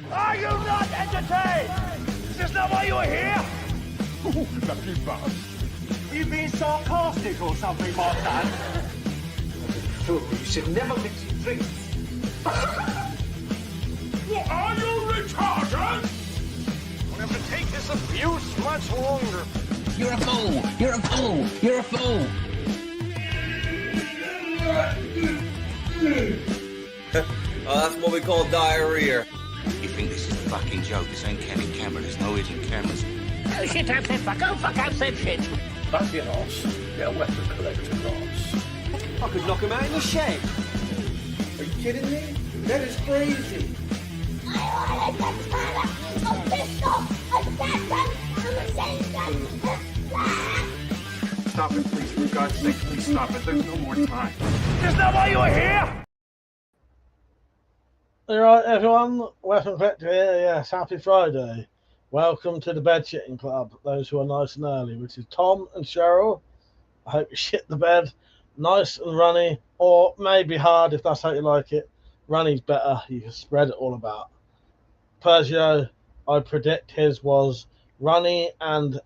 Are you not entertained? Is this not why you are here? Lucky bastard. Are you being sarcastic or something like that? You should never mix your drinks. What are you retarded? We'll have to take this abuse much longer. You're a fool! You're a fool! You're a fool! Oh, that's what we call diarrhea. You think this is a fucking joke? This ain't Kevin camera. There's no hidden cameras. Oh shit, I've said fuck. Oh fuck, I've said shit. Back your ass. Get a weapon collector class. I could knock him out in the shed. Are you kidding me? That is crazy. Stop it, please. For God's sake, please stop it. There's no more time. Is this not why you are here? Alright everyone, WeaponCollector here, yes, happy Friday. Welcome to the bed shitting club, those who are nice and early, which is Tom and Cheryl. I hope you shit the bed nice and runny, or maybe hard if that's how you like it. Runny's better, you can spread it all about. Pergio, I predict his was runny and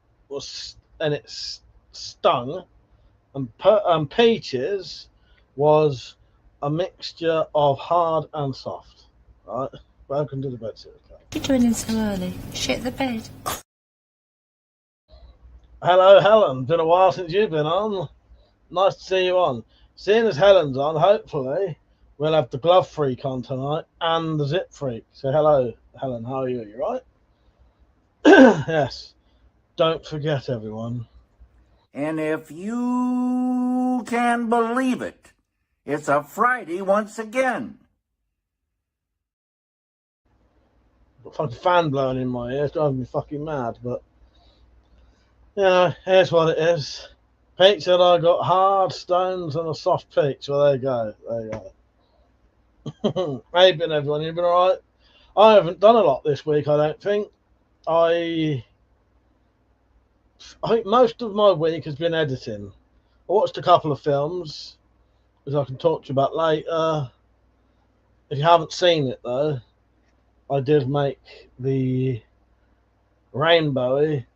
it stung, and Peach's was a mixture of hard and soft. Right, welcome to the bed shitting club. You're joining so early. Shit the bed. Hello, Helen. Been a while since you've been on. Nice to see you on. Seeing as Helen's on, hopefully we'll have the glove freak on tonight and the zip freak. So hello, Helen. How are you? You right? Yes. Don't forget, everyone. And if you can believe it, it's a Friday once again. Got fucking fan blowing in my ear. It's driving me fucking mad, but you know, here's what it is. Pete said I got hard stones and a soft peach. Well, there you go. There you go. How you been, everyone? You been all right? I haven't done a lot this week, I don't think. I think most of my week has been editing. I watched a couple of films, which I can talk to you about later. If you haven't seen it, though, I did make the Rainbowy.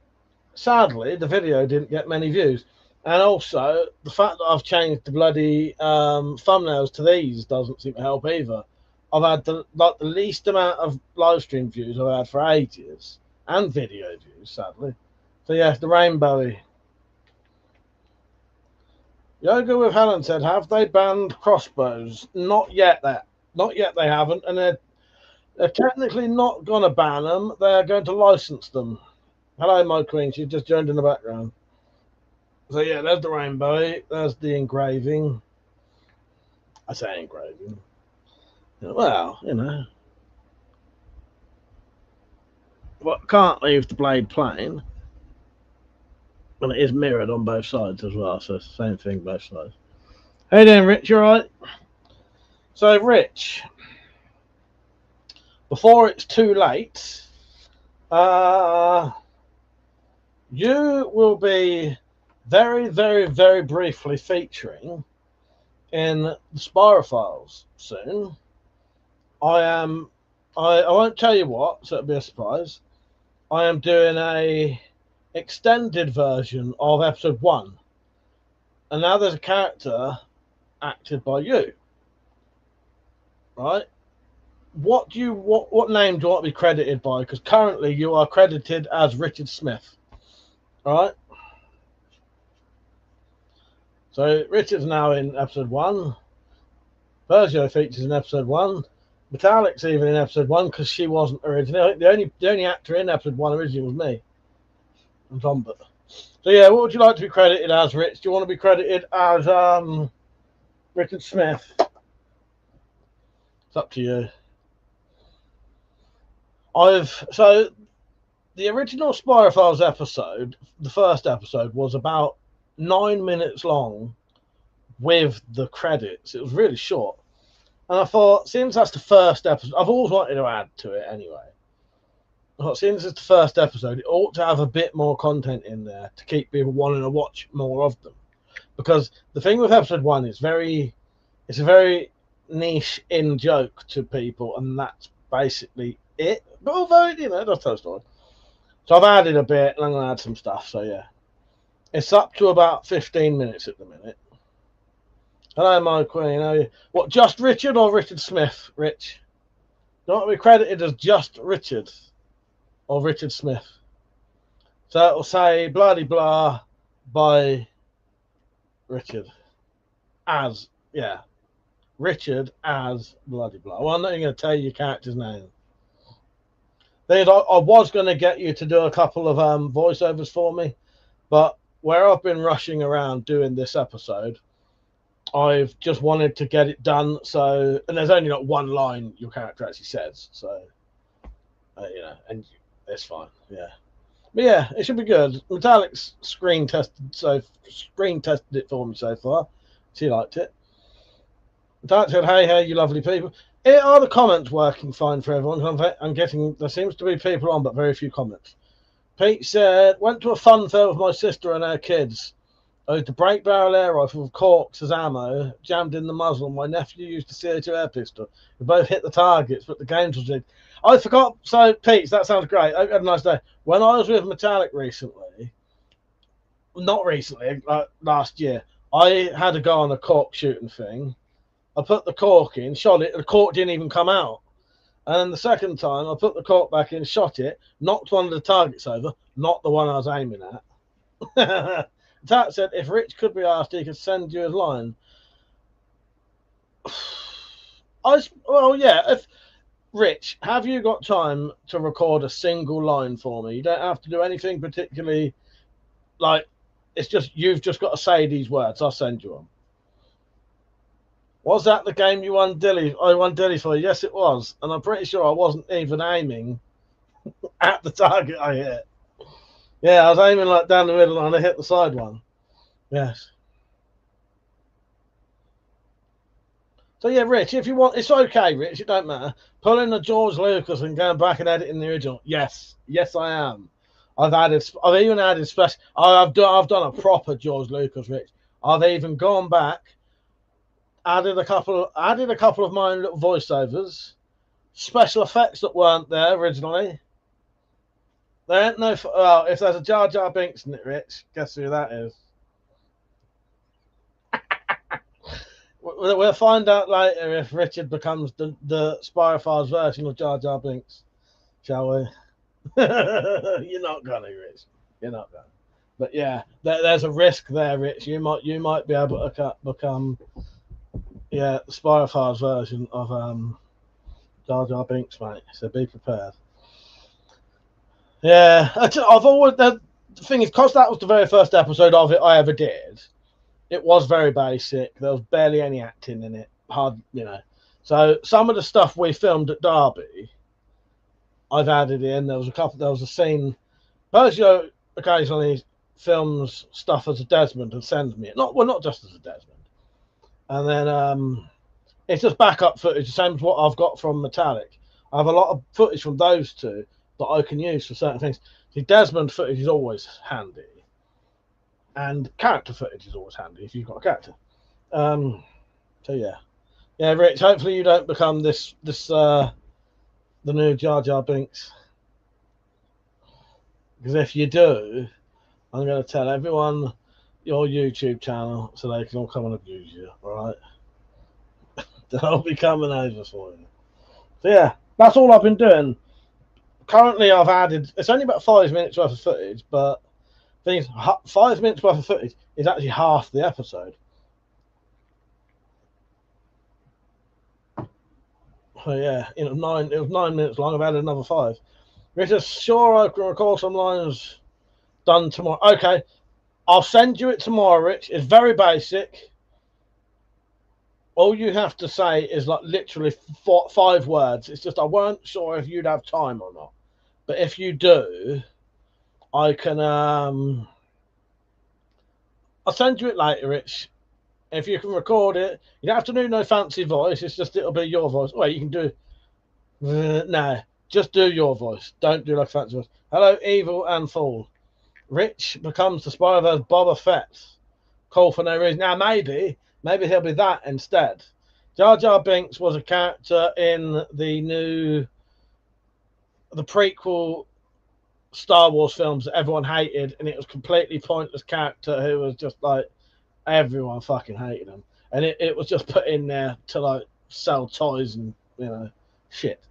Sadly, the video didn't get many views. And also, the fact that I've changed the bloody thumbnails to these doesn't seem to help either. I've had the least amount of live stream views I've had for ages. And video views, sadly. So yes, the Rainbowy. Yoga with Helen said, have they banned crossbows? Not yet, Not yet they haven't. And they're technically not going to ban them. They're going to license them. Hello, my queen. She's just joined in the background. So, yeah, there's the rainbow. There's the engraving. I say engraving. Well, you know. Well, can't leave the blade plain. And it is mirrored on both sides as well. So, it's the same thing both sides. Hey, then, Rich. You all right? So, Rich, before it's too late, you will be very, very, very briefly featuring in the Spirophiles soon. I won't tell you what, so it'll be a surprise. I am doing a extended version of episode 1. And now there's a character acted by you. Right? What name do you want to be credited by? Because currently you are credited as Richard Smith. Alright? So Richard's now in episode 1. Pergio features in episode 1. Metallic's even in episode 1 because she wasn't originally. The only actor in episode 1 originally was me. And Tom. So yeah, what would you like to be credited as, Rich? Do you want to be credited as Richard Smith? It's up to you. So the original Spirophiles episode, the first episode, was about 9 minutes long with the credits. It was really short. And I thought, since that's the first episode, I've always wanted to add to it anyway. I thought, since it's the first episode, it ought to have a bit more content in there to keep people wanting to watch more of them. Because the thing with episode 1 is it's a very niche in joke to people, and that's basically it. But although, you know, it does tell a story. So I've added a bit, and I'm going to add some stuff. So, yeah. It's up to about 15 minutes at the minute. Hello, my queen. How are you? What, just Richard or Richard Smith, Rich? You want to be credited as just Richard or Richard Smith? So it'll say bloody blah by Richard as, yeah, Richard as bloody blah. Well, I'm not even going to tell you your character's name. I was going to get you to do a couple of voiceovers for me, but where I've been rushing around doing this episode, I've just wanted to get it done. So, and there's only like one line your character actually says. So, you know, and it's fine. Yeah. But yeah, it should be good. Metallic's screen tested it for me so far. She liked it. Metallic said, hey, you lovely people. Are the comments working fine for everyone? I'm getting, there seems to be people on, but very few comments. Pete said, went to a fun fair with my sister and her kids. I used a break barrel air rifle with corks as ammo, jammed in the muzzle. My nephew used a CO2 air pistol. We both hit the targets, but the games was in. I forgot. So, Pete, that sounds great. I had a nice day. When I was with Metallic recently, not recently, last year, I had to go on a cork shooting thing. I put the cork in, shot it, and the cork didn't even come out. And then the second time, I put the cork back in, shot it, knocked one of the targets over, not the one I was aiming at. Tat said, if Rich could be asked, he could send you his line. Well, yeah. If Rich, have you got time to record a single line for me? You don't have to do anything particularly, like, it's just, you've just got to say these words. I'll send you them. Was that the game you won Dilly? I won Dilly for you. Yes, it was. And I'm pretty sure I wasn't even aiming at the target I hit. Yeah, I was aiming like down the middle and I hit the side one. Yes. So yeah, Rich, if you want, it's okay, Rich. It don't matter. Pulling the George Lucas and going back and editing the original. Yes, I am. I've even added special. I've done a proper George Lucas, Rich. I've even gone back, added a couple of my own little voiceovers, special effects that weren't there originally. There ain't no. Well, if there's a Jar Jar Binks in it, Rich, guess who that is? We'll find out later if Richard becomes the Spyrofar's version of Jar Jar Binks, shall we? You're not gonna, Rich. You're not gonna. But yeah, there's a risk there, Rich. You might be able to become, yeah, Spyrofar's version of Jar Jar Binks, mate. So be prepared. Yeah, I've always, the thing is, because that was the very first episode of it I ever did, it was very basic. There was barely any acting in it. Hard, you know. So some of the stuff we filmed at Derby, I've added in. There was a scene. Percio occasionally films stuff as a Desmond and sends me it. Not just as a Desmond. And then it's just backup footage, the same as what I've got from Metallic. I have a lot of footage from those two that I can use for certain things. The Desmond footage is always handy. And character footage is always handy if you've got a character. So yeah. Yeah, Rich, hopefully you don't become the new Jar Jar Binks. Because if you do, I'm going to tell everyone your YouTube channel so they can all come and abuse you, alright? They'll be coming over for you. So yeah, that's all I've been doing. Currently I've added, it's only about 5 minutes worth of footage, but the thing is, 5 minutes worth of footage is actually half the episode. So yeah, it was 9 minutes long. I've added another 5. Richard, sure I can record some lines done tomorrow. Okay, I'll send you it tomorrow, Rich. It's very basic. All you have to say is like literally 5 words. It's just I weren't sure if you'd have time or not. But if you do, I can I'll send you it later, Rich. If you can record it, you don't have to do no fancy voice. It's just it'll be your voice. Well, you can do no, just do your voice. Don't do like fancy voice. Hello, evil and fool. Rich becomes the Spider-Verse Boba Fett. Call for no reason. Now maybe he'll be that instead. Jar Jar Binks was a character in the new the prequel Star Wars films that everyone hated, and it was completely pointless character who was just like everyone fucking hated him, and it was just put in there to like sell toys and shit.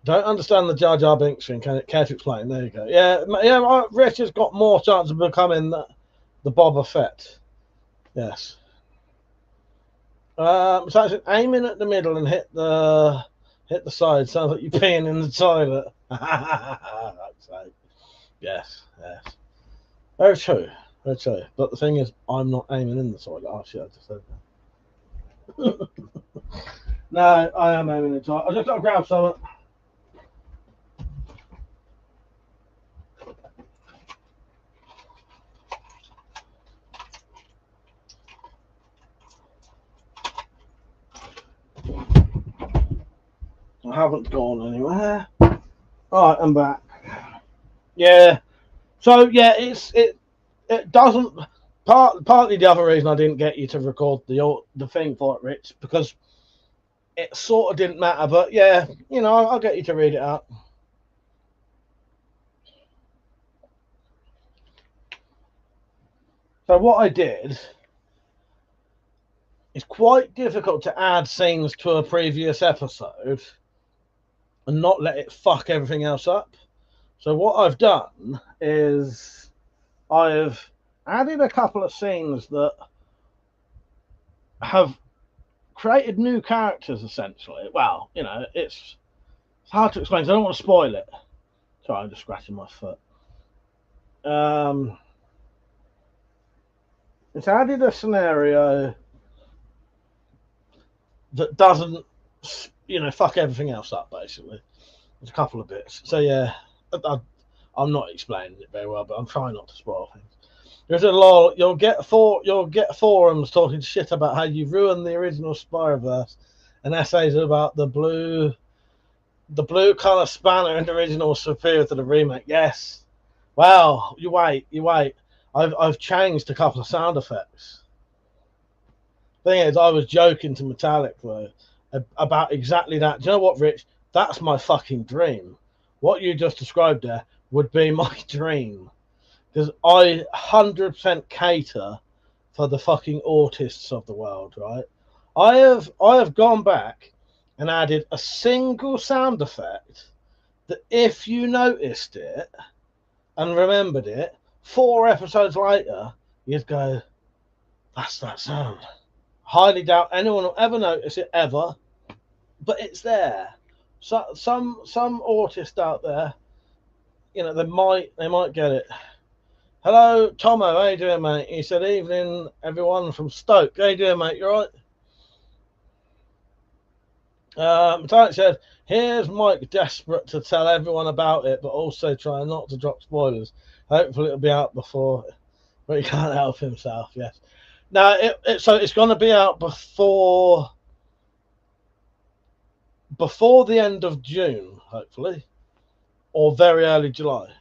Don't understand the Jar Jar Binks thing. Care to explain? There you go. Yeah. Rich has got more chance of becoming the Boba Fett. Yes. So it's aiming at the middle and hit the side. Sounds like you're peeing in the toilet. Yes. Very true. Very true. But the thing is, I'm not aiming in the toilet. Oh shit! I just said that. No, I am aiming in the toilet. I just got to grab something. I haven't gone anywhere. Alright, I'm back. Yeah. So yeah, it doesn't partly the other reason I didn't get you to record the thing for it, Rich, because it sort of didn't matter, but yeah, I'll get you to read it out. So what I did, it's quite difficult to add scenes to a previous episode and not let it fuck everything else up. So what I've done is I've added a couple of scenes that have created new characters, essentially. Well, it's hard to explain, so I don't want to spoil it. Sorry, I'm just scratching my foot. It's added a scenario that doesn't, fuck everything else up, basically. There's a couple of bits. So yeah, I'm not explaining it very well, but I'm trying not to spoil things. There's a lot. You'll get forums talking shit about how you ruined the original Spider-Verse, and essays about the blue color spanner in the original was superior to the remake. Yes. Well, you wait. I've changed a couple of sound effects. Thing is, I was joking to Metallic though about exactly that. Do you know what, Rich? That's my fucking dream. What you just described there would be my dream, because I 100% cater for the fucking autists of the world, right? I have gone back and added a single sound effect that, if you noticed it and remembered it 4 episodes later, you'd go, "That's that sound." Highly doubt anyone will ever notice it ever, but it's there. So some autist out there, they might get it. Hello, Tomo. How you doing, mate? He said, "Evening, everyone from Stoke." How you doing, mate? You all right? Metallic said, "Here's Mike desperate to tell everyone about it, but also trying not to drop spoilers. Hopefully it'll be out before," but he can't help himself. Yes. Now, so it's going to be out before the end of June, hopefully, or very early July.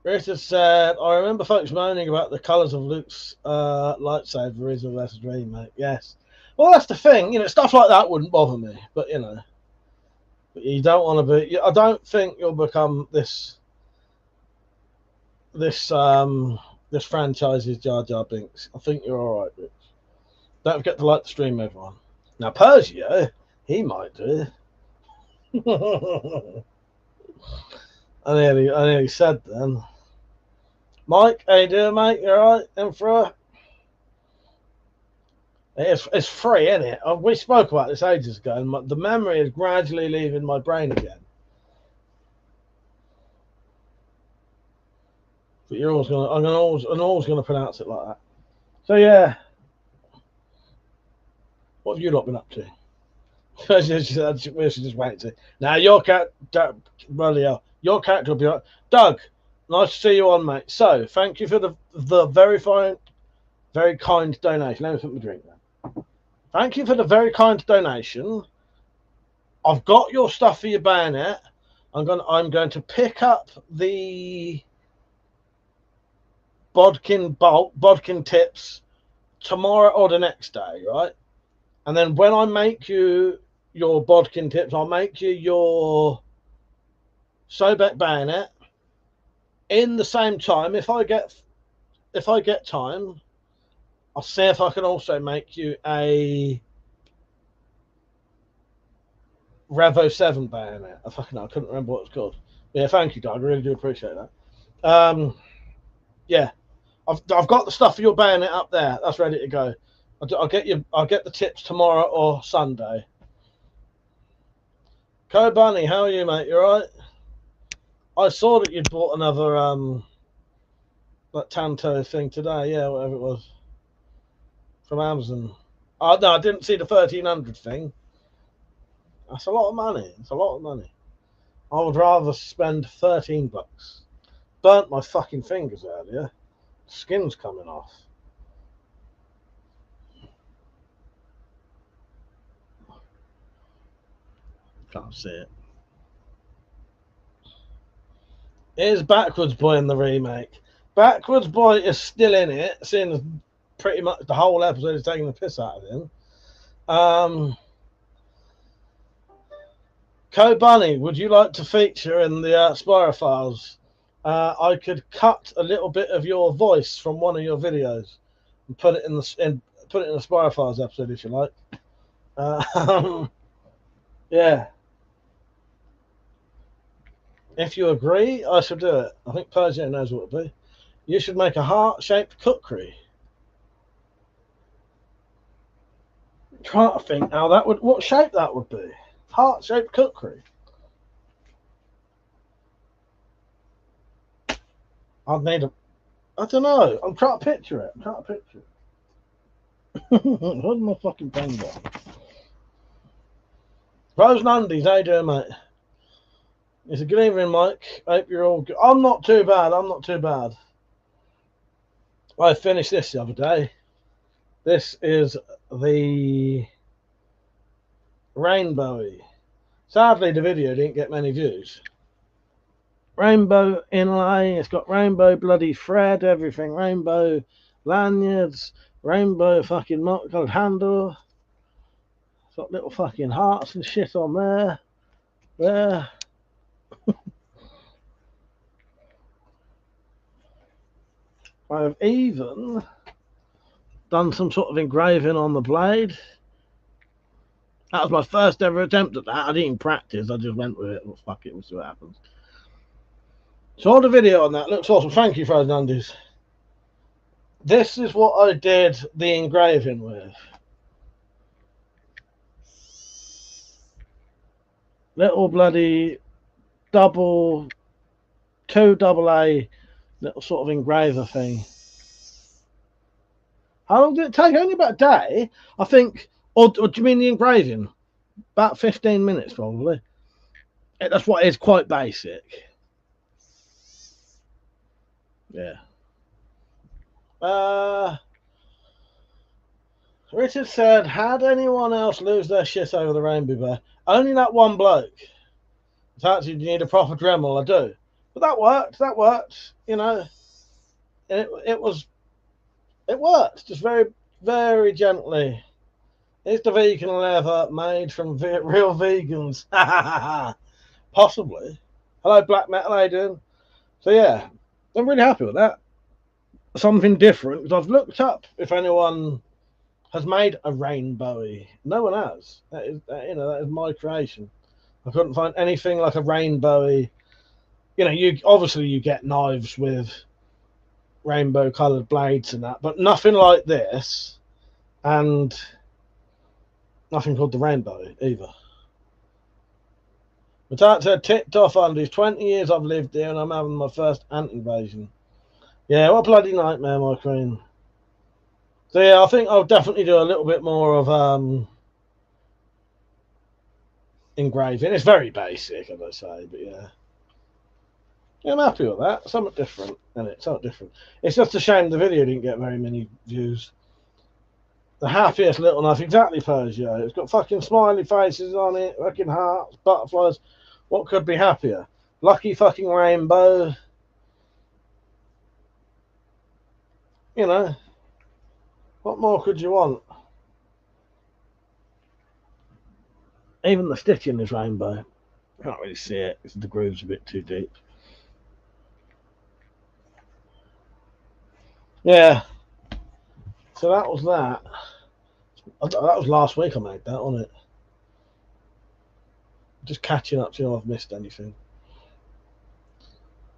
Rita said, "I remember folks moaning about the colours of Luke's lightsaber, original versus remake." Yes. Well, that's the thing. Stuff like that wouldn't bother me, but but you don't want to be. I don't think you'll become this franchise's Jar Jar Binks. I think you're all right, Rich. Don't forget to like the stream, everyone. Now, Persia, he might do. I nearly said then. Mike, how you doing, mate? You all right? In for it? It's free, isn't it? We spoke about this ages ago, and the memory is gradually leaving my brain again. But I'm always gonna pronounce it like that. So yeah. What have you not been up to? We should just wait and see. Now your character will be right. Doug, nice to see you on, mate. So thank you for the very kind donation. Let me put my drink down. Thank you for the very kind donation. I've got your stuff for your bayonet. I'm going to pick up the bodkin tips tomorrow or the next day, right? And then when I make you your bodkin tips. I'll make you your Sobek bayonet in the same time. If I get time, I'll see if I can also make you a Revo 7 bayonet. I couldn't remember what it's called. Yeah, thank you, Doug. I really do appreciate that. Yeah, I've got the stuff for your bayonet up there. That's ready to go. I'll get the tips tomorrow or Sunday. Co Bunny, how are you, mate? You alright? I saw that you'd bought another that Tanto thing today. Yeah, whatever it was from Amazon. Oh no, I didn't see the 1300 thing. That's a lot of money. It's a lot of money. I would rather spend $13. Burnt my fucking fingers earlier. Skin's coming off. Can't see it. Is Backwards Boy in the remake? Backwards Boy is still in it, seeing as pretty much the whole episode is taking the piss out of him. Co Bunny, would you like to feature in the Spirophiles? I could cut a little bit of your voice from one of your videos and put it in the Spirophiles episode if you like. Yeah. If you agree, I should do it. I think Persia knows what it would be. You should make a heart-shaped cookery. I'm trying to think how that would, what shape that would be. Heart-shaped cookery. I'd need a, I don't know. I'm trying to picture it. Where's my fucking pen go? Rose Nundies, how you doing, mate? It's a good evening, Mike. Hope you're all good. I'm not too bad. I finished this the other day. This is the Rainbowy. Sadly, the video didn't get many views. Rainbow inlay. It's got rainbow bloody thread, everything. Rainbow lanyards. Rainbow fucking multicolored handle. It's got little fucking hearts and shit on there. There. I have even done some sort of engraving on the blade. That was my first ever attempt at that. I didn't even practice. I just went with it. Well, fuck it. We'll see what happens. So the video on that looks awesome. Thank you, Frozen Undies. This is what I did the engraving with. Little bloody two double A little sort of engraver thing. How long did it take? Only about a day, I think. Or do you mean the engraving? About 15 minutes, probably. That's what it is, quite basic. Yeah. Richard said, had anyone else lose their shit over the Rainbow Bear? Only that one bloke. It's actually, you need a proper Dremel, I do. But that worked, you know. It worked, just very, very gently. It's the vegan leather made from real vegans. Possibly. Hello, Black Metal, how you doing? So yeah, I'm really happy with that. Something different, because I've looked up if anyone has made a rainbowy. No one has. That is my creation. I couldn't find anything like a rainbowy. You know, you get knives with rainbow coloured blades and that, but nothing like this, and nothing called the rainbow either. But that said, ticked off on these 20 years I've lived here, and I'm having my first ant invasion. Yeah, what a bloody nightmare, my queen. So yeah, I think I'll definitely do a little bit more of engraving. It's very basic, as I say, but yeah. Yeah, I'm happy with that. Something different, isn't it? Something different. It's just a shame the video didn't get very many views. The happiest little knife, exactly, Persia. It's got fucking smiley faces on it, fucking hearts, butterflies. What could be happier? Lucky fucking rainbow. You know, what more could you want? Even the stitching is rainbow. Can't really see it because the groove's a bit too deep. Yeah. So that was that. That was last week I made that, wasn't it? Just catching up, see if I've missed anything.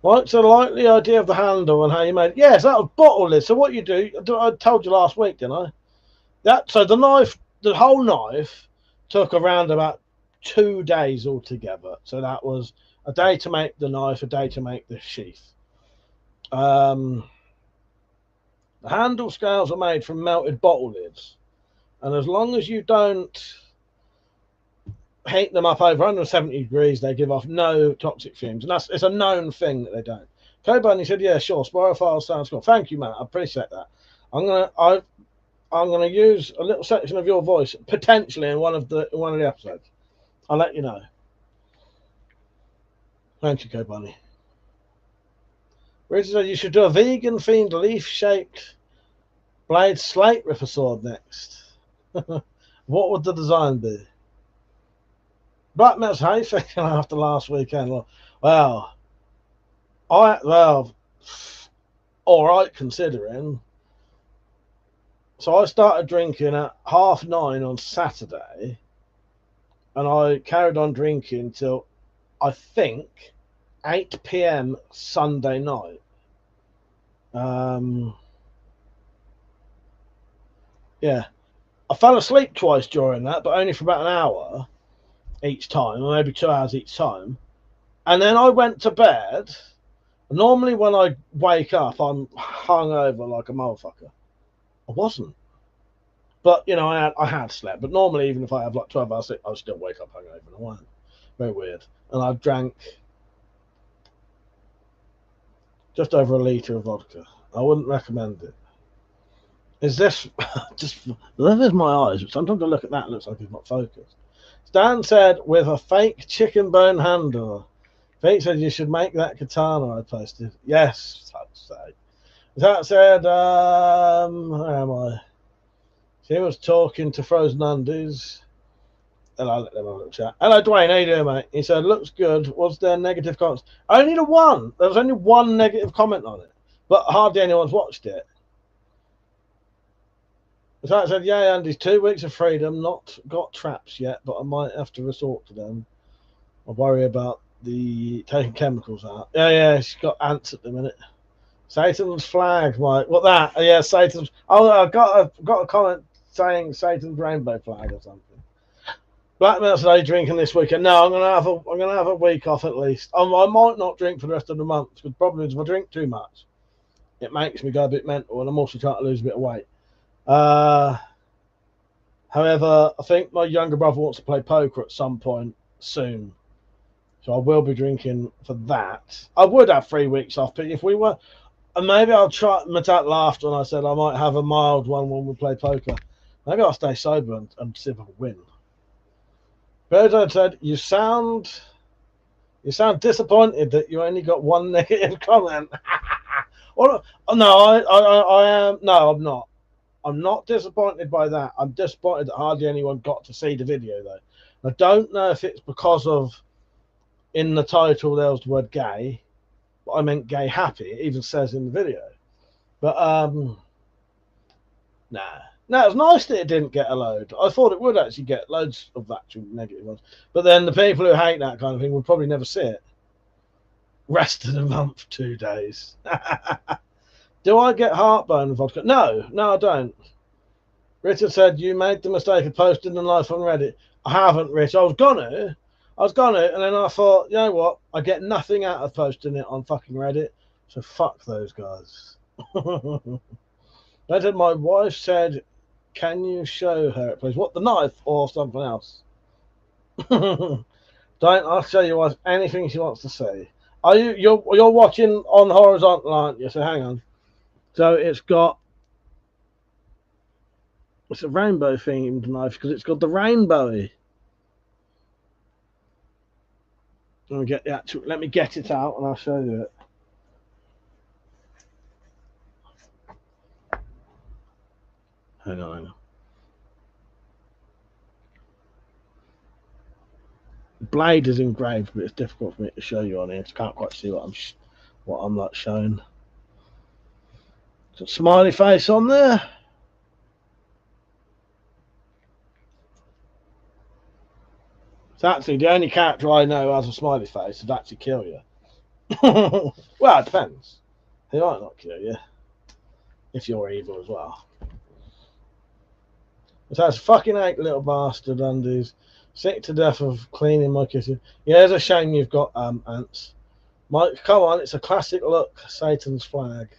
Right, so like the idea of the handle and how you made it. Yes, that was bottle lid. So what you do, I told you last week, didn't I? So the knife, the whole knife took around about 2 days altogether. So that was a day to make the knife, a day to make the sheath. The handle scales are made from melted bottle lids. And as long as you don't heat them up over 170 degrees, they give off no toxic fumes, and it's a known thing that they don't. Coburn, he said, "Yeah, sure, spirophile sounds cool. Thank you, Matt. I appreciate that. I'm gonna use a little section of your voice potentially in one of the episodes. I'll let you know. Thank you, Coburn. Richard said you should do a vegan themed leaf-shaped blade slate ripper sword next. What would the design be? Black Mets, how you thinking after last weekend? Well, all right considering. So I started drinking at 9:30 on Saturday, and I carried on drinking till I think 8 p.m. Sunday night. Yeah, I fell asleep twice during that, but only for about an hour each time, or maybe 2 hours each time. And then I went to bed. Normally when I wake up, I'm hungover like a motherfucker. I wasn't. But, you know, I had slept. But normally, even if I have like 12 hours sleep, I'll still wake up hungover. And I won't. Very weird. And I drank just over a litre of vodka. I wouldn't recommend it. Is this just... There's my eyes. But sometimes I look at that and it looks like it's not focused. Stan said, with a fake chicken bone handle. Pete said you should make that katana I posted. Yes, fuck's sake. That said, where am I? She was talking to Frozen Undies. And I'll let them have a little chat. Hello, Dwayne. How you doing, mate? He said, looks good. Was there negative comments? Only the one. There was only one negative comment on it. But hardly anyone's watched it. So I said, yeah, Andy's 2 weeks of freedom. Not got traps yet, but I might have to resort to them. I worry about the taking chemicals out. Yeah, she's got ants at the minute. Satan's flag, Mike. What that? Yeah, Satan's. Oh, I got a comment saying Satan's rainbow flag or something. Black Melt today drinking this weekend. No, I'm gonna have a week off at least. I might not drink for the rest of the month. The problem is if I drink too much, it makes me go a bit mental, and I'm also trying to lose a bit of weight. However, I think my younger brother wants to play poker at some point soon. So I will be drinking for that. I would have 3 weeks off, but if we were... And maybe I'll try... Matat laughed when I said I might have a mild one when we play poker. Maybe I'll stay sober and see if I can win. Birdo said, you sound disappointed that you only got one negative comment. No, I am... No, I'm not. I'm not disappointed by that. I'm disappointed that hardly anyone got to see the video, though. I don't know if it's because of... In the title, there was the word gay. But I meant gay happy. It even says in the video. But, nah. No, it's nice that it didn't get a load. I thought it would actually get loads of actual negative ones. But then the people who hate that kind of thing would probably never see it. Rest of the month, 2 days. Do I get heartburn with vodka? No, I don't. Richard said, you made the mistake of posting the life on Reddit. I haven't, Rich. I was gonna, and then I thought, you know what? I get nothing out of posting it on fucking Reddit, so fuck those guys. Then my wife said, can you show her it, please? What, the knife or something else? I'll show your wife anything she wants to see. You're watching on horizontal, aren't you? So hang on. So it's a rainbow themed knife because it's got the rainbowy. Let me get it out and I'll show you it. Hang on. The blade is engraved, but it's difficult for me to show you on here. I can't quite see what I'm like showing. So smiley face on there. It's actually the only character I know who has a smiley face would actually kill you. Well, it depends. He might not kill you if you're evil as well. It has fucking 8 little bastard undies. Sick to death of cleaning my kitchen. Yeah, it's a shame you've got ants. Mike, come on, it's a classic look. Satan's flag.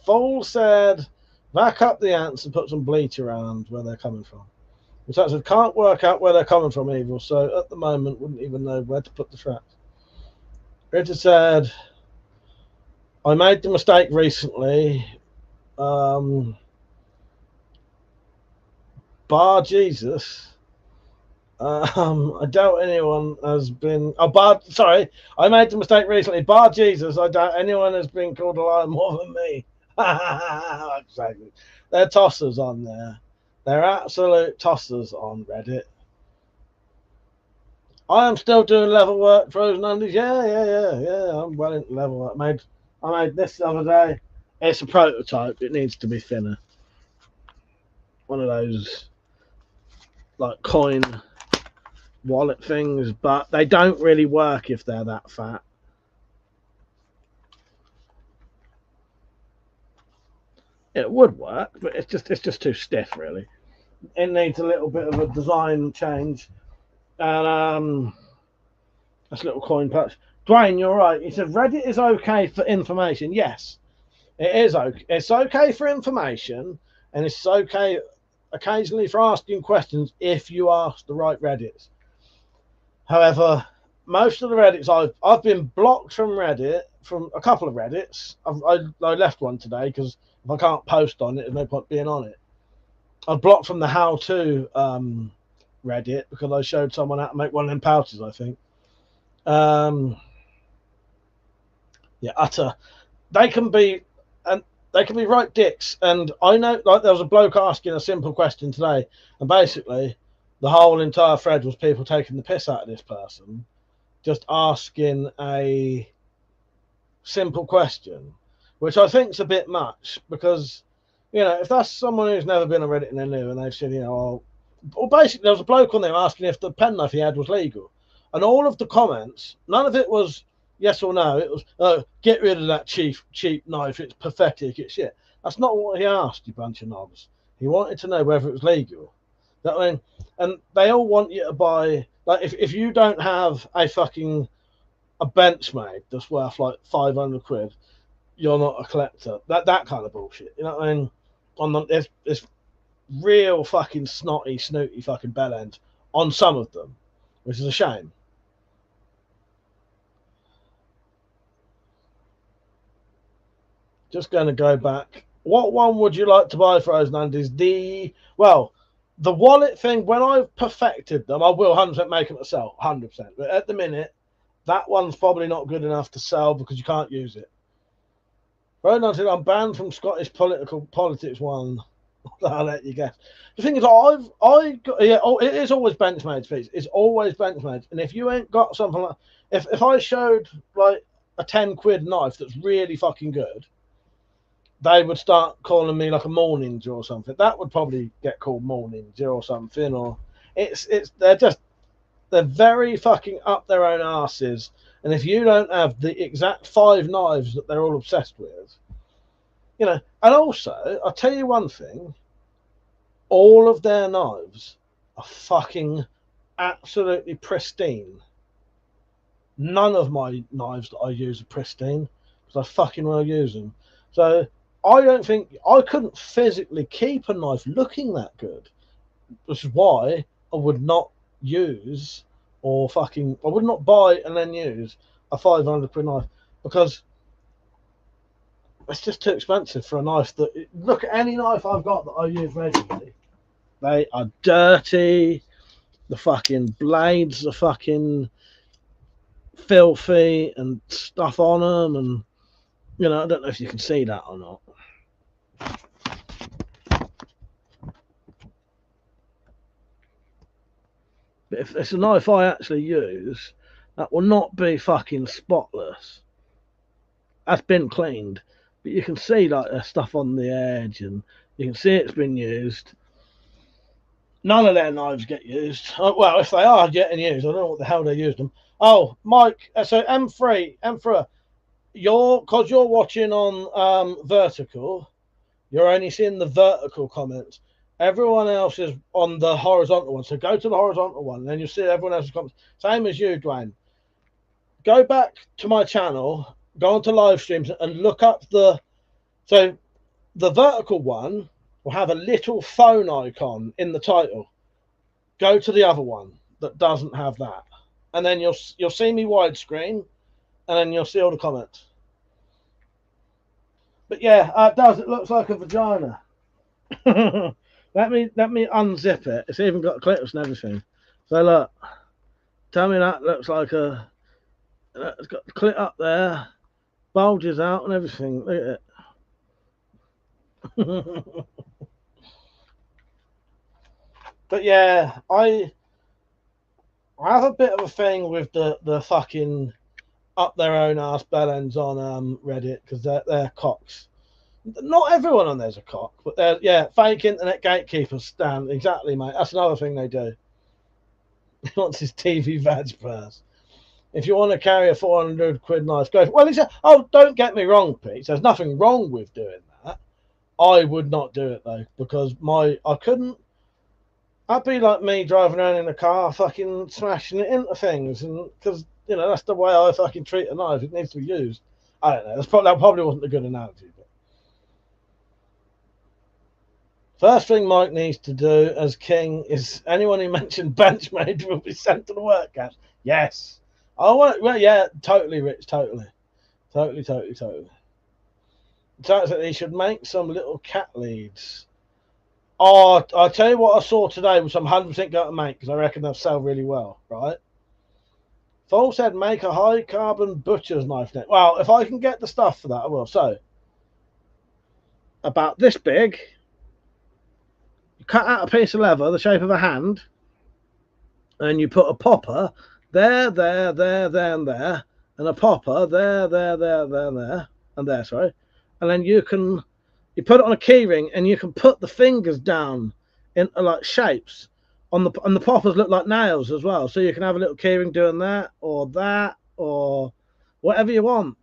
Fool said, back up the ants and put some bleach around where they're coming from. Which actually can't work out where they're coming from, evil. So at the moment, wouldn't even know where to put the traps. Richard said, I made the mistake recently. Bar Jesus. I doubt anyone has been. Sorry, I made the mistake recently. Bar Jesus, I doubt anyone has been called a liar more than me. Exactly. They're tossers on there. They're absolute tossers on Reddit. I am still doing level work, frozen undies. Yeah. I'm well into level work. I made this the other day. It's a prototype. It needs to be thinner. One of those like coin wallet things, but they don't really work if they're that fat. It would work, but it's just too stiff, really. It needs a little bit of a design change. And that's a little coin patch. Dwayne, you're right. He said Reddit is okay for information. Yes, it is okay. It's okay for information, and it's okay occasionally for asking questions if you ask the right Reddits. However, most of the Reddits I've been blocked from Reddit, from a couple of Reddits. I left one today because if I can't post on it, there's no point being on it. I blocked from the how-to Reddit because I showed someone how to make one of them pouches, I think. They can be right dicks. And I know, like, there was a bloke asking a simple question today, and basically the whole entire thread was people taking the piss out of this person, just asking a simple question, which I think is a bit much because, you know, if that's someone who's never been on Reddit and they're new and they've said, you know, or basically there was a bloke on there asking if the penknife he had was legal, and all of the comments, none of it was yes or no. It was, get rid of that cheap knife. It's pathetic. It's shit. That's not what he asked, you bunch of knobs. He wanted to know whether it was legal. That I mean, and they all want you to buy. Like, if you don't have a Benchmade that's worth like 500 quid, you're not a collector. That kind of bullshit. You know what I mean? There's real fucking snotty, snooty fucking bell ends on some of them, which is a shame. Just going to go back. What one would you like to buy, Frozen Undies? The wallet thing, when I've perfected them, I will 100% make them to sell, 100%. But at the minute, that one's probably not good enough to sell because you can't use it. Frozen Undies, I'm banned from Scottish politics one. I'll let you guess. The thing is, it is always Benchmade, please. It's always Benchmade. And if you ain't got something like, if I showed like a 10 quid knife that's really fucking good, they would start calling me like a Morninger or something. That would probably get called Morninger or something. Or they're very fucking up their own asses. And if you don't have the exact 5 knives that they're all obsessed with, you know. And also, I'll tell you one thing: all of their knives are fucking absolutely pristine. None of my knives that I use are pristine because I fucking well use them. So I don't think I couldn't physically keep a knife looking that good, which is why I would not use I would not buy and then use a 500 quid knife because it's just too expensive for a knife look at any knife I've got that I use regularly. They are dirty. The fucking blades are fucking filthy and stuff on them, and you know, I don't know if you can see that or not. But if it's a knife I actually use, that will not be fucking spotless. That's been cleaned, but you can see like there's stuff on the edge, and you can see it's been used. None of their knives get used. Well, if they are getting used, I don't know what the hell they used them. Oh, Mike, so M3, because you're watching on vertical, you're only seeing the vertical comments. Everyone else is on the horizontal one. So go to the horizontal one, and then you'll see everyone else's comments. Same as you, Dwayne. Go back to my channel, go onto live streams, and look up the vertical one will have a little phone icon in the title. Go to the other one that doesn't have that, and then you'll see me widescreen, and then you'll see all the comments. But yeah, it does. It looks like a vagina. let me unzip it. It's even got clips and everything. So look, tell me that looks like a. It's got the clit up there, bulges out and everything. Look at it. But yeah, I have a bit of a thing with the fucking up their own ass bellends on Reddit, because they're cocks. Not everyone on there's a cock, but they're fake internet gatekeepers stand. Exactly, mate. That's another thing they do. He wants his TV vag purse. If you want to carry a 400 quid knife, go. Well, don't get me wrong, Pete. There's nothing wrong with doing that. I would not do it though, because I couldn't. That'd be like me driving around in a car, fucking smashing it into things, and because that's the way I fucking treat a knife. It needs to be used. I don't know. That probably wasn't a good analogy. But first thing Mike needs to do as king is anyone who mentioned Benchmade will be sent to the work camp. Yes. Well, yeah, totally, Rich, totally. So he should make some little cat leads. Oh, I'll tell you what I saw today, which I'm 100% going to make, because I reckon they'll sell really well, right? Paul said make a high carbon butcher's knife net. Well, if I can get the stuff for that, I will. So, about this big, you cut out a piece of leather the shape of a hand, and you put a popper there, and there, and a popper there, and there, sorry. And then you put it on a key ring, and you can put the fingers down into like shapes. And the poppers look like nails as well. So you can have a little key ring doing that, or whatever you want.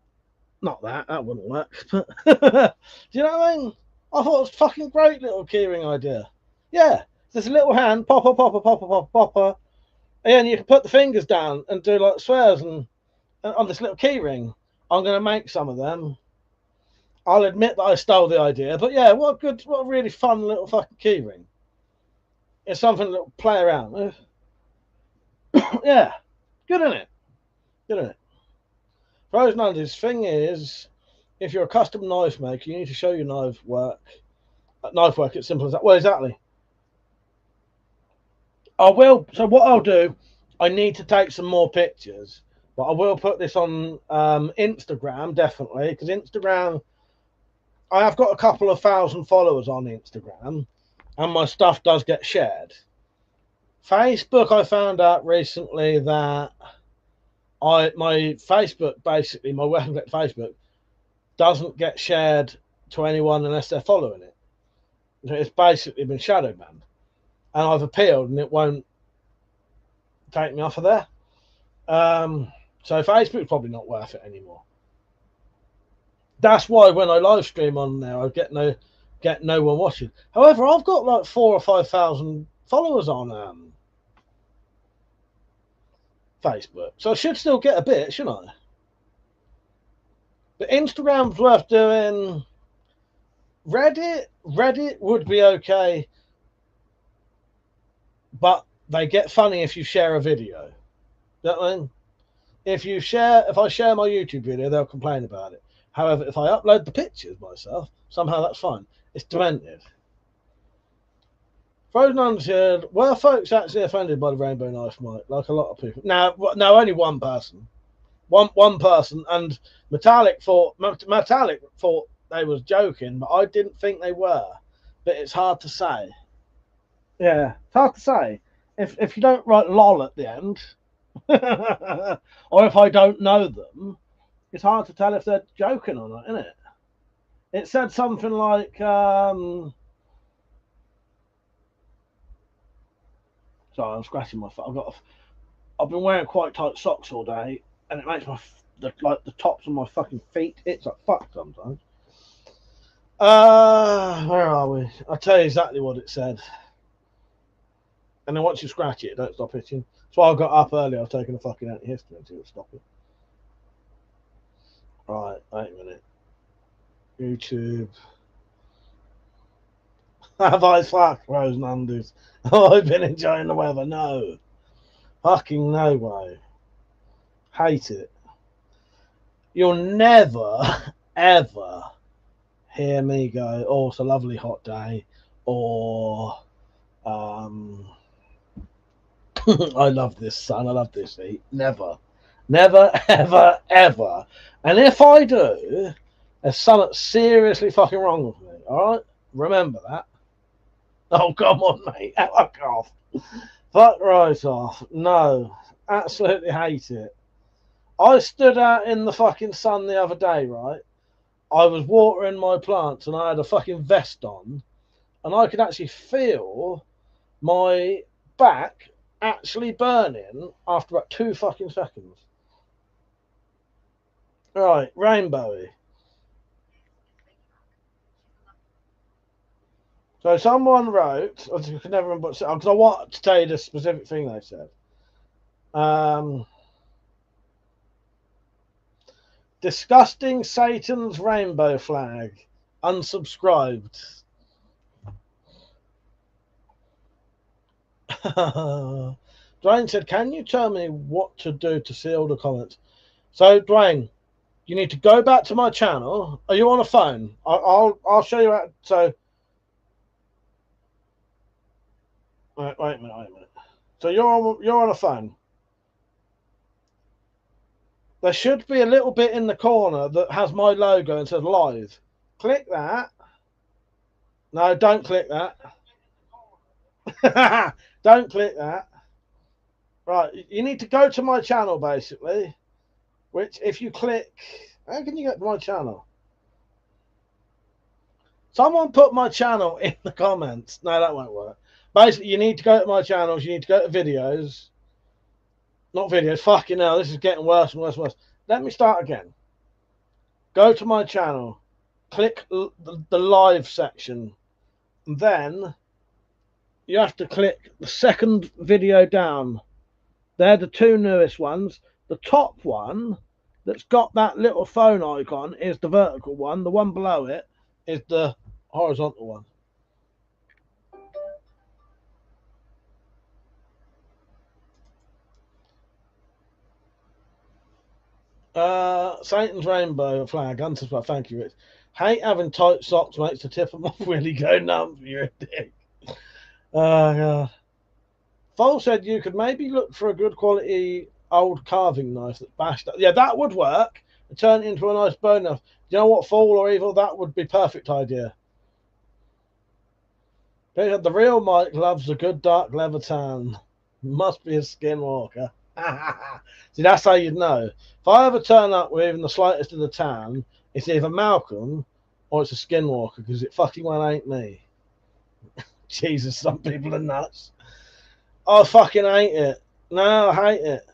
Not that wouldn't work. But do you know what I mean? I thought it was a fucking great little key ring idea. Yeah, there's a little hand, popper. And you can put the fingers down and do like swears and on this little key ring. I'm going to make some of them. I'll admit that I stole the idea, but yeah, what a really fun little fucking key ring. It's something to play around with. Yeah, good in it. Frozen Undies, thing is, if you're a custom knife maker, you need to show your knife work. It's simple as that. Well, exactly. I will. So what I'll do, I need to take some more pictures, but I will put this on Instagram, definitely, because Instagram, I have got a couple of thousand followers on Instagram, and my stuff does get shared. Facebook, I found out recently that my Facebook, basically my WeaponCollector Facebook, doesn't get shared to anyone unless they're following it. It's basically been shadow banned, and I've appealed, and it won't take me off of there. So Facebook's probably not worth it anymore. That's why when I live stream on there, I get no one watching. However, I've got like 4,000 or 5,000 followers on Facebook, so I should still get a bit, shouldn't I? But Instagram's worth doing. Reddit would be okay, but they get funny if you share a video. You know what I mean? If I share my YouTube video, they'll complain about it. However, if I upload the pictures myself, somehow that's fine. It's demented. Frozen Undead, were folks actually offended by the rainbow knife, Mike? Like a lot of people. No, only one person. One person, and Metallic thought they was joking, but I didn't think they were. But it's hard to say. Yeah, it's hard to say. if you don't write lol at the end, or if I don't know them, it's hard to tell if they're joking or not, isn't it? It said something like, sorry, I'm scratching my foot. I've been wearing quite tight socks all day, and it makes the tops of my fucking feet itch like fuck sometimes. Where are we? I'll tell you exactly what it said. And then once you scratch it, don't stop itching. So I got up early. I was taking a fucking antihistamine to stop it. Right, wait a minute. YouTube. Have I fucked Rose and Undies? Oh, I've been enjoying the weather. No. Fucking no way. Hate it. You'll never, ever hear me go, oh, it's a lovely hot day, or I love this sun, I love this heat. Never. Never, ever, ever. And if I do, there's something seriously fucking wrong with me, alright? Remember that. Oh, come on, mate. Fuck off. Fuck right off. No. Absolutely hate it. I stood out in the fucking sun the other day, right? I was watering my plants and I had a fucking vest on, and I could actually feel my back actually burning after about 2 fucking seconds. Right, rainbowy. So someone wrote, I can never remember, because I want to tell you the specific thing they said. Disgusting Satan's rainbow flag. Unsubscribed. Dwayne said, can you tell me what to do to see all the comments? So, Dwayne, you need to go back to my channel. Are you on a phone? I'll show you how. So, wait a minute. So you're on a phone. There should be a little bit in the corner that has my logo and says live. Click that. No, don't click that. Don't click that. Right, you need to go to my channel, basically. Which, if you click... How can you get to my channel? Someone put my channel in the comments. No, that won't work. Basically, you need to go to my channels. You need to go to videos. Not videos. Fucking hell, this is getting worse and worse and worse. Let me start again. Go to my channel. Click the live section. And then you have to click the second video down. They're the 2 newest ones. The top one that's got that little phone icon is the vertical one. The one below it is the horizontal one. Satan's rainbow flag. Unsubscribe. Thank you, Rich. Hate having tight socks makes the tip of my willy go numb. You're a dick. God. Fole said you could maybe look for a good quality old carving knife that bashed up. Yeah, that would work. And turn it into a nice bone knife. Do you know what, Fool or Evil? That would be perfect idea. The real Mike loves a good dark leather tan. Must be a skinwalker. See, that's how you'd know. If I ever turn up with even the slightest of the tan, it's either Malcolm or it's a skinwalker, because it fucking well ain't me. Jesus, some people are nuts. I fucking hate it. No, I hate it.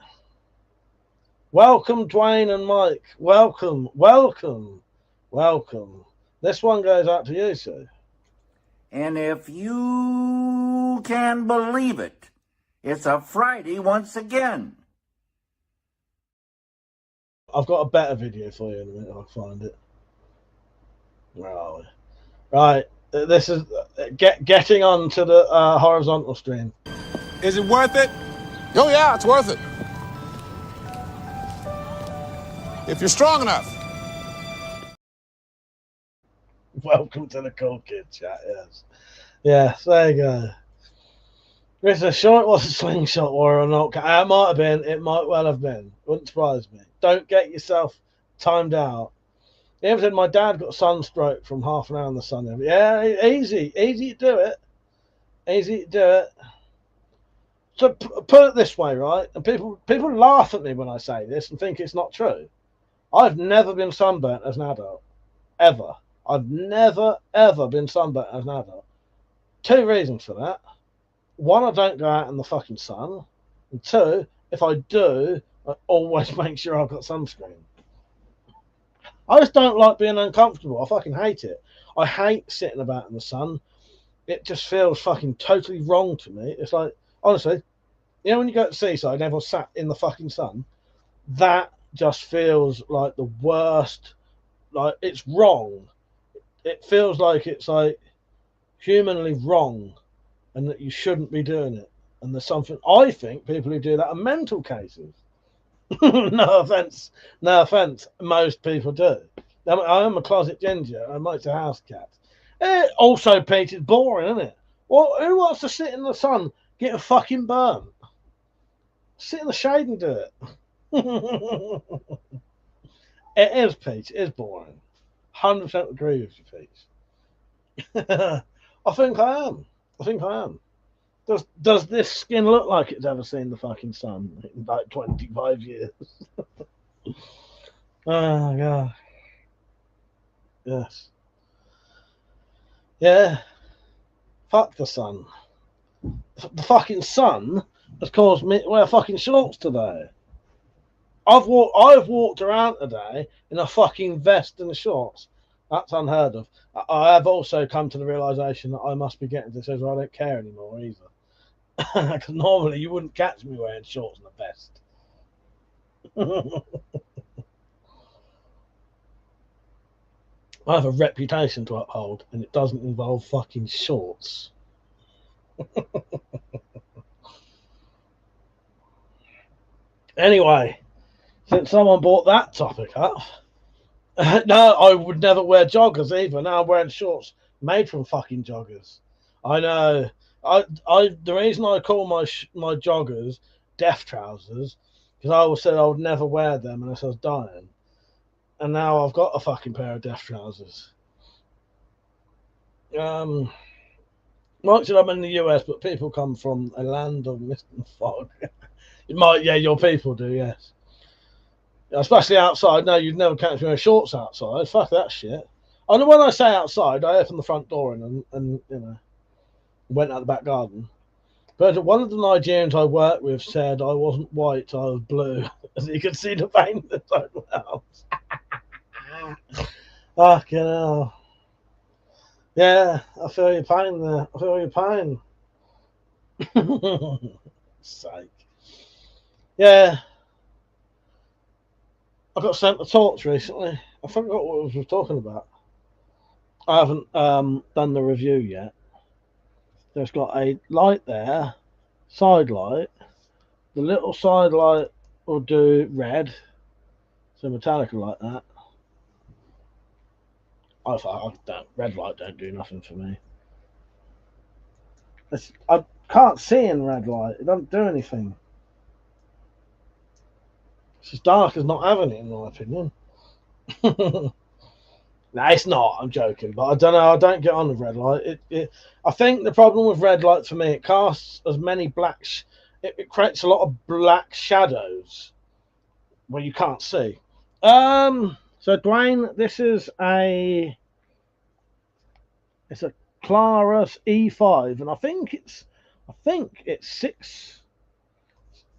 Welcome, Dwayne and Mike. Welcome, welcome, welcome. This one goes out to you, sir. And if you can believe it, it's a Friday once again. I've got a better video for you in a minute. I'll find it. Where are we? Right. This is getting on to the horizontal stream. Is it worth it? Oh, yeah, it's worth it. If you're strong enough. Welcome to the Cool Kid chat, yes. Yes, there you go. Chris, sure it was a slingshot war or not. It might have been. It might well have been. Wouldn't surprise me. Don't get yourself timed out. He ever said my dad got sunstroke from half an hour in the sun. Yeah, easy. Easy to do it. Easy to do it. So put it this way, right? And people laugh at me when I say this and think it's not true. I've never been sunburnt as an adult, ever. I've never ever been sunburnt as an adult. Two reasons for that. One, I don't go out in the fucking sun, and two, if I do, I always make sure I've got sunscreen. I just don't like being uncomfortable. I fucking hate it. I hate sitting about in the sun. It just feels fucking totally wrong to me. It's like, honestly, you know when you go to the seaside and everyone's sat in the fucking sun? That just feels like the worst. Like, it's wrong. It feels like it's like humanly wrong and that you shouldn't be doing it. And there's something, I think people who do that are mental cases. No offense, most people do. I am a closet ginger. I like a house cat. Also, Pete, it's boring, isn't it? Well, who wants to sit in the sun, get a fucking burn? Sit in the shade and do it. It is, Pete. It is boring. 100% agree with you, Pete. I think I am. Does this skin look like it's ever seen the fucking sun in like 25 years? Oh, God. Yes. Yeah. Fuck the sun. The fucking sun has caused me to wear fucking shorts today. I've walked around today in a fucking vest and shorts. That's unheard of. I have also come to the realization that I must be getting to this where I don't care anymore either. Because normally you wouldn't catch me wearing shorts and a vest. I have a reputation to uphold, and it doesn't involve fucking shorts. Anyway, since someone brought that topic up, no, I would never wear joggers either. Now I'm wearing shorts made from fucking joggers. I know. The reason I call my joggers death trousers because I always said I would never wear them unless I was dying, and now I've got a fucking pair of death trousers. Much I'm in the US, but people come from a land of mist and fog. Your people do, yes. Especially outside. No, you'd never catch me wearing shorts outside. Fuck that shit. I know when I say outside, I opened the front door and you know, went out the back garden. But one of the Nigerians I worked with said I wasn't white, I was blue. As you can see the vein in the house. Fucking hell. Yeah, I feel your pain there. I feel your pain. Sake. Yeah. I got sent a torch recently. I forgot what we were talking about. I haven't done the review yet. There's got a light there, side light. The little side light will do red, so metallic like that. Red light don't do nothing for me. I can't see in red light. It doesn't do anything. It's as dark as not having it, in my opinion. No, it's not. I'm joking, but I don't know. I don't get on with red light. I think the problem with red light for me, it casts as many black. It creates a lot of black shadows where you can't see. So Dwayne, this is a Clarus E5, and I think it's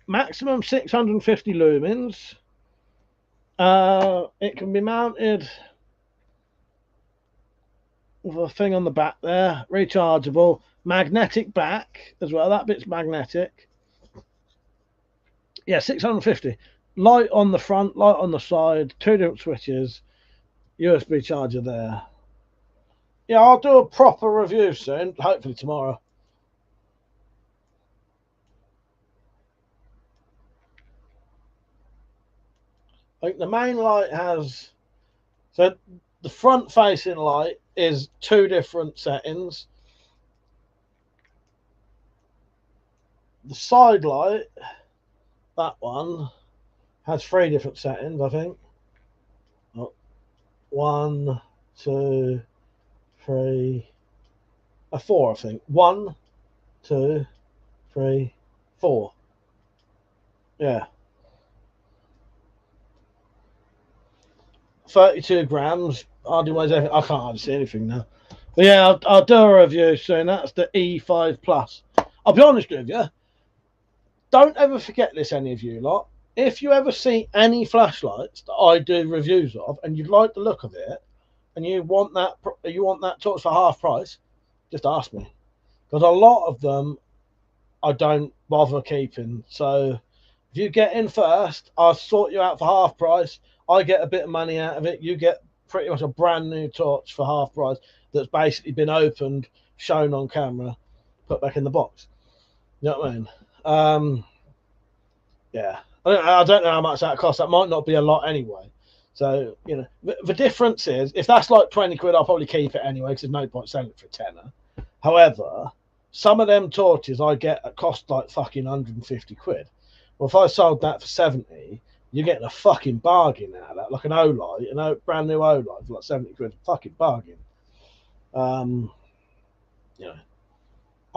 maximum 650 lumens. It can be mounted with a thing on the back there, rechargeable, magnetic back as well. That bit's magnetic. Yeah, 650. Light on the front, light on the side, two different switches, USB charger there. Yeah, I'll do a proper review soon, hopefully tomorrow. I think the main light has, so the front facing light is two different settings. The side light, that one, has three different settings, I think. Oh, 1, 2, 3, 4, I think. 1, 2, 3, 4. Yeah. 32 grams. Hardly weighs anything. I can't hardly see anything now. But yeah, I'll do a review soon. That's the E5 Plus. I'll be honest with you. Don't ever forget this, any of you lot. If you ever see any flashlights that I do reviews of, and you like the look of it, and you want that torch for half price, just ask me, because a lot of them I don't bother keeping. So if you get in first, I'll sort you out for half price. I get a bit of money out of it. You get pretty much a brand new torch for half price that's basically been opened, shown on camera, put back in the box. You know what I mean? Yeah. I don't know how much that costs. That might not be a lot anyway. So, you know, the difference is, if that's like 20 quid, I'll probably keep it anyway, because there's no point selling it for a tenner. However, some of them torches I get at cost like fucking 150 quid. Well, if I sold that for 70, you're getting a fucking bargain out of that. Like an Olight, brand new Olight for like 70 quid. Fucking bargain. You know.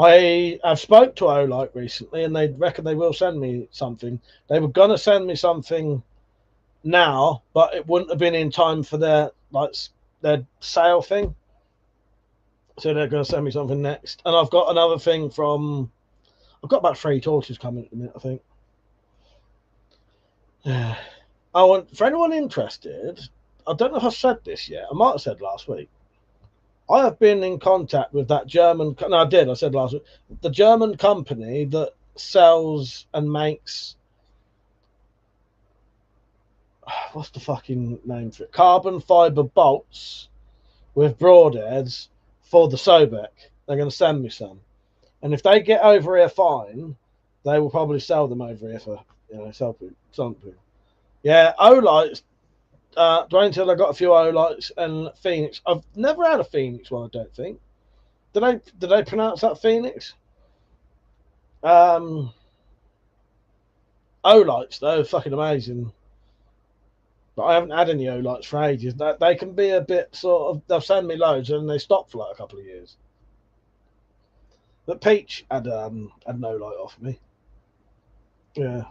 I have spoke to Olight recently, and they reckon they will send me something. They were gonna send me something now, but it wouldn't have been in time for their sale thing. So they're gonna send me something next. And I've got another thing I've got about 3 torches coming at the minute, I think. For anyone interested, I don't know if I've said this yet. I might have said last week. I have been in contact with that German. No, I said last week. The German company that sells and makes. What's the fucking name for it? Carbon fiber bolts with broadheads for the Sobek. They're going to send me some. And if they get over here fine, they will probably sell them over here for, something. Yeah, Olights. Wait until I got a few Olights and Phoenix. I've never had a Phoenix one, I don't think. Did they pronounce that Phoenix? Olights though, fucking amazing. But I haven't had any Olights for ages. They can be a bit sort of. They'll send me loads and they stop for like a couple of years. But Peach had an Olight off me. Yeah.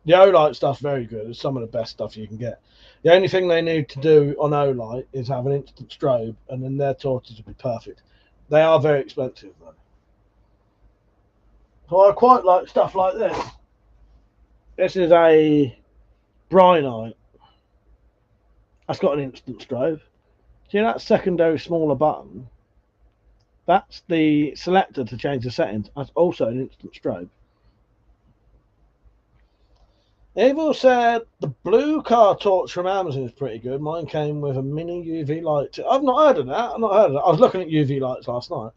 The Olight stuff very good. It's some of the best stuff you can get. The only thing they need to do on Olight is have an instant strobe, and then their torches will be perfect. They are very expensive though. So I quite like stuff like this. This is a Brynite. That's got an instant strobe. See that secondary smaller button? That's the selector to change the settings. That's also an instant strobe. Evil said the blue car torch from Amazon is pretty good. Mine came with a mini UV light. I've not heard of that. I was looking at UV lights last night.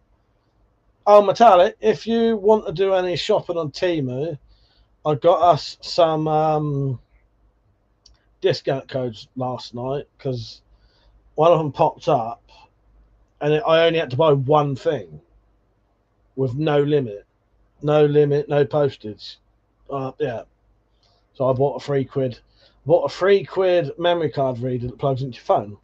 Oh, Metallic, if you want to do any shopping on Temu, I got us some discount codes last night because one of them popped up and I only had to buy one thing with no limit, no postage. Yeah. So I bought a £3 memory card reader that plugs into your phone.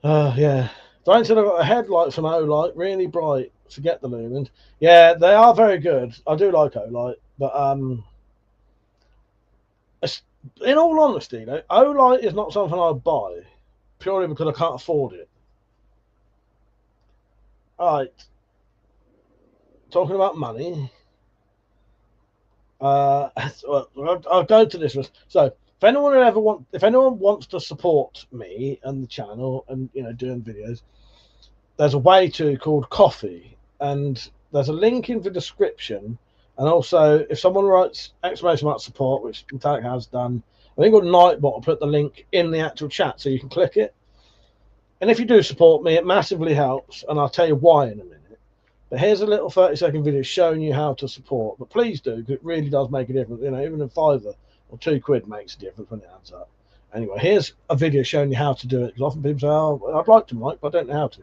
Yeah. Don't say I got a headlight from Olight, really bright. Forget the lumens. Yeah, they are very good. I do like Olight, but in all honesty, though, Olight is not something I'd buy purely because I can't afford it. All right. Talking about money. I'll go to this list. So if anyone wants to support me and the channel and doing videos, there's a way to called Coffee, and there's a link in the description. And also, if someone writes !support, which Metallic has done, I think on Nightbot will put the link in the actual chat so you can click it. And if you do support me, it massively helps, and I'll tell you why in a minute. But here's a little 30-second video showing you how to support. But please do, because it really does make a difference. Even a £5 or £2 makes a difference when it adds up. Anyway, here's a video showing you how to do it. Because often people say, "Oh, I'd like to, Mike, but I don't know how to."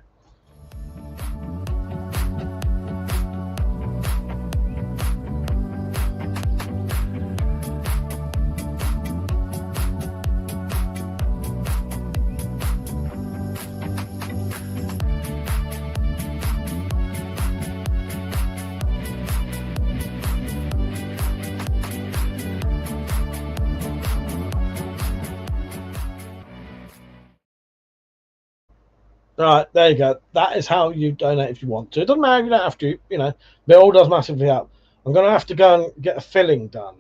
Right, there you go. That is how you donate if you want to. It doesn't matter if you don't have to, you know, but it all does massively help. I'm going to have to go and get a filling done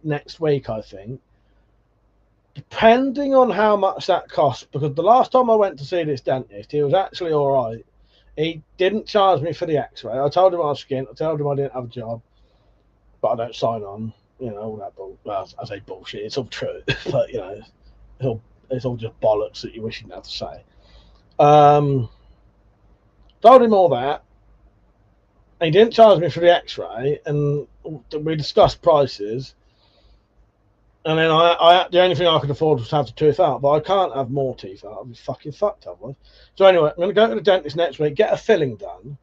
next week, I think. Depending on how much that costs, because the last time I went to see this dentist, he was actually all right. He didn't charge me for the x-ray. I told him I was skint. I told him I didn't have a job, but I don't sign on. You know, all that well, I say bullshit. It's all true, but, you know, it's all just bollocks that you wish you didn't have to say. Told him all that. He didn't charge me for the x-ray, and we discussed prices. And then the only thing I could afford was to have the tooth out, but I can't have more teeth out. I'd be fucking fucked otherwise. So anyway, I'm going to go to the dentist next week, get a filling done.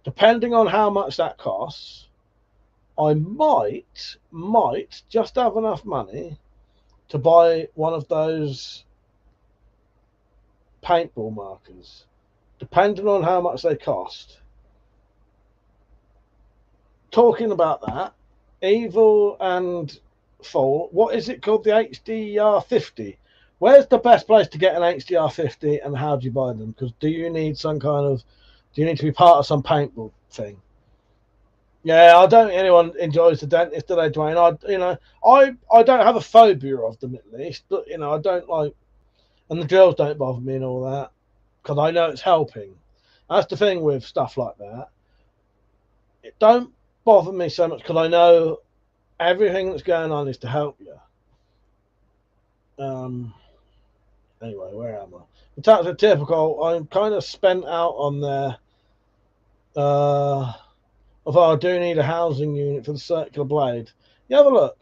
Depending on how much that costs, I might just have enough money to buy one of those paintball markers. Depending on how much they cost. Talking about that, Evil and Fall, what is it called? The HDR50. Where's the best place to get an HDR50 and how do you buy them? Because do you need to be part of some paintball thing? Yeah, I don't think anyone enjoys the dentist, do they, Dwayne? I don't have a phobia of them, at least, but you know, I don't like, and the drills don't bother me and all that, because I know it's helping. That's the thing with stuff like that. It don't bother me so much because I know everything that's going on is to help you. Anyway, where am I? In terms of typical, I'm kind of spent out on there. Although I do need a housing unit for the circular blade. You have a look.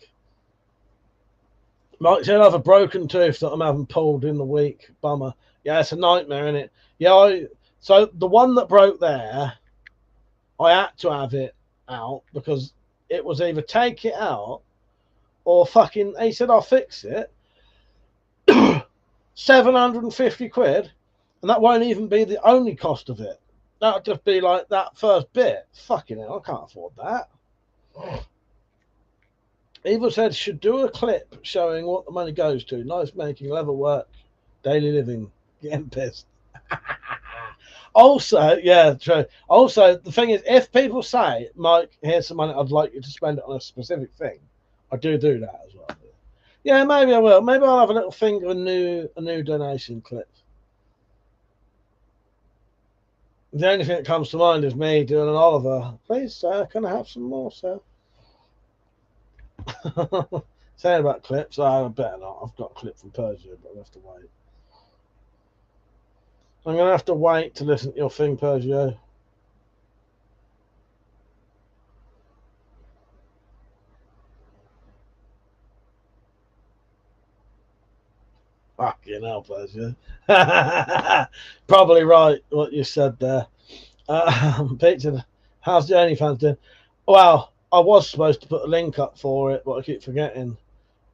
Mike said I have a broken tooth that I'm having pulled in the week. Bummer. Yeah, it's a nightmare, isn't it? Yeah, so the one that broke there, I had to have it out because it was either take it out or fucking, he said, I'll fix it. 750 quid. And that won't even be the only cost of it. That'll just be like that first bit. Fucking hell, I can't afford that. Evil said, should do a clip showing what the money goes to. Nice making, level work, daily living, getting pissed. Also, yeah, true. Also, the thing is, if people say, Mike, here's some money, I'd like you to spend it on a specific thing, I do that as well. Yeah, maybe I will. Maybe I'll have a little thing of a new donation clip. The only thing that comes to mind is me doing an Oliver. Please, sir, can I have some more, sir? Saying about clips, I better not. I've got a clip from Persia, but I'll have to wait. I'm going to have to wait to listen to your thing, Persia. Fucking hell, Persia. Probably right, what you said there. Peter, how's the OnlyFans doing? Well, I was supposed to put a link up for it, but I keep forgetting.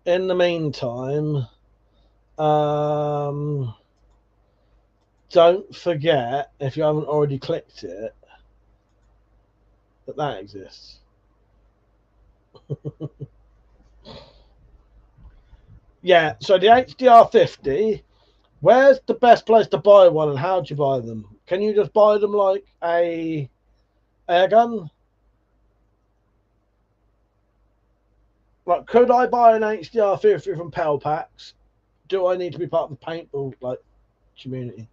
In the meantime, don't forget, if you haven't already clicked it, that exists. Yeah, so the HDR50, where's the best place to buy one and how do you buy them? Can you just buy them like a air gun? Like, could I buy an HDR50 from Pell Packs? Do I need to be part of the paintball community?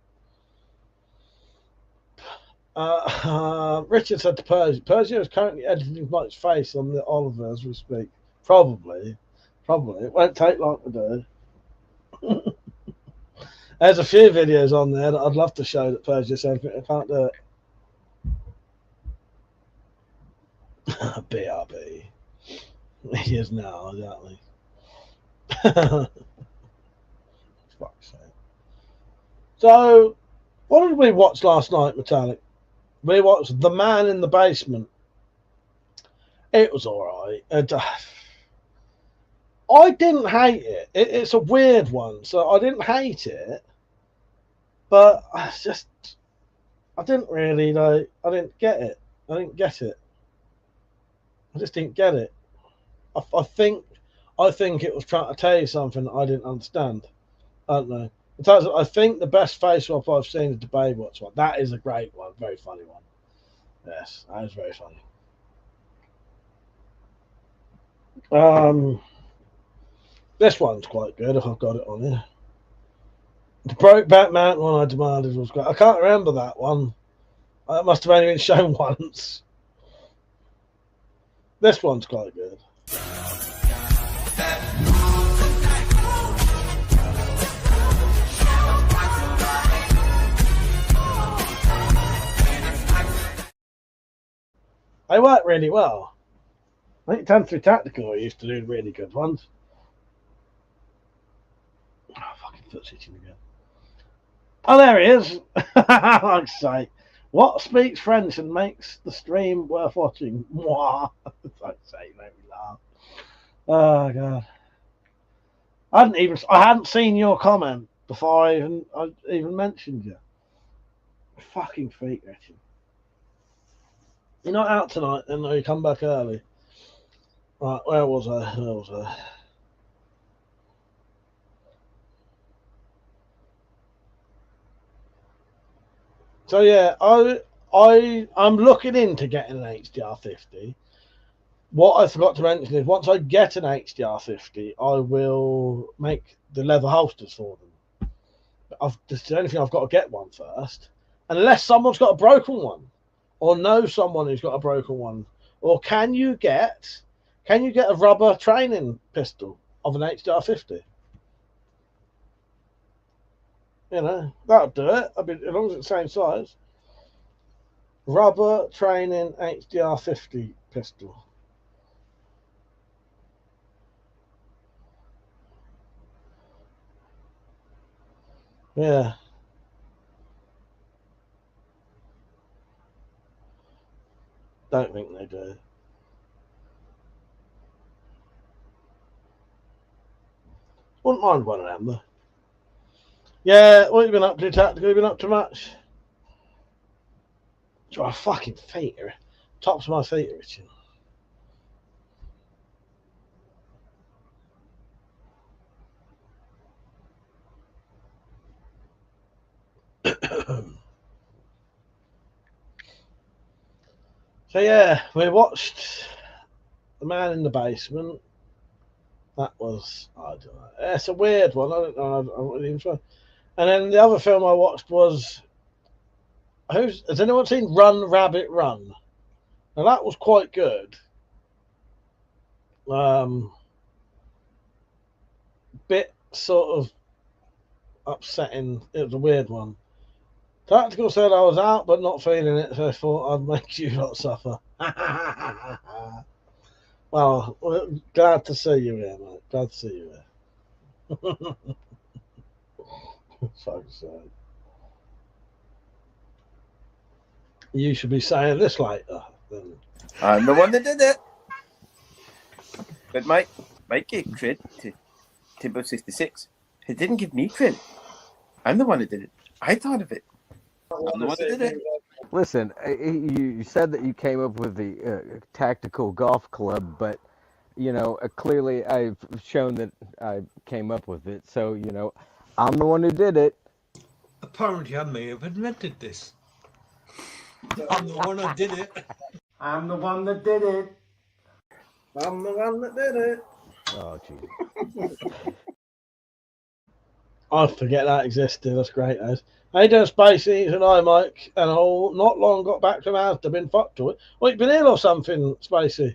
Richard said to Persia is currently editing Mike's face on the Oliver as we speak. Probably. It won't take long to do. There's a few videos on there that I'd love to show that Persia said I can't do it. BRB. He is now, exactly. Fuck's sake. So, what did we watch last night, Metallic? We watched The Man in the Basement. It was alright. I didn't hate it. It's a weird one, so I didn't hate it. But I didn't really I didn't get it. I just didn't get it. I think it was trying to tell you something that I didn't understand. I don't know. I think the best face swap I've seen is the Baywatch one. That is a great one, very funny one. Yes, that is very funny. This one's quite good if I've got it on here. The Brokeback Mountain one I demanded was great. I can't remember that one. It must have only been shown once. This one's quite good. They work really well. I think 10-3 Tactical used to do really good ones. Oh, fucking foot's itching again. Oh, there he is. Like say, what speaks French and makes the stream worth watching? Mwah. Like say, make me laugh. Oh god. I hadn't seen your comment before I even mentioned you. Fucking feet itching. You're not out tonight, then, or you come back early. Right, where was I? So yeah, I'm looking into getting an HDR50. What I forgot to mention is once I get an HDR50, I will make the leather holsters for them. This is the only thing I've got to get one first, unless someone's got a broken one, or know someone who's got a broken one. Or can you get a rubber training pistol of an HDR50? You know, that'll do it. I mean, as long as it's the same size. Rubber training HDR50 pistol. Yeah. Don't think they do. Wouldn't mind one of them though. Yeah, what have you been up to, Tactical? Have you been up to much? My fucking feet are, tops of my feet are itching. So yeah, we watched The Man in the Basement. That was, I don't know. It's a weird one. I don't know. I wouldn't even try. And then the other film I watched was, has anyone seen Run Rabbit Run? Now that was quite good. Bit sort of upsetting. It was a weird one. Tactical said I was out but not feeling it, so I thought I'd make you lot suffer. Well, glad to see you here, mate. Glad to see you here. So sad. You should be saying this later. Then. I'm the one that did it. But Mike gave cred to Timbo66. He didn't give me cred. I'm the one that did it. I thought of it. I'm the one that did it. Listen, you said that you came up with the tactical golf club, but, you know, clearly I've shown that I came up with it. So, you know, I'm the one who did it. Apparently I may have invented this. I'm the one that did it. I'm the one that did it. I'm the one that did it. Oh, jeez. I forget that existed. That's great, as. How you doing, Spacey? And I, Mike, and all. Not long got back from Asda. Been fucked to it. Well, you been ill or something, Spacey?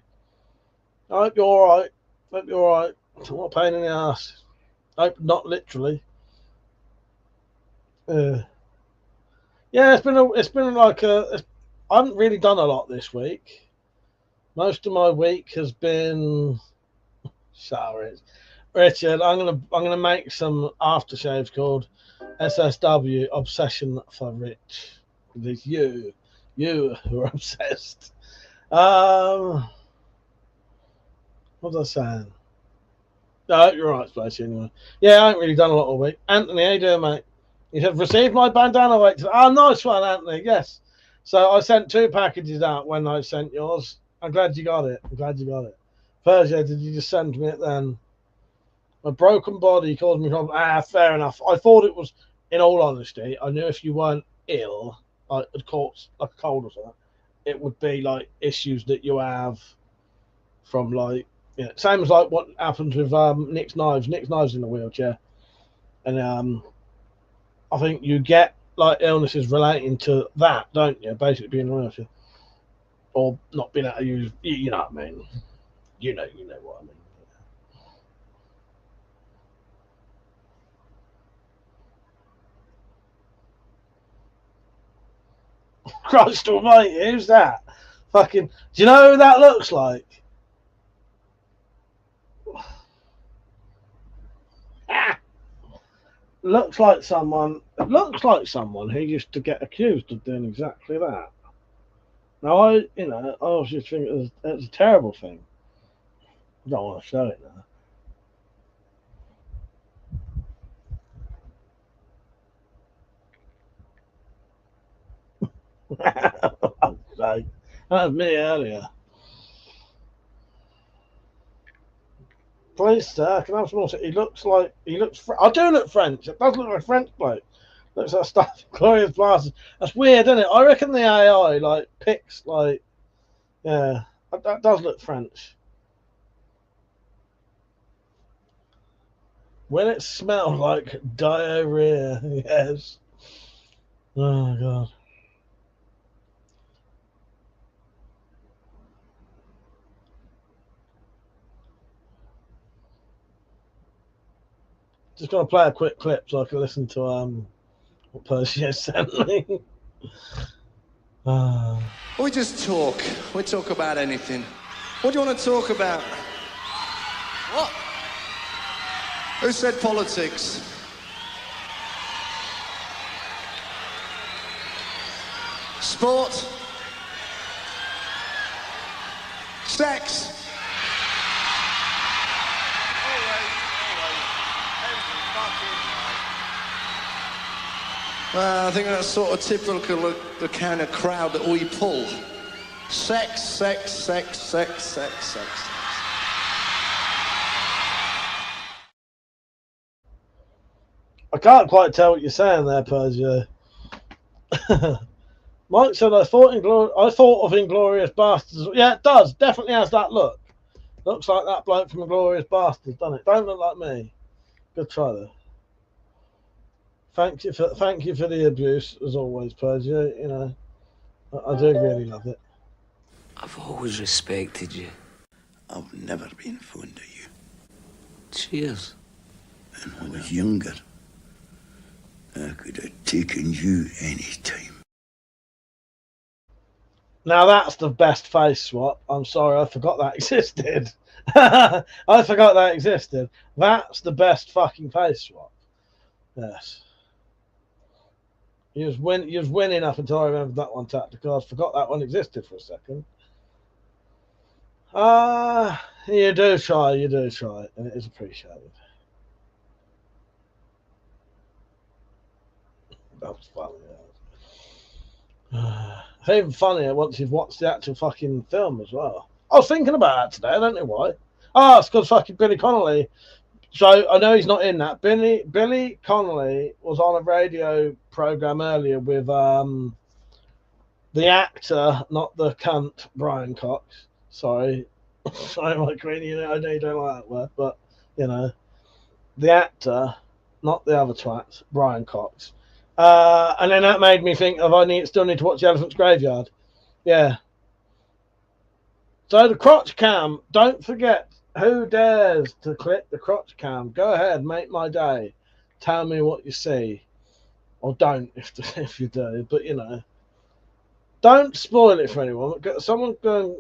I hope you're all right. Hope you're all right. What a pain in the ass. Hope not literally. Yeah, it's been like I haven't really done a lot this week. Most of my week has been. Sorry, Richard. I'm gonna make some aftershaves called SSW Obsession for Rich. It's you who are obsessed. What was I saying? No, you're right, Spacey. Anyway, yeah, I haven't really done a lot all week. Anthony, how you doing, mate? You have received my bandana weight. Oh, nice one, Anthony. Yes. So I sent 2 packages out when I sent yours. I'm glad you got it. Persia, did you just send me it then? A broken body caused me problems. Fair enough. I thought it was, in all honesty, I knew if you weren't ill, like a cold or something, it would be like issues that you have from like, same as like what happens with Nick's Knives. Nick's Knives in a wheelchair, and I think you get like illnesses relating to that, don't you? Basically being in a wheelchair or not being able to use. You know what I mean? You know what I mean. Christ almighty, who's that? Fucking, do you know who that looks like? Looks like someone who used to get accused of doing exactly that. Now I was just thinking it's a terrible thing. I don't want to show it now. That was me earlier. Please, sir, can I have some more? He looks. I do look French. It does look like a French bloke. Looks like stuff. Glorious Bastards. That's weird, isn't it? I reckon the AI like picks like, yeah, that does look French. Will it smell like diarrhea? Yes. Oh god. Just gonna play a quick clip so I can listen to what Percy sent me. We just talk. We talk about anything. What do you want to talk about? What? Who said politics? Sport? Sex? Well, I think that's sort of typical of the kind of crowd that we pull. Sex, sex, sex, sex, sex, sex. I can't quite tell what you're saying there, Persia. Mike said, I thought of Inglorious Bastards. Yeah, it does. Definitely has that look. Looks like that bloke from Inglorious Bastards, doesn't it? Don't look like me. Good try though. Thank you for the abuse as always, Persia. You know, I do really love it. I've always respected you. I've never been fond of you. Cheers. And when I was younger, I could have taken you any time. Now that's the best face swap. I'm sorry, I forgot that existed. I forgot that existed. That's the best fucking face swap. Yes. You was winning up until I remembered that one tactical. I forgot that one existed for a second. You do try, and it is appreciated. That was funny. It's even funnier once you've watched the actual fucking film as well. I was thinking about that today. I don't know why. Oh, it's because fucking Billy Connolly. So I know he's not in that. Billy Connolly was on a radio program earlier with the actor, not the cunt, Brian Cox. Sorry, sorry, my queen. You know, I know you don't like that word, but you know, the actor, not the other twat, Brian Cox. And then that made me think of still need to watch The Elephant's Graveyard. Yeah. So the crotch cam, don't forget, who dares to click the crotch cam? Go ahead, make my day. Tell me what you see. Or don't if you do, but you know. Don't spoil it for anyone. Someone go and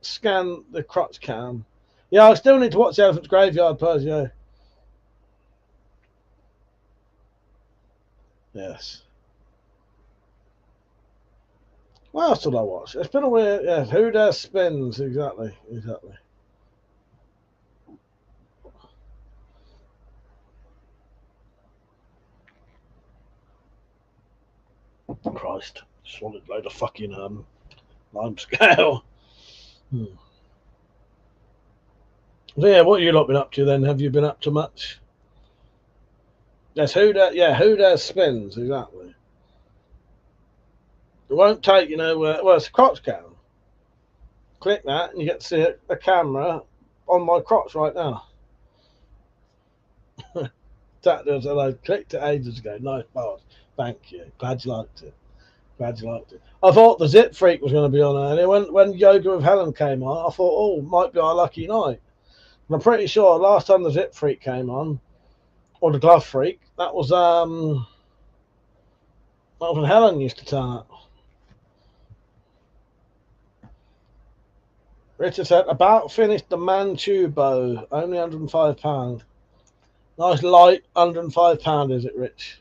scan the crotch cam. Yeah, I still need to watch The Elephant's Graveyard, Persia. Yes. What else did I watch? It's been a weird. Yeah, Who Dares Spins? Exactly. Christ, swallowed load of fucking lime scale. So yeah, what have you lot been up to then? Have you been up to much? Yes, who does spins, exactly. It won't take, well, it's a crotch cam. Click that and you get to see a camera on my crotch right now. That was I clicked it ages ago. Nice bars. Thank you. Glad you liked it. I thought the Zip Freak was going to be on earlier. When Yoga with Helen came on, I thought, oh, might be our lucky night. And I'm pretty sure last time the Zip Freak came on, or the Glove Freak, that was when Helen used to turn up. Richard said, about finished the Manchu bow, only £105. Nice light £105, is it, Rich?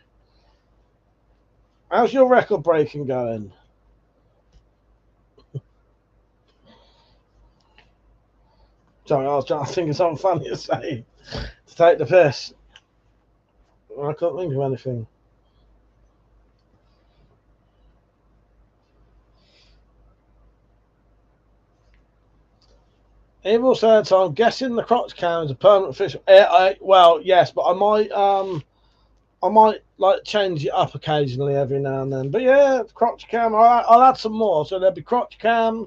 How's your record breaking going? Sorry, I was trying to think of something funny to say. To take the piss. I can't think of anything. Evil said, so I'm guessing the crotch cam is a permanent official. Well, yes, but I might like change it up occasionally every now and then. But yeah, crotch cam. I'll add some more. So there'll be crotch cam.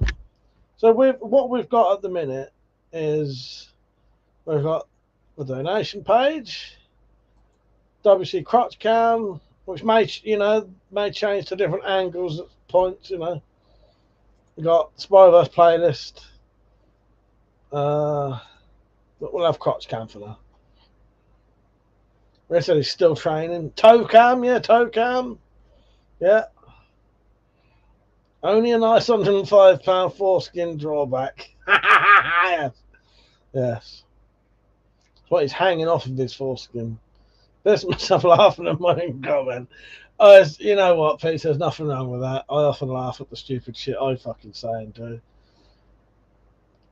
So what we've got at the minute is we've got the donation page, WC crotch cam, which may change to different angles at points. We've got Spyverse playlist. But we'll have crotch cam for that. Ray said he's still training. Toe cam, yeah. Only a nice £105 foreskin drawback. Yes. That's what he's hanging off of this foreskin. There's myself laughing at my own comment. You know what, Pete? There's nothing wrong with that. I often laugh at the stupid shit I fucking say and do.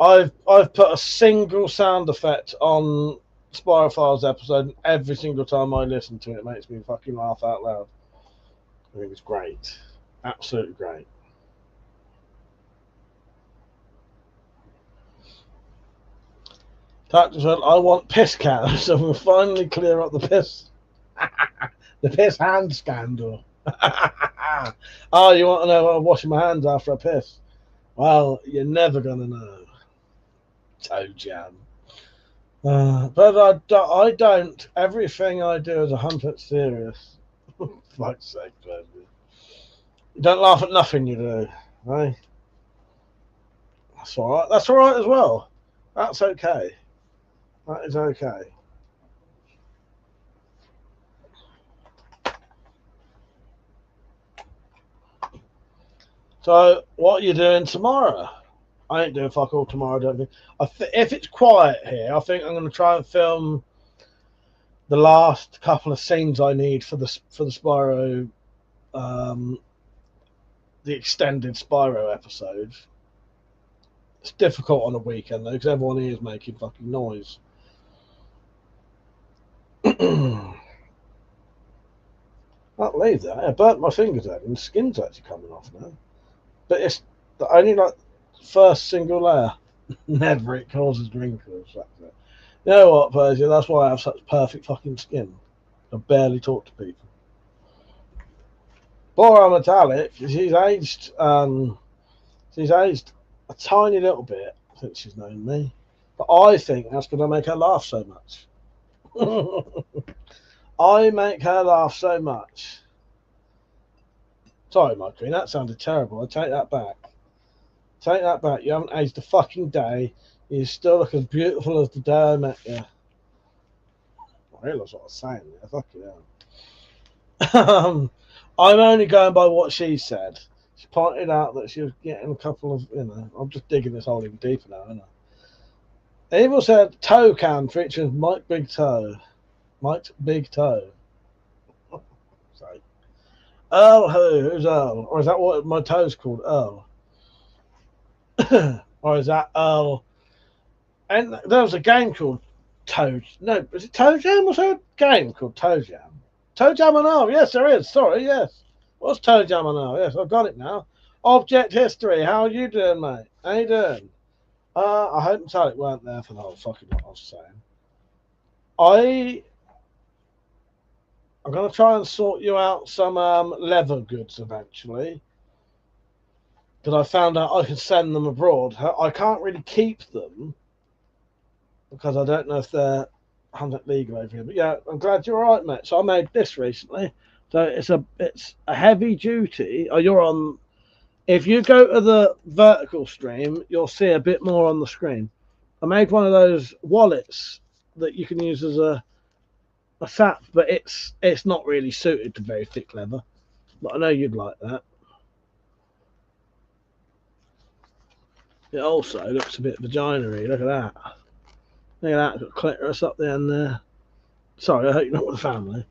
I've put a single sound effect on Spirophile's episode, and every single time I listen to it, it makes me fucking laugh out loud. I think it's great. Absolutely great. Doctor said, I want piss cams, so we'll finally clear up the piss. The piss hand scandal. Oh, you want to know what I'm washing my hands after a piss? Well, you're never going to know. Toe jam. But I don't. Everything I do is 100% serious. For fuck's sake, baby. You don't laugh at nothing you do, right? That's all right. That's all right as well. That's okay. That is okay. So, what are you doing tomorrow? I ain't doing fuck all tomorrow, I don't think. If it's quiet here, I think I'm going to try and film the last couple of scenes I need for the Spyro, the extended Spyro episode. It's difficult on a weekend, though, because everyone here is making fucking noise. Can't leave that. I burnt my fingers out, and the skin's actually coming off now. But it's only like first single layer. Never it causes wrinkles. That's it. You know what, Persia? That's why I have such perfect fucking skin. I barely talk to people. Bora Metallic, she's aged a tiny little bit since she's known me. But I think that's going to make her laugh so much. I make her laugh so much. Sorry, my queen, that sounded terrible. I take that back. Take that back. You haven't aged a fucking day. You still look as beautiful as the day I met you. I realise what I was saying there. Fucking hell. I'm only going by what she said. She pointed out that she was getting a couple of, I'm just digging this hole even deeper now, isn't I? Evil said, toe cam features Mike Big Toe. Mike's Big Toe. Sorry. Earl who? Who's Earl? Or is that what my toe's called? Earl. Or is that Earl? And there was a game called Toe. No, was it Toe Jam? Was there a game called Toe Jam? Toe Jam and Earl. Yes, there is. Sorry, yes. What's Toe Jam and Earl? Yes, I've got it now. Object history. How are you doing, mate? How you doing? I hope and tell it weren't there for the whole fucking what I was saying. I'm going to try and sort you out some leather goods eventually. Because I found out I can send them abroad. I can't really keep them because I don't know if they're 100 legal over here. But yeah, I'm glad you're all right, mate. So I made this recently. So it's a heavy duty. Oh, you're on. If you go to the vertical stream, you'll see a bit more on the screen. I made one of those wallets that you can use as a sap, but it's not really suited to very thick leather. But I know you'd like that. It also looks a bit vagina-y. Look at that. Look at that. Got clitoris up there and there. Sorry, I hope you're not with the family.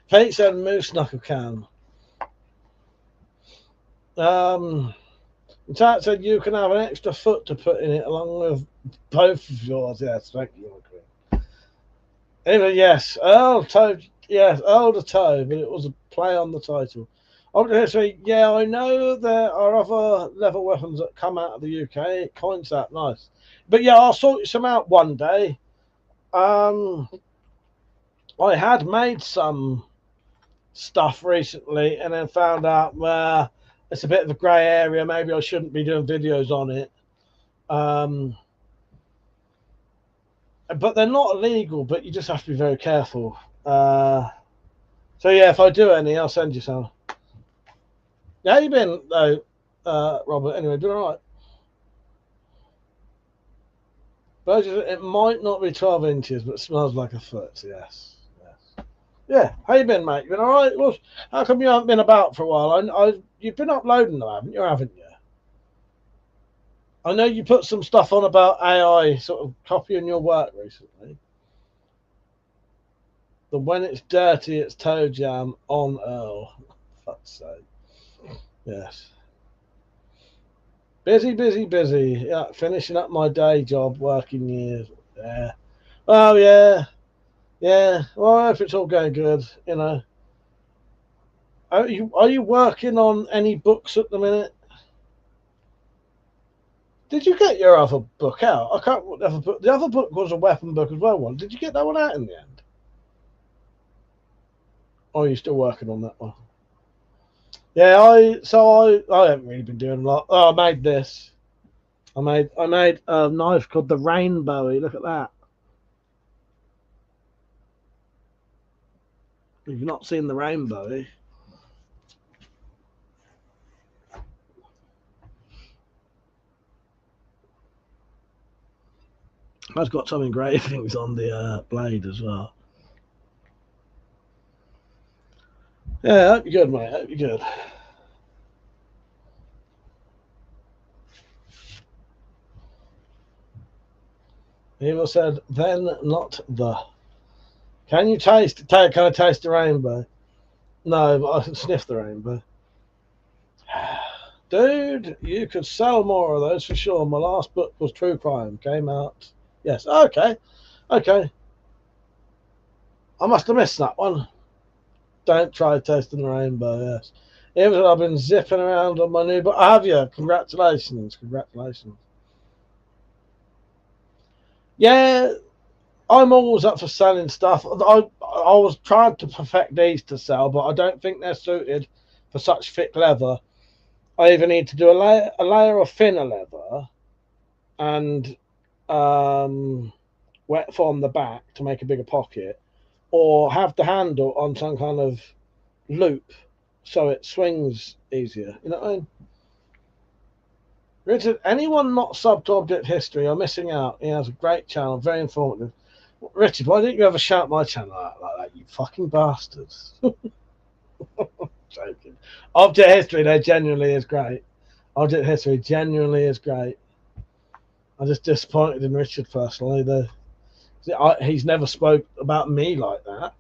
Pete said moose knuckle can. Tat said you can have an extra foot to put in it along with both of yours. Yes, thank you, Green. Anyway, yes, Earl Toe. Yes, Earl the Toe, but it was a play on the title. Obviously, yeah, I know there are other level weapons that come out of the UK. Coins that nice, but yeah, I'll sort you some out one day. I had made some stuff recently, and then found out where it's a bit of a grey area. Maybe I shouldn't be doing videos on it. But they're not illegal. But you just have to be very careful. So yeah, if I do any, I'll send you some. How you been though, Robert? Anyway, doing all right. But it might not be 12 inches, but it smells like a foot. Yes, yes. Yeah. How you been, mate? You been all right? Well, how come you haven't been about for a while? You've been uploading them, haven't you? I know you put some stuff on about AI, sort of copying your work recently. The when it's dirty, it's toe jam on Earl. Fuck's sake. Yes. Busy, busy, busy. Yeah, finishing up my day job, working years. Yeah. Oh yeah. Yeah. Well, I hope it's all going good. You know. Are you working on any books at the minute? Did you get your other book out? I can't. The other book was a weapon book as well. Did you get that one out in the end? Or are you still working on that one? Yeah, I haven't really been doing a lot. Oh, I made this. I made a knife called the Rainbowy. Look at that. If you've not seen the Rainbowy, I've got some engravings on the blade as well. Yeah, I hope you're good, mate. I hope you're good. Evil said, then not the. Can you taste? Can I taste the rainbow? No, but I can sniff the rainbow. Dude, you could sell more of those for sure. My last book was True Crime. Came out. Yes. Okay. Okay. I must have missed that one. Don't try tasting the rainbow. Yes. Even I've been zipping around on my new book. Have you? Congratulations. Congratulations. Yeah, I'm always up for selling stuff. I was trying to perfect these to sell, but I don't think they're suited for such thick leather. I either need to do a layer of thinner leather and wet form the back to make a bigger pocket, or have the handle on some kind of loop so it swings easier. You know what I mean? Richard, anyone not subbed to Object History are missing out. He has a great channel, very informative. Richard, why didn't you ever shout my channel out like that, you fucking bastards? Joking. Object History, though, genuinely is great. Object History genuinely is great. I'm just disappointed in Richard personally, though. He's never spoke about me like that.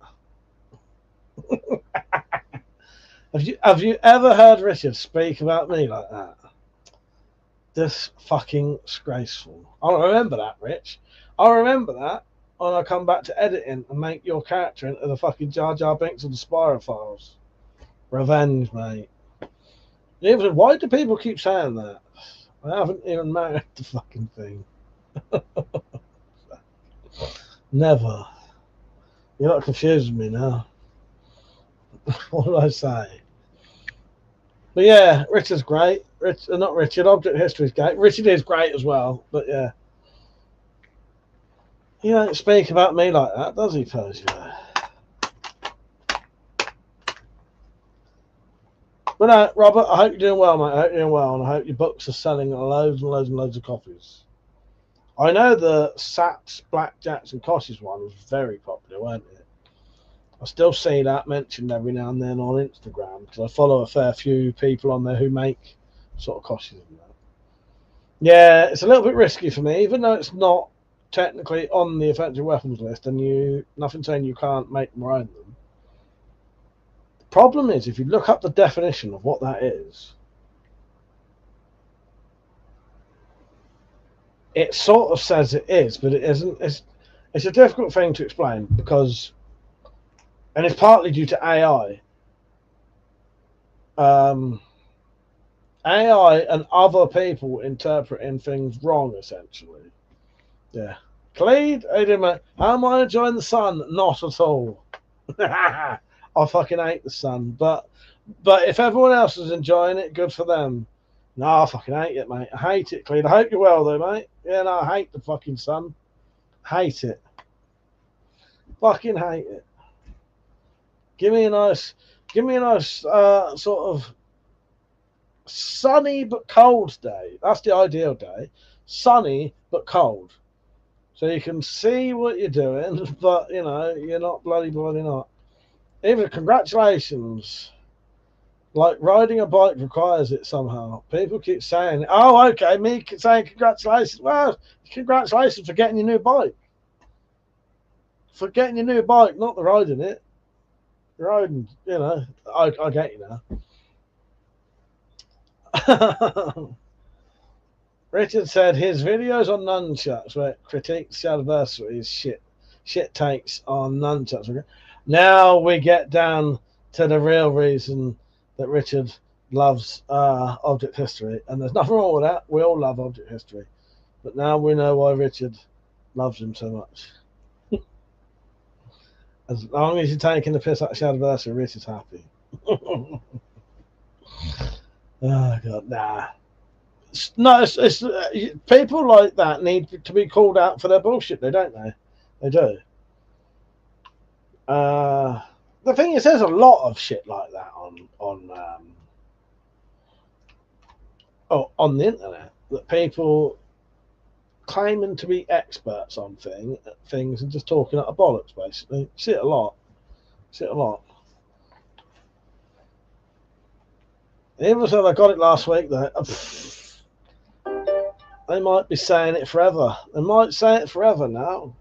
Have you ever heard Richard speak about me like that? This fucking disgraceful. I'll remember that, Rich. I'll remember that when I come back to editing and make your character into the fucking Jar Jar Binks of the Spyro Files. Revenge, mate. Why do people keep saying that? I haven't even married the fucking thing. Never. You're not confusing me now. What did I say? But yeah, Richard's great. Not Richard. Object History's great. Richard is great as well. But yeah, he don't speak about me like that, does he, Persia? But no, Robert, I hope you're doing well, mate. I hope you're doing well, and I hope your books are selling loads and loads and loads of copies. I know the Sats, Blackjacks, and Koshes one was very popular, weren't it? I still see that mentioned every now and then on Instagram because I follow a fair few people on there who make sort of Koshes and that. Yeah, it's a little bit risky for me, even though it's not technically on the offensive weapons list, and nothing saying you can't make them or own them. The problem is, if you look up the definition of what that is, it sort of says it is, but it isn't. It's a difficult thing to explain because, and it's partly due to AI. AI and other people interpreting things wrong, essentially. Yeah. Cleed, how am I enjoying the sun? Not at all. I fucking hate the sun. But if everyone else is enjoying it, good for them. No, I fucking hate it, mate. I hate it, Cleed. I hope you're well, though, mate. Yeah, no, I hate the fucking sun. Hate it. Fucking hate it. Give me a nice sort of sunny but cold day. That's the ideal day. Sunny but cold. So you can see what you're doing, but you're not bloody not. Even congratulations. Like riding a bike requires it somehow. People keep saying, oh, okay, me saying congratulations. Well, congratulations for getting your new bike. For getting your new bike, not the riding it. Riding, I get you now. Richard said his videos on nunchucks where it critiques the adversary is shit takes on nunchucks. Now we get down to the real reason that Richard loves object history, and there's nothing wrong with that. We all love object history, but now we know why Richard loves him so much. As long as you're taking the piss out of the adversary, Richard's happy. Oh God, nah. No, it's people like that need to be called out for their bullshit. They don't they? They do. The thing is, there's a lot of shit like that on the internet that people claiming to be experts on things and just talking out of bollocks. Basically, see it a lot. Even though I got it last week, though. They might be saying it forever. They might say it forever now.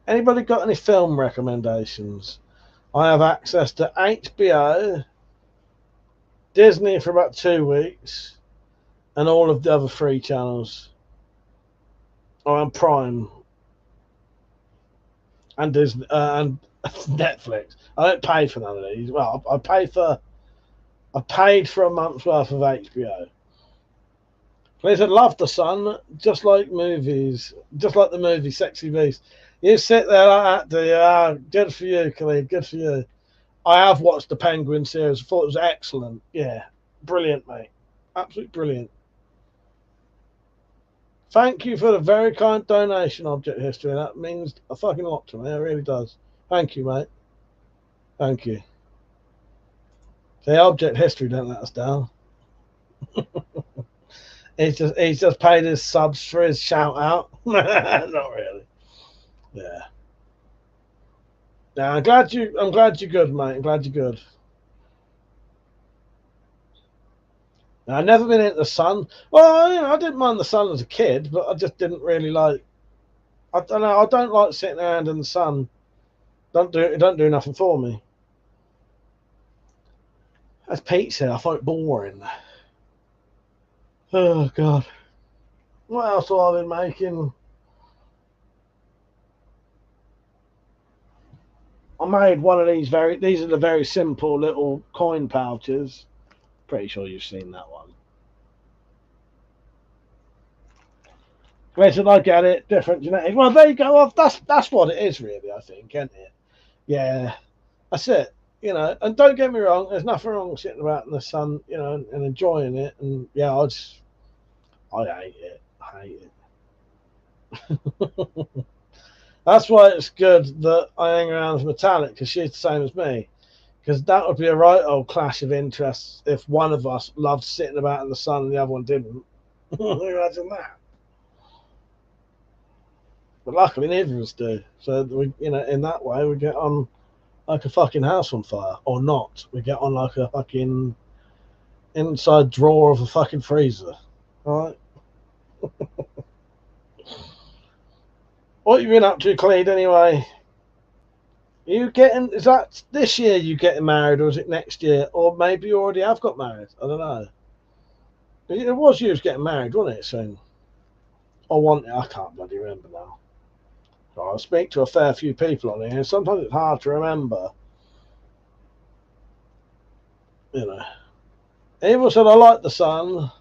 Anybody got any film recommendations? I have access to HBO, Disney for about 2 weeks, and all of the other free channels. Oh, and Prime. And Disney and Netflix. I don't pay for none of these. Well, I paid for a month's worth of HBO. Please, I love the sun, just like movies, just like the movie Sexy Beast. You sit there like that, do you? Good for you, Khalid. Good for you. I have watched the Penguin series. I thought it was excellent. Yeah, brilliant, mate. Absolutely brilliant. Thank you for the very kind donation, Object History. That means a fucking lot to me. It really does. Thank you, mate. Thank you. The Object History don't let us down. he's just paid his subs for his shout out. Not really. Yeah. Now I'm glad you're good, mate. I'm glad you're good. Now, I've never been into the sun. Well, I didn't mind the sun as a kid, but I just didn't really like. I don't know. I don't like sitting around in the sun. It don't do nothing for me. As Pete said, I find it boring. Oh God. What else have I been making? I made one of these these are the very simple little coin pouches. Pretty sure you've seen that one. Where did I get it? Different genetics. Well, there you go. Well, that's what it is, really. I think, isn't it? Yeah, that's it. You know, and don't get me wrong. There's nothing wrong with sitting about in the sun, you know, and enjoying it. And yeah, I hate it. I hate it. That's why it's good that I hang around with Metallic, because she's the same as me. Because that would be a right old clash of interests if one of us loved sitting about in the sun and the other one didn't. Imagine that. But luckily, neither of us do. So we, you know, in that way, we get on like a fucking house on fire, or not. We get on like a fucking inside drawer of a fucking freezer. All right. What you been up to, Cleed? Anyway, you getting? Is that this year? You getting married, or is it next year? Or maybe you already have got married. I don't know. It was you was getting married, wasn't it? Soon. I can't bloody remember now. I speak to a fair few people on here, and sometimes it's hard to remember. You know. Evil said, I like the sun.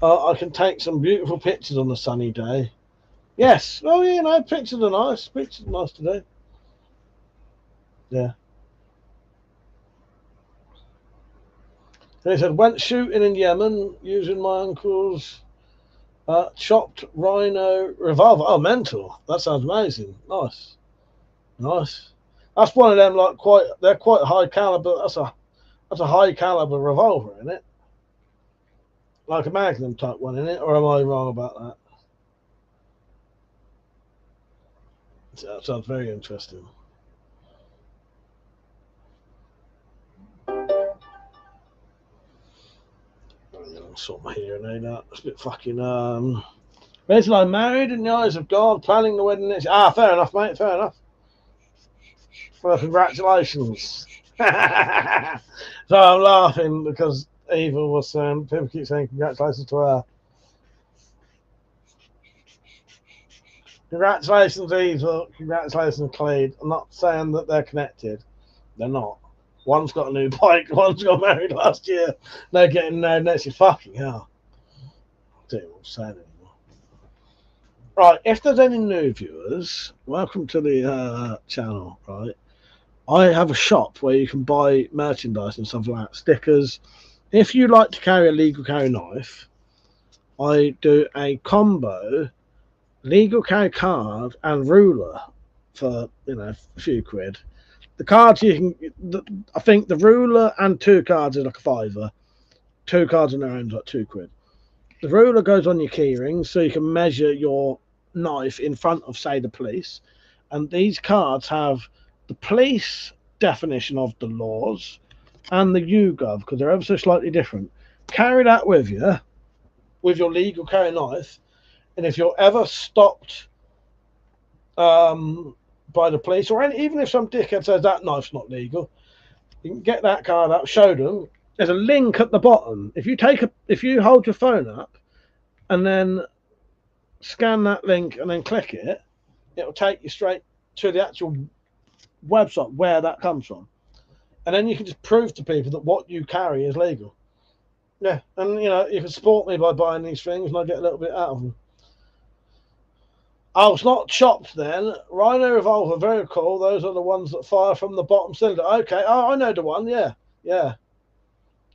I can take some beautiful pictures on a sunny day. Yes. Well, you know, pictures are nice. Pictures are nice to do. Yeah. He said, went shooting in Yemen using my uncle's chopped rhino revolver. Oh, mental. That sounds amazing. Nice. Nice. That's one of them, like, they're quite high caliber. That's a high caliber revolver, isn't it? Like a Magnum type one, isn't it? Or am I wrong about that? That sounds very interesting. I'll sort my hearing aid out. It's a bit fucking Reason I'm married in the eyes of God, planning the wedding next. Fair enough, mate. Fair enough. Well, congratulations. So I'm laughing because Eva was saying, people keep saying congratulations to her. Congratulations, Eva. Congratulations, Cleed. I'm not saying that they're connected. They're not. One's got a new bike, one's got married last year. They're getting married next year. Fucking hell. I don't know what I'm saying anymore. Right, if there's any new viewers, welcome to the channel, right? I have a shop where you can buy merchandise and stuff like that, stickers. If you like to carry a legal carry knife, I do a combo legal carry card and ruler for, you know, a few quid. The cards you can, I think the ruler and 2 cards is like a £5. 2 cards on their own is like £2. The ruler goes on your key ring, so you can measure your knife in front of, say, the police. And these cards have the police definition of the laws and the YouGov, because they're ever so slightly different. Carry that with you, with your legal carry knife, and if you're ever stopped by the police, or even if some dickhead says that knife's not legal, you can get that card up, show them. There's a link at the bottom. If you hold your phone up and then scan that link and then click it, it'll take you straight to the actual website where that comes from, and then you can just prove to people that what you carry is legal. Yeah, and you know, you can support me by buying these things, and I get a little bit out of them. Oh, it's not chopped then. Rhino revolver, very cool. Those are the ones that fire from the bottom cylinder. Okay, I know the one. Yeah.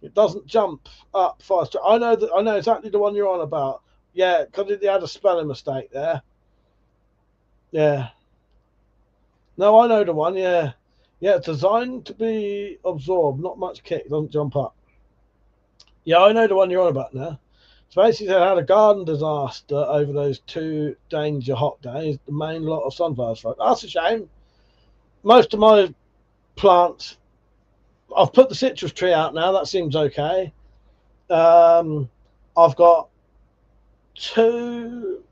It doesn't jump up fast. I know exactly the one you're on about. Yeah, because it had a spelling mistake there. Yeah. No, I know the one. Yeah, it's designed to be absorbed, not much kick. Doesn't jump up. Yeah, I know the one you're on about now. So basically, they had a garden disaster over those 2 danger hot days. The main lot of sunflowers fried. That's a shame. Most of my plants, I've put the citrus tree out now. That seems okay. I've got two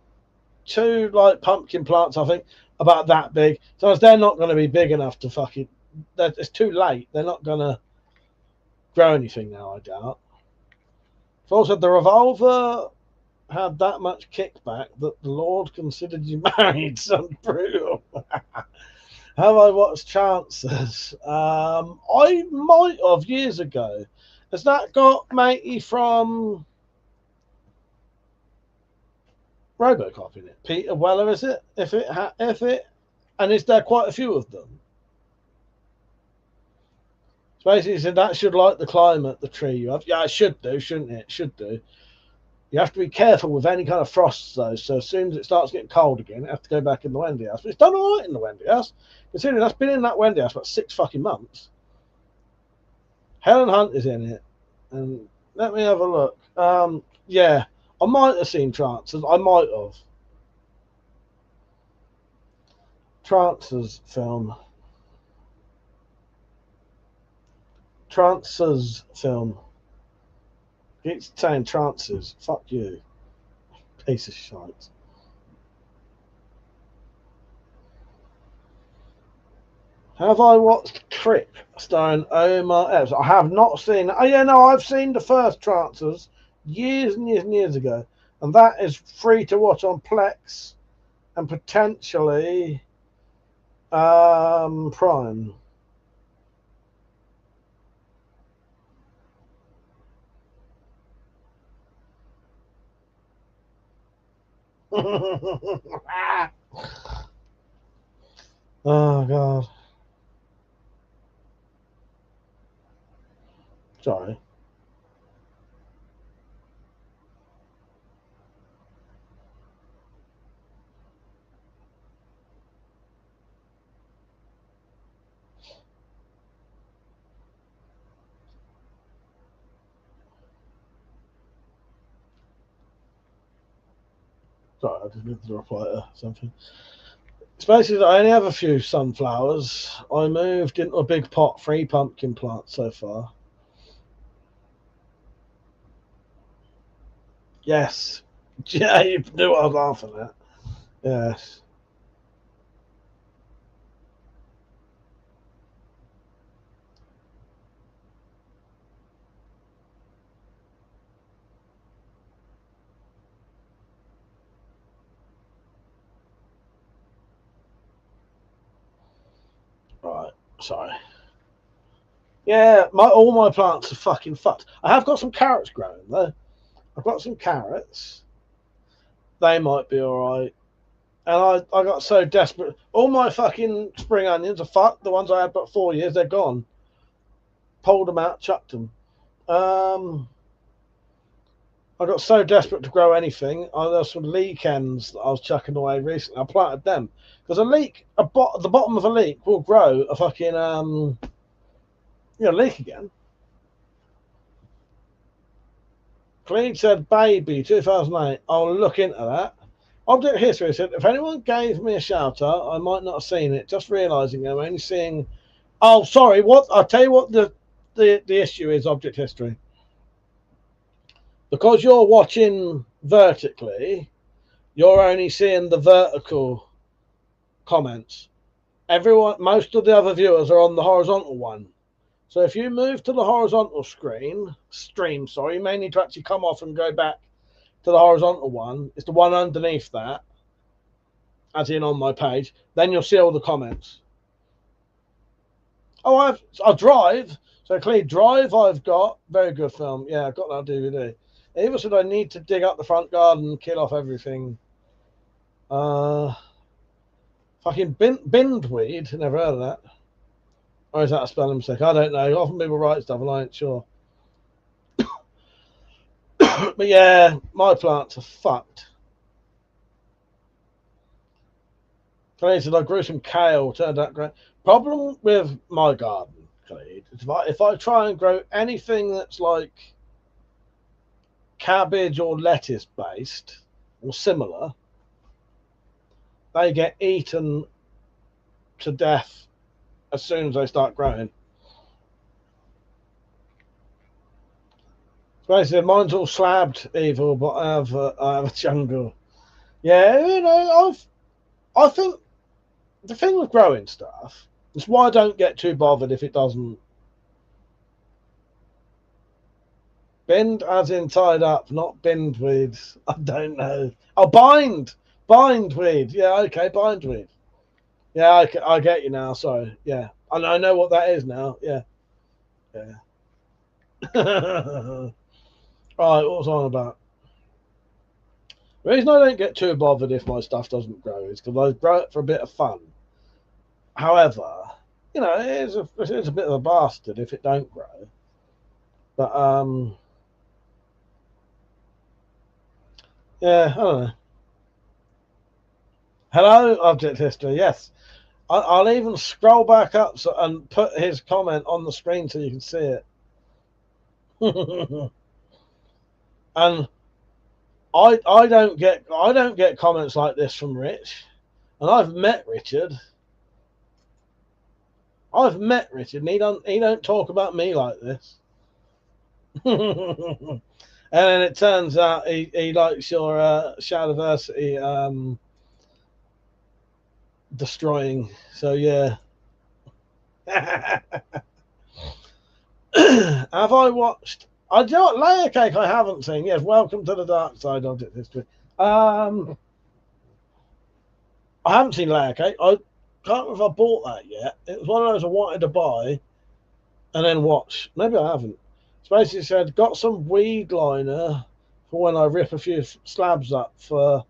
like pumpkin plants, I think, about that big. So they're not going to be big enough to fucking. It's too late. They're not going to grow anything now, I doubt. Also, the revolver had that much kickback that the Lord considered you married. Son, brutal. Have I watched Chances? I might have years ago. Has that got matey from RoboCop in it? Peter Weller, is it? If it, and is there quite a few of them? So basically, said that should like the climate, the tree you have. Yeah, it should do, shouldn't it? It should do. You have to be careful with any kind of frosts, though. So as soon as it starts getting cold again, it has to go back in the Wendy house. But it's done all right in the Wendy house. Considering that's been in that Wendy house about 6 fucking months. Helen Hunt is in it. And let me have a look. Yeah, I might have seen Trances. I might have. Trances film. Trances film. It's saying Trances. Fuck you. Piece of shite. Have I watched Trip starring Omar Epps? I have not seen. Oh yeah, no, I've seen the first Trancers years and years and years ago, and that is free to watch on Plex and potentially Prime. Oh god. Sorry. Sorry, I just needed to reply to something. It's basically that I only have a few sunflowers. I moved into a big pot, 3 pumpkin plants so far. Yes. Yeah, you knew what I was laughing at. Yes. Right. Sorry. Yeah, all my plants are fucking fucked. I have got some carrots growing though. I've got some carrots. They might be alright. And I got so desperate. All my fucking spring onions are fucked. The ones I had about 4 years, they're gone. Pulled them out, chucked them. I got so desperate to grow anything. There's some leek ends that I was chucking away recently. I planted them because a leek, the bottom of a leek will grow a fucking leek again. Cleed said, "Baby, 2008. I'll look into that." Object History said, "If anyone gave me a shout out, I might not have seen it. Just realizing I'm only seeing." Oh, sorry. What? I'll tell you what the issue is. Object History. Because you're watching vertically, you're only seeing the vertical comments. Most of the other viewers are on the horizontal one. So if you move to the horizontal stream, you may need to actually come off and go back to the horizontal one. It's the one underneath that, as in on my page. Then you'll see all the comments. Oh, I'll Drive. So clearly Drive I've got. Very good film. Yeah, I've got that DVD. Eva said I need to dig up the front garden and kill off everything. Fucking bindweed. Never heard of that. Or is that a spelling mistake? I don't know. Often people write stuff and I ain't sure. But yeah, my plants are fucked. Cleed said I grew some kale. Turned out great. Problem with my garden, Cleed, is if I try and grow anything that's like cabbage or lettuce based or similar, they get eaten to death as soon as they start growing. Basically, mine's all slabbed evil, but I have a jungle. Yeah, I think the thing with growing stuff is why I don't get too bothered if it doesn't bend, as in tied up, not bindweed. I don't know. Oh, bindweed. Yeah, okay, bindweed. Yeah, I get you now. Sorry. Yeah, I know what that is now. Yeah. Yeah. Right, what was I on about? The reason I don't get too bothered if my stuff doesn't grow is because I grow it for a bit of fun. However, you know, it's a bit of a bastard if it don't grow. But yeah, I don't know. Hello, Object History. Yes, I'll even scroll back up and put his comment on the screen so you can see it. And I don't get comments like this from Rich, and I've met Richard. And he don't talk about me like this. And then it turns out he likes your Shadowversity destroying. So yeah. Have I watched? I do not Layer Cake. I haven't seen. Yes, welcome to the dark side of history. I haven't seen Layer Cake. I can't remember if I bought that yet. It was one of those I wanted to buy and then watch. Maybe I haven't. It's basically said got some weed liner for when I rip a few slabs up for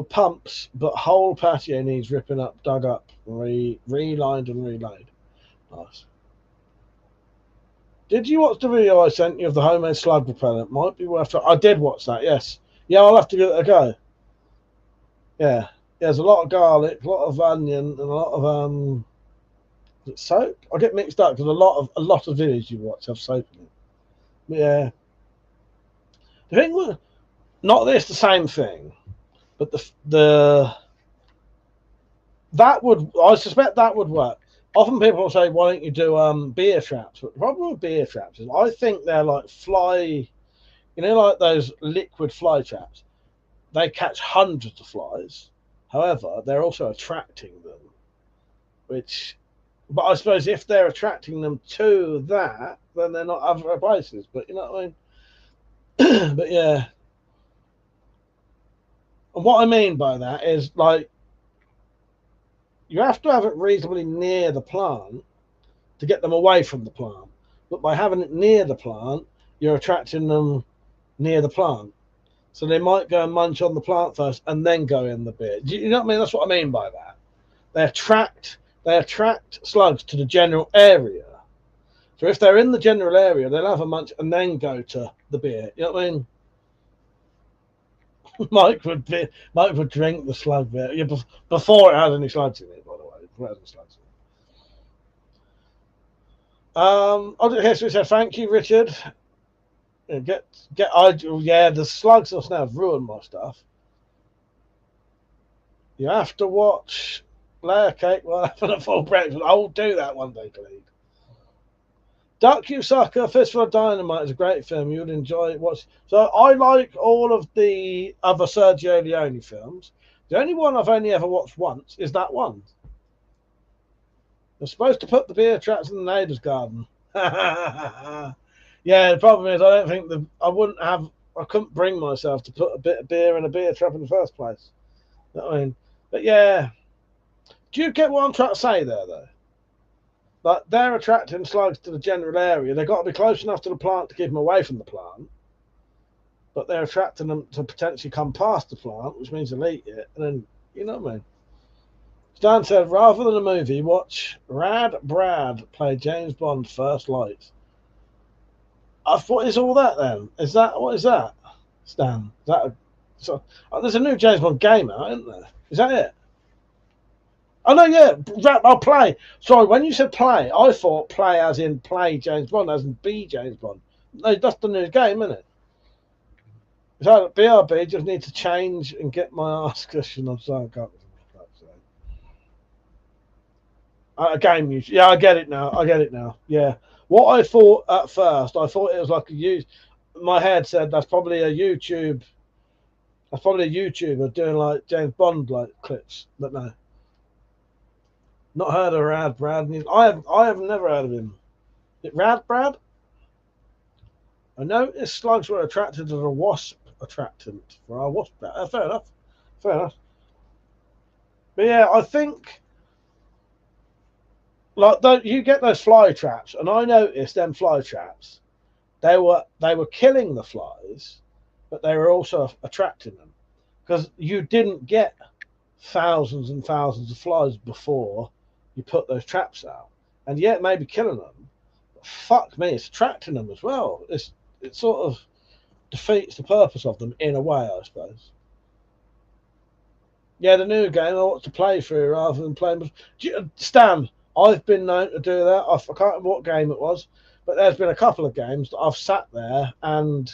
pumps, but whole patio needs ripping up, dug up, relined and relayed. Nice. Did you watch the video I sent you of the homemade slug repellent? Might be worth it. I did watch that, yes. Yeah, I'll have to give it a go. Yeah. There's a lot of garlic, a lot of onion, and a lot of is it soap? I get mixed up because a lot of videos you watch have soap in it. But yeah. The thing was not this the same thing, but I suspect that would work. Often people will say, why don't you do beer traps? But the problem with beer traps is I think they're like fly, like those liquid fly traps. They catch hundreds of flies. However, they're also attracting them. But I suppose if they're attracting them to that, then they're not other places. But you know what I mean? But yeah. And what I mean by that is like, you have to have it reasonably near the plant to get them away from the plant. But by having it near the plant, you're attracting them near the plant. So they might go and munch on the plant first and then go in the beer. You know what I mean? That's what I mean by that. They attract slugs to the general area. So if they're in the general area, they'll have a munch and then go to the beer. You know what I mean? Mike would drink the slug beer before it has any slugs in it, by the way. Before it has any slugs in it. Object History said, thank you, Richard. The slugs just now have ruined my stuff. You have to watch Layer Cake while having a full breakfast. I will do that one day, Cleve. Duck You Sucker, Fistful of Dynamite is a great film. You would enjoy it. So I like all of the other Sergio Leone films. The only one I've only ever watched once is that one. They're supposed to put the beer traps in the neighbour's garden. Yeah, the problem is I don't think I couldn't bring myself to put a bit of beer in a beer trap in the first place. You know what I mean? But yeah. Do you get what I'm trying to say there, though? Like, they're attracting slugs to the general area. They've got to be close enough to the plant to keep them away from the plant. But they're attracting them to potentially come past the plant, which means they'll eat it. And then, you know what I mean? Stan said, rather than a movie, watch Rad Brad play James Bond First Light. What is all that then? What is that, Stan? There's a new James Bond game out, isn't there? Is that it? Oh no, yeah, I'll play. Sorry, when you said play, I thought play as in play James Bond, as in be James Bond. No, that's the new game, isn't it? So BRB just need to change and get my ass cushion. I'm sorry, I can't. Game use. Yeah, I get it now. Yeah. What I thought at first, I thought it was like my head said that's probably a YouTuber doing like James Bond like clips, but no. Not heard of Rad Brad. I have never heard of him. Is it Rad Brad? I noticed slugs were attracted to the wasp attractant for our wasp. Fair enough. But yeah, I think like you get those fly traps, and I noticed them fly traps. They were killing the flies, but they were also attracting them because you didn't get thousands and thousands of flies before you put those traps out, and yet maybe killing them. But fuck me, it's attracting them as well. It sort of defeats the purpose of them in a way, I suppose. Yeah, the new game I want to play through rather than playing. Stan, I've been known to do that. I can't remember what game it was, but there's been a couple of games that I've sat there and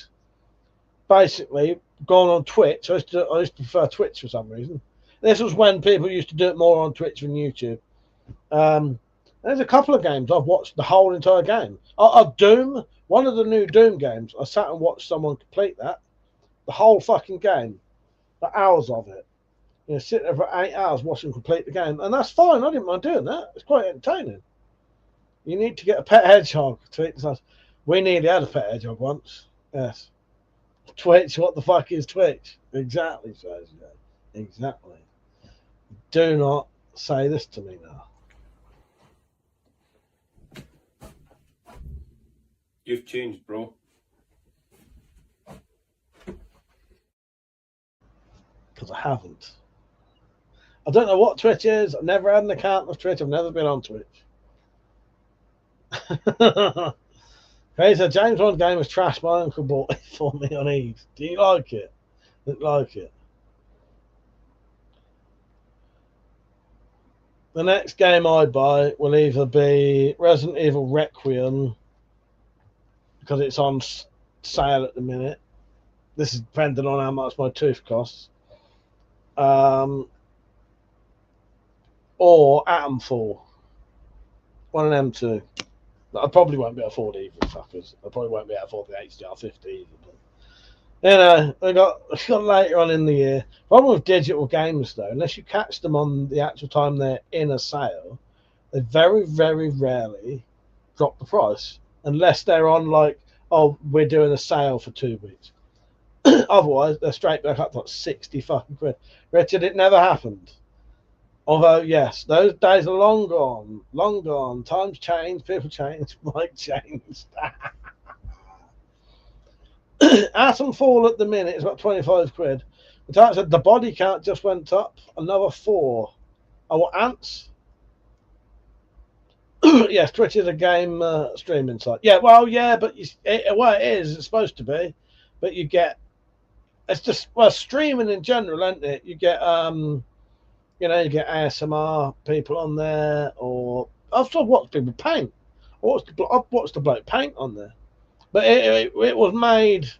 basically gone on Twitch. I used to prefer Twitch for some reason. This was when people used to do it more on Twitch than YouTube. There's a couple of games I've watched the whole entire game. Doom, one of the new Doom games, I sat and watched someone complete that. The whole fucking game. The hours of it. You know, sit there for 8 hours watching complete the game. And that's fine. I didn't mind doing that. It's quite entertaining. You need to get a pet hedgehog to eat this. We nearly had a pet hedgehog once. Yes. Twitch, what the fuck is Twitch? Exactly, Sergio. Exactly. Do not say this to me now. You've changed, bro. Because I haven't. I don't know what Twitch is. I've never had an account of Twitch. I've never been on Twitch. Crazy. James Bond game was trash. My uncle bought it for me on Eve. Do you like it? Didn't like it. The next game I buy will either be Resident Evil Requiem because it's on sale at the minute. This is depending on how much my tooth costs. Or Atomfall. One of them two. I probably won't be able to afford either, fuckers. I probably won't be able to afford the HDR50 either. But, you know, we got later on in the year. Problem with digital games, though, unless you catch them on the actual time they're in a sale, they very, very rarely drop the price. Unless they're on, like, oh, we're doing a sale for 2 weeks. Otherwise, they're straight back up to like 60 fucking quid. Richard, it never happened. Although, yes, those days are long gone. Long gone. Times change, people change, might change. Atomfall at the minute is about 25 quid. The time said the body count just went up another 4. Oh, what, ants? Yes, Twitch is a game streaming site. Yeah, well, yeah, but well, it is. It's supposed to be. But you get... It's just... Well, streaming in general, isn't it? You get... You know, you get ASMR people on there, or I've sort of watched people paint. I've watched the bloke paint on there, but it was made.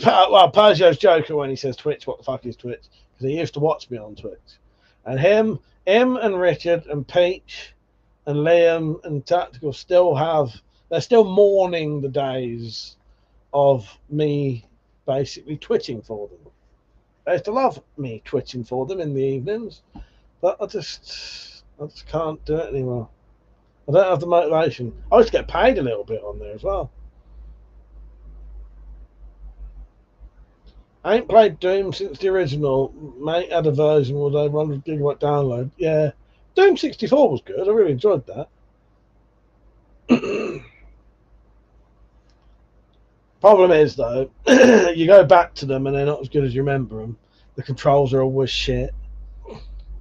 Well, Pazio's joking when he says Twitch. What the fuck is Twitch? Because he used to watch me on Twitch, and him and Richard and Peach and Liam and Tactical they're still mourning the days of me basically twitching for them. I used to love me twitching for them in the evenings, but I just can't do it anymore. I don't have the motivation. I used to get paid a little bit on there as well. I ain't played Doom since the original. Mate had a version with over 100 gigabyte download. Yeah, Doom 64 was good. I really enjoyed that. Problem is, though, you go back to them and they're not as good as you remember them. The controls are always shit.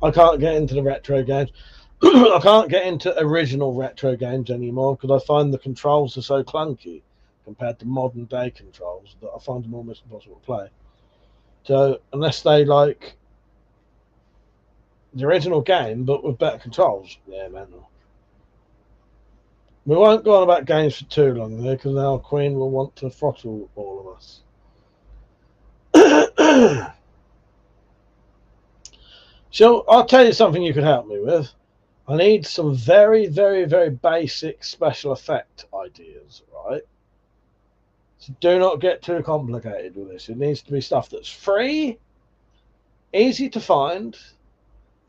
I can't get into the retro games. I can't get into original retro games anymore because I find the controls are so clunky compared to modern day controls that I find them almost impossible to play. So unless they like the original game but with better controls, yeah, man. We won't go on about games for too long there because now Queen will want to throttle all of us. So I'll tell you something you could help me with. I need some very, very, very basic special effect ideas, right? So do not get too complicated with this. It needs to be stuff that's free, easy to find,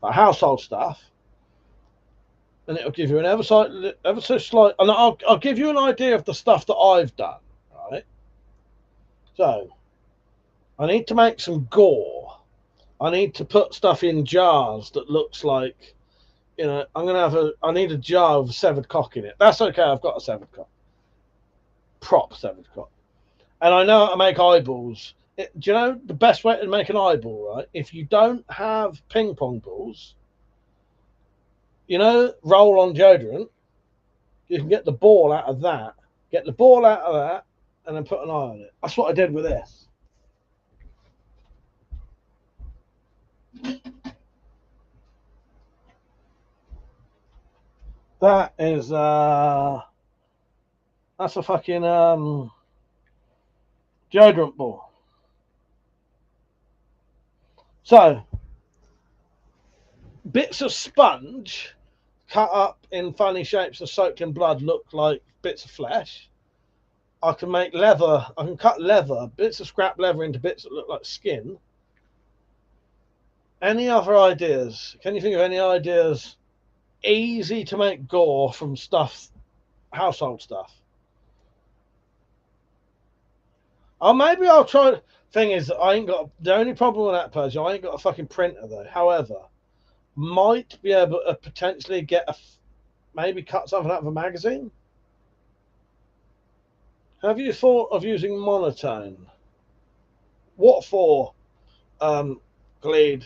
like household stuff. And it'll give you an ever so slight, and I'll give you an idea of the stuff that I've done, right? So, I need to make some gore. I need to put stuff in jars that looks like, you know, I need a jar with a severed cock in it. That's okay, I've got a severed cock. Prop severed cock. And I know how to make eyeballs. Do you know the best way to make an eyeball, right? If you don't have ping pong balls, you know, roll on deodorant, you can get the ball out of that. Get the ball out of that and then put an eye on it. That's what I did with this. That is that's a fucking deodorant ball. So bits of sponge cut up in funny shapes and soaked in blood look like bits of flesh. I can make leather. I can cut leather, bits of scrap leather into bits that look like skin. Any other ideas? Can you think of any ideas? Easy to make gore from stuff, household stuff. Oh, maybe I'll try. Thing is, I ain't got the only problem with that Persia. I ain't got a fucking printer though. However, might be able to potentially get maybe cut something out of a magazine. Have you thought of using monotone? What for? Gleed.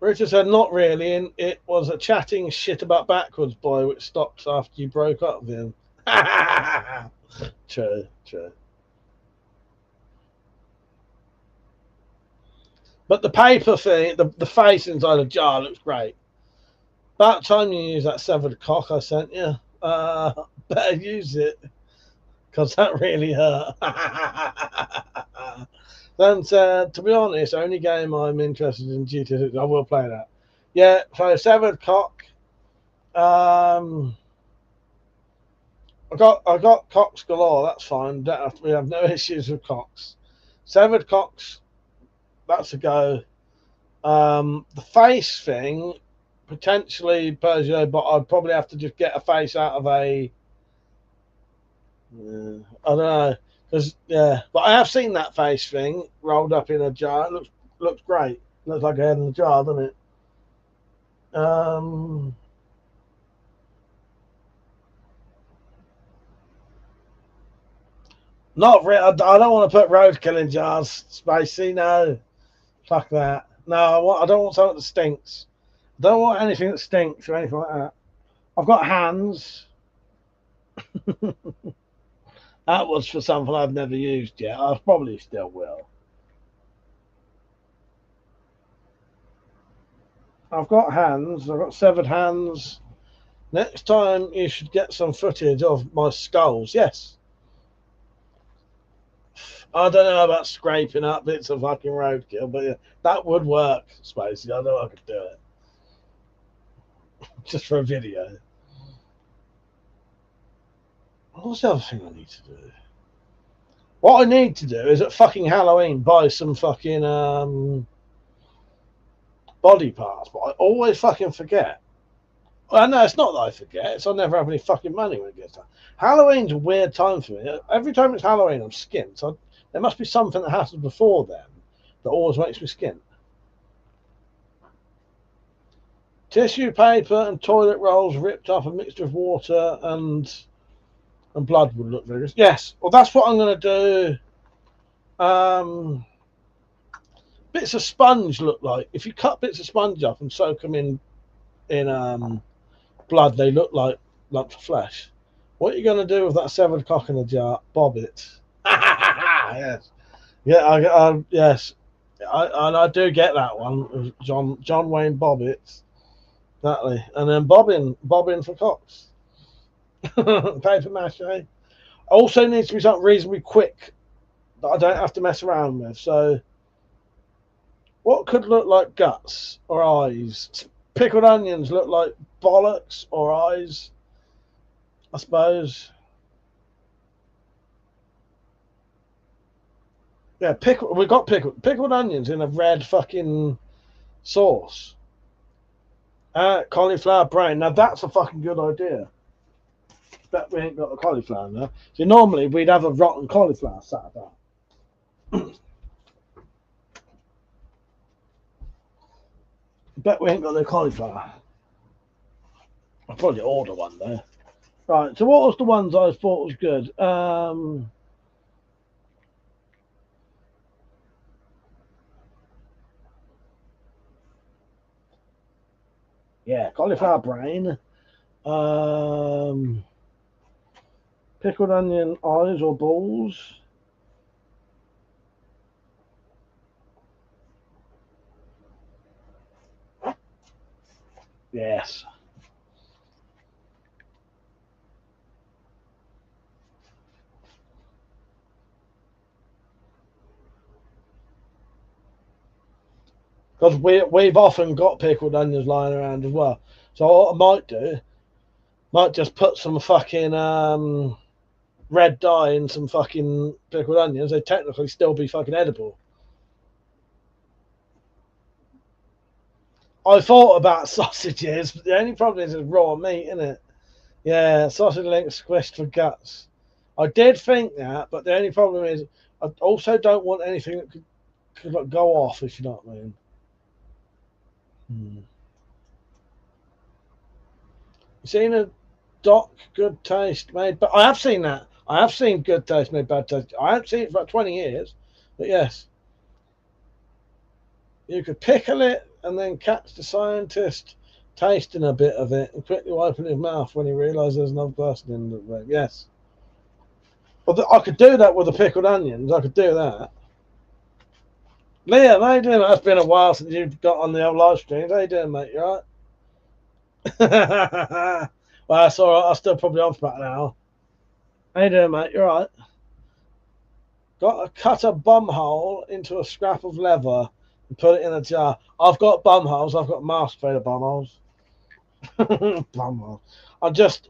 Richard said, not really, and it was a chatting shit about backwards boy which stopped after you broke up with him. True. But the paper thing, the face inside a jar looks great. About time you use that severed cock I sent you. Better use it, because that really hurt. Then to be honest, only game I'm interested in GTA 6. I will play that. Yeah, so severed cock. I got cocks galore. That's fine. We have no issues with cocks. Severed cocks. That's a go. The face thing, potentially Peugeot, but I'd probably have to just get a face out of a. I don't know. But I have seen that face thing rolled up in a jar. It looks great. Looks like a head in a jar, doesn't it? Not really. I don't want to put roadkill in jars. Spacey, no. Fuck that. No, I don't want something that stinks. I don't want anything that stinks or anything like that. I've got hands. That was for something I've never used yet. I probably still will. I've got hands. I've got severed hands. Next time you should get some footage of my skulls. Yes. I don't know about scraping up bits of fucking roadkill, but yeah, that would work, Spacey. I know I could do it. Just for a video. What's the other thing I need to do? What I need to do is at fucking Halloween buy some fucking body parts, but I always fucking forget. Well, no, it's not that I forget. It's I never have any fucking money when it gets time. Halloween's a weird time for me. Every time it's Halloween, I'm skint. So there must be something that happens before then that always makes me skint. Tissue paper and toilet rolls ripped up a mixture of water and blood would look very good. Yes, well that's what I'm going to do. Bits of sponge look like, if you cut bits of sponge up and soak them in blood, they look like lumps of flesh. What are you going to do with that severed cock in a jar? Bob it. Yes. Yeah, yes. I do get that one. John Wayne Bobbitt. Exactly. And then bobbin for cocks. Paper mache. Also needs to be something reasonably quick that I don't have to mess around with. So what could look like guts or eyes? Pickled onions look like bollocks or eyes, I suppose. Yeah, we got pickled onions in a red fucking sauce. Cauliflower brain. Now that's a fucking good idea. Bet we ain't got the cauliflower now. So normally we'd have a rotten cauliflower sat about. Bet we ain't got no cauliflower. I'll probably order one though. Right, so what was the ones I thought was good? Yeah, cauliflower brain. Pickled onion eyes or balls. Yes. Because we've often got pickled onions lying around as well. So what I might do, might just put some fucking red dye in some fucking pickled onions. They'd technically still be fucking edible. I thought about sausages, but the only problem is it's raw meat, isn't it? Yeah, sausage links squished for guts. I did think that, but the only problem is I also don't want anything that could like, go off, if you know what I mean. You seen a doc, Good Taste made, but I have seen that. I have seen Good Taste made bad taste. I haven't seen it for about 20 years, but yes. You could pickle it and then catch the scientist tasting a bit of it and quickly wiping his mouth when he realises there's another person in the room. Yes. Well, I could do that with the pickled onions. I could do that. Liam, how you doing? It's been a while since you've got on the old live streams. How you doing, mate? You all right? Well, that's all right. I'll still probably on for about an hour. How you doing, mate? You all right? Got to cut a bum hole into a scrap of leather and put it in a jar. I've got bum holes. I've got mask made of bum holes. Bum holes.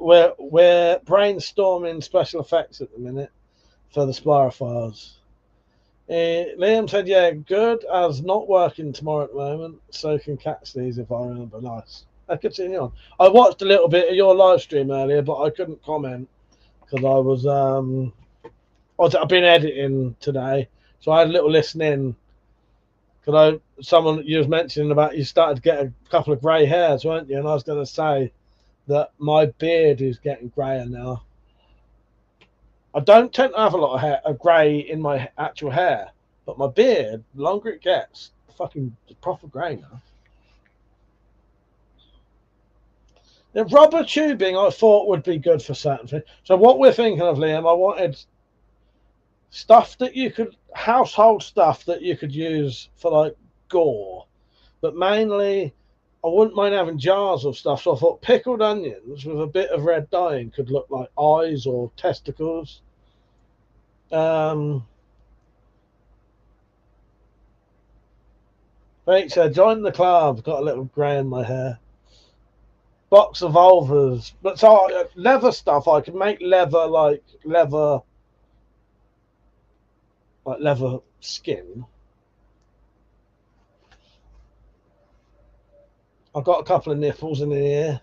We're brainstorming special effects at the minute for the Spire Files. Liam said, yeah, good as not working tomorrow at the moment, so can catch these if I remember. Nice. I continue on. I watched a little bit of your live stream earlier, but I couldn't comment because I've been editing today, so I had a little listen in. Because someone you was mentioning about you started to get a couple of grey hairs, weren't you? And I was going to say that my beard is getting greyer now. I don't tend to have a lot of hair, grey in my actual hair, but my beard, the longer it gets, fucking proper grey now. The rubber tubing I thought would be good for certain things. So what we're thinking of, Liam, I wanted stuff that you could, household stuff that you could use for like gore, but mainly I wouldn't mind having jars of stuff. So I thought pickled onions with a bit of red dyeing could look like eyes or testicles. Rachel said, join the club. Got a little grey in my hair. Box of vulvas. But so leather stuff, I could make leather skin. I've got a couple of nipples in the ear.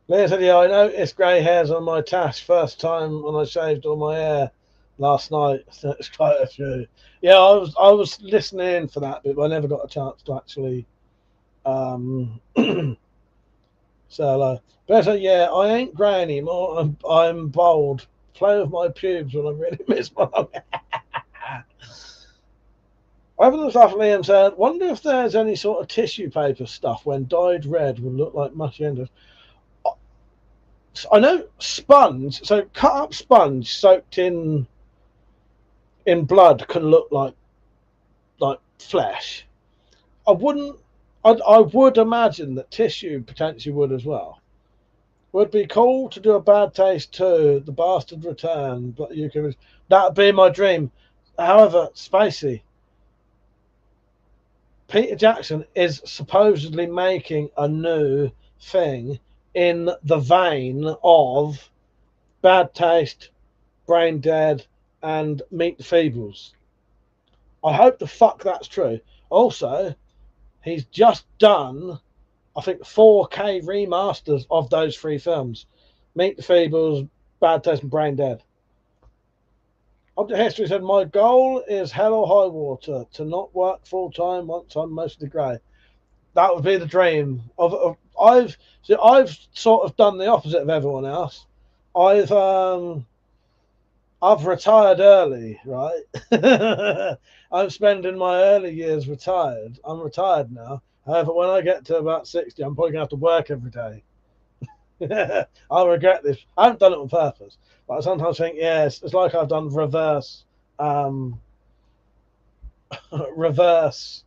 Leah said, yeah, I noticed grey hairs on my tash first time when I shaved all my hair last night. So it's quite a few. Yeah, I was listening for that bit, but I never got a chance to actually say hello. Better, yeah, I ain't grey anymore. I'm bald. Play with my pubes when I really miss my long hair. Over the stuff Liam said, wonder if there's any sort of tissue paper stuff when dyed red would look like mushy enders. I know sponge, so cut up sponge soaked in blood can look like flesh. I would imagine that tissue potentially would as well. Would be cool to do a Bad Taste 2, The Bastard Return, but you can. That'd be my dream. However, Spacey, Peter Jackson is supposedly making a new thing in the vein of Bad Taste, Brain Dead, and Meet the Feebles. I hope the fuck that's true. Also, he's just done, I think, 4K remasters of those 3 films. Meet the Feebles, Bad Taste, and Brain Dead. Object History said, my goal is hell or high water, to not work full time once I'm mostly grey. That would be the dream. I've sort of done the opposite of everyone else. I've retired early, right? I'm spending my early years retired. I'm retired now. However, when I get to about 60, I'm probably going to have to work every day. I'll regret this. I haven't done it on purpose, but I sometimes think, yes, it's like I've done reverse reverse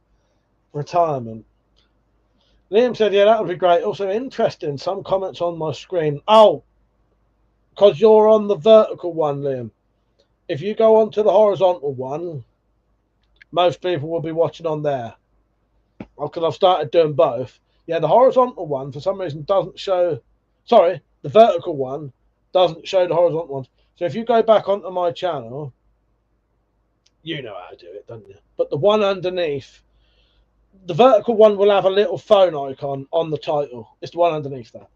retirement. Liam said, yeah, that would be great. Also interesting, some comments on my screen. Oh, because you're on the vertical one, Liam. If you go onto the horizontal one, most people will be watching on there. Because I've started doing both. Yeah, the horizontal one, for some reason, doesn't show... Sorry, the vertical one doesn't show the horizontal one. So if you go back onto my channel, you know how to do it, don't you? But the one underneath, the vertical one will have a little phone icon on the title. It's the one underneath that.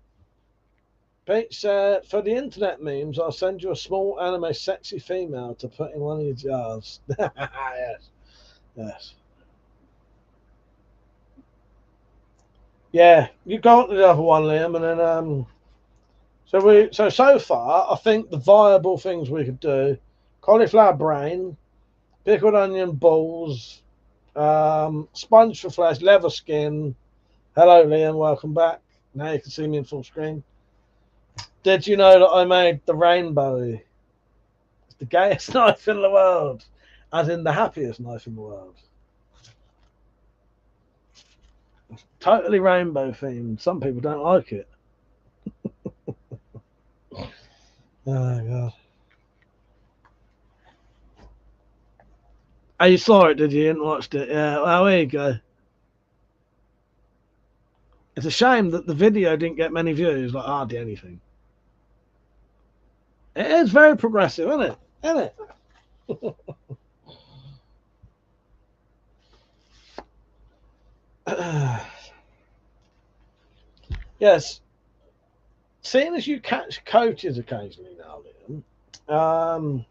Pete said, for the internet memes, I'll send you a small anime sexy female to put in one of your jars. Yes. Yes. Yeah, you go on to the other one, Liam, and then so far I think the viable things we could do: cauliflower brain, pickled onion balls, sponge for flesh, leather skin. Hello, Liam, welcome back. Now you can see me in full screen. Did you know that I made the rainbow? It's the gayest knife in the world, as in the happiest knife in the world. It's totally rainbow themed. Some people don't like it. Oh god. Oh, you saw it, did you? You didn't watch it? Yeah, well, there you go. It's a shame that the video didn't get many views, like hardly anything. It is very progressive, isn't it? Isn't it? Yes. Seeing as you catch coaches occasionally now, Liam,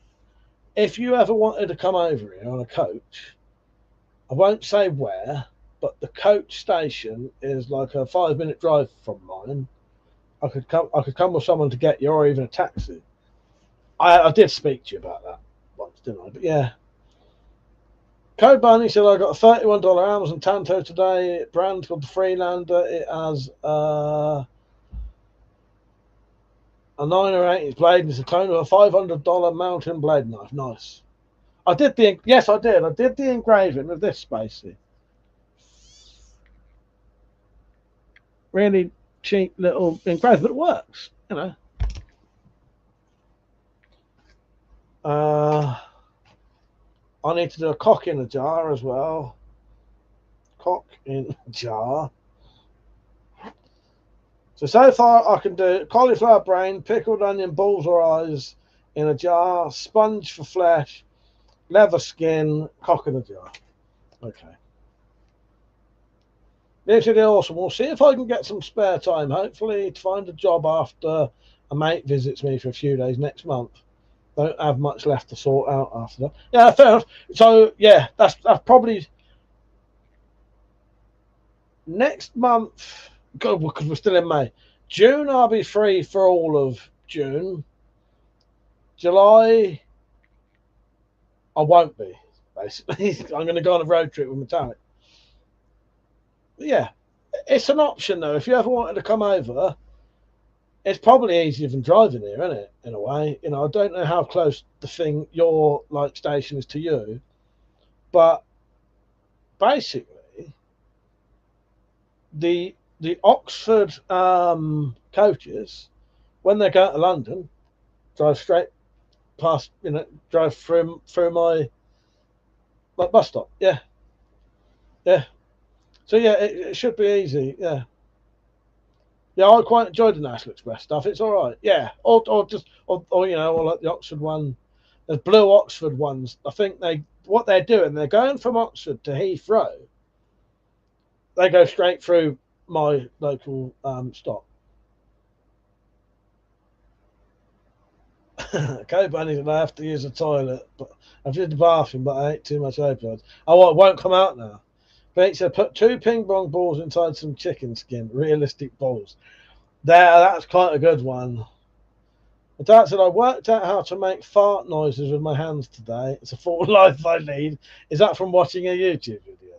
if you ever wanted to come over here on a coach, I won't say where, but the coach station is like a 5-minute drive from mine. I could come with someone to get you, or even a taxi. I did speak to you about that once, didn't I? But yeah. Code Bunny said I got a $31 Amazon Tanto today. Brand called the Freelander. It has a 9 or 8-inch blade, and it's a clone of a $500 mountain blade knife. Nice. I did the engraving of this, Spacey. Really cheap little engraving, but it works, you know. I need to do a cock in a jar as well. Cock in a jar. So far I can do cauliflower brain, pickled onion balls or eyes in a jar, sponge for flesh, leather skin, cock in a jar. Okay. This is awesome. We'll see if I can get some spare time, hopefully, to find a job after a mate visits me for a few days next month. Don't have much left to sort out after that. Yeah, fair enough. So yeah, that's probably next month. God, because we're still in May. June, I'll be free for all of June. July, I won't be. Basically, I'm going to go on a road trip with Metallic. But yeah, it's an option though. If you ever wanted to come over, it's probably easier than driving here, isn't it? In a way, you know, I don't know how close your like station is to you, but basically, the Oxford coaches, when they go to London, drive straight past, you know, drive through my bus stop. Yeah, yeah. So yeah, it should be easy. Yeah. Yeah, I quite enjoyed the National Express stuff. It's all right. Yeah, or you know, or like the Oxford one. There's blue Oxford ones. I think what they're doing, they're going from Oxford to Heathrow. They go straight through my local stop. Okay, Bunny, I have to use the toilet, but I've used the bathroom, but I ate too much opioids. Oh, well, it won't come out now. Pete said, put 2 ping pong balls inside some chicken skin. Realistic balls. That's quite a good one. My dad said, I worked out how to make fart noises with my hands today. It's a full life I lead. Is that from watching a YouTube video?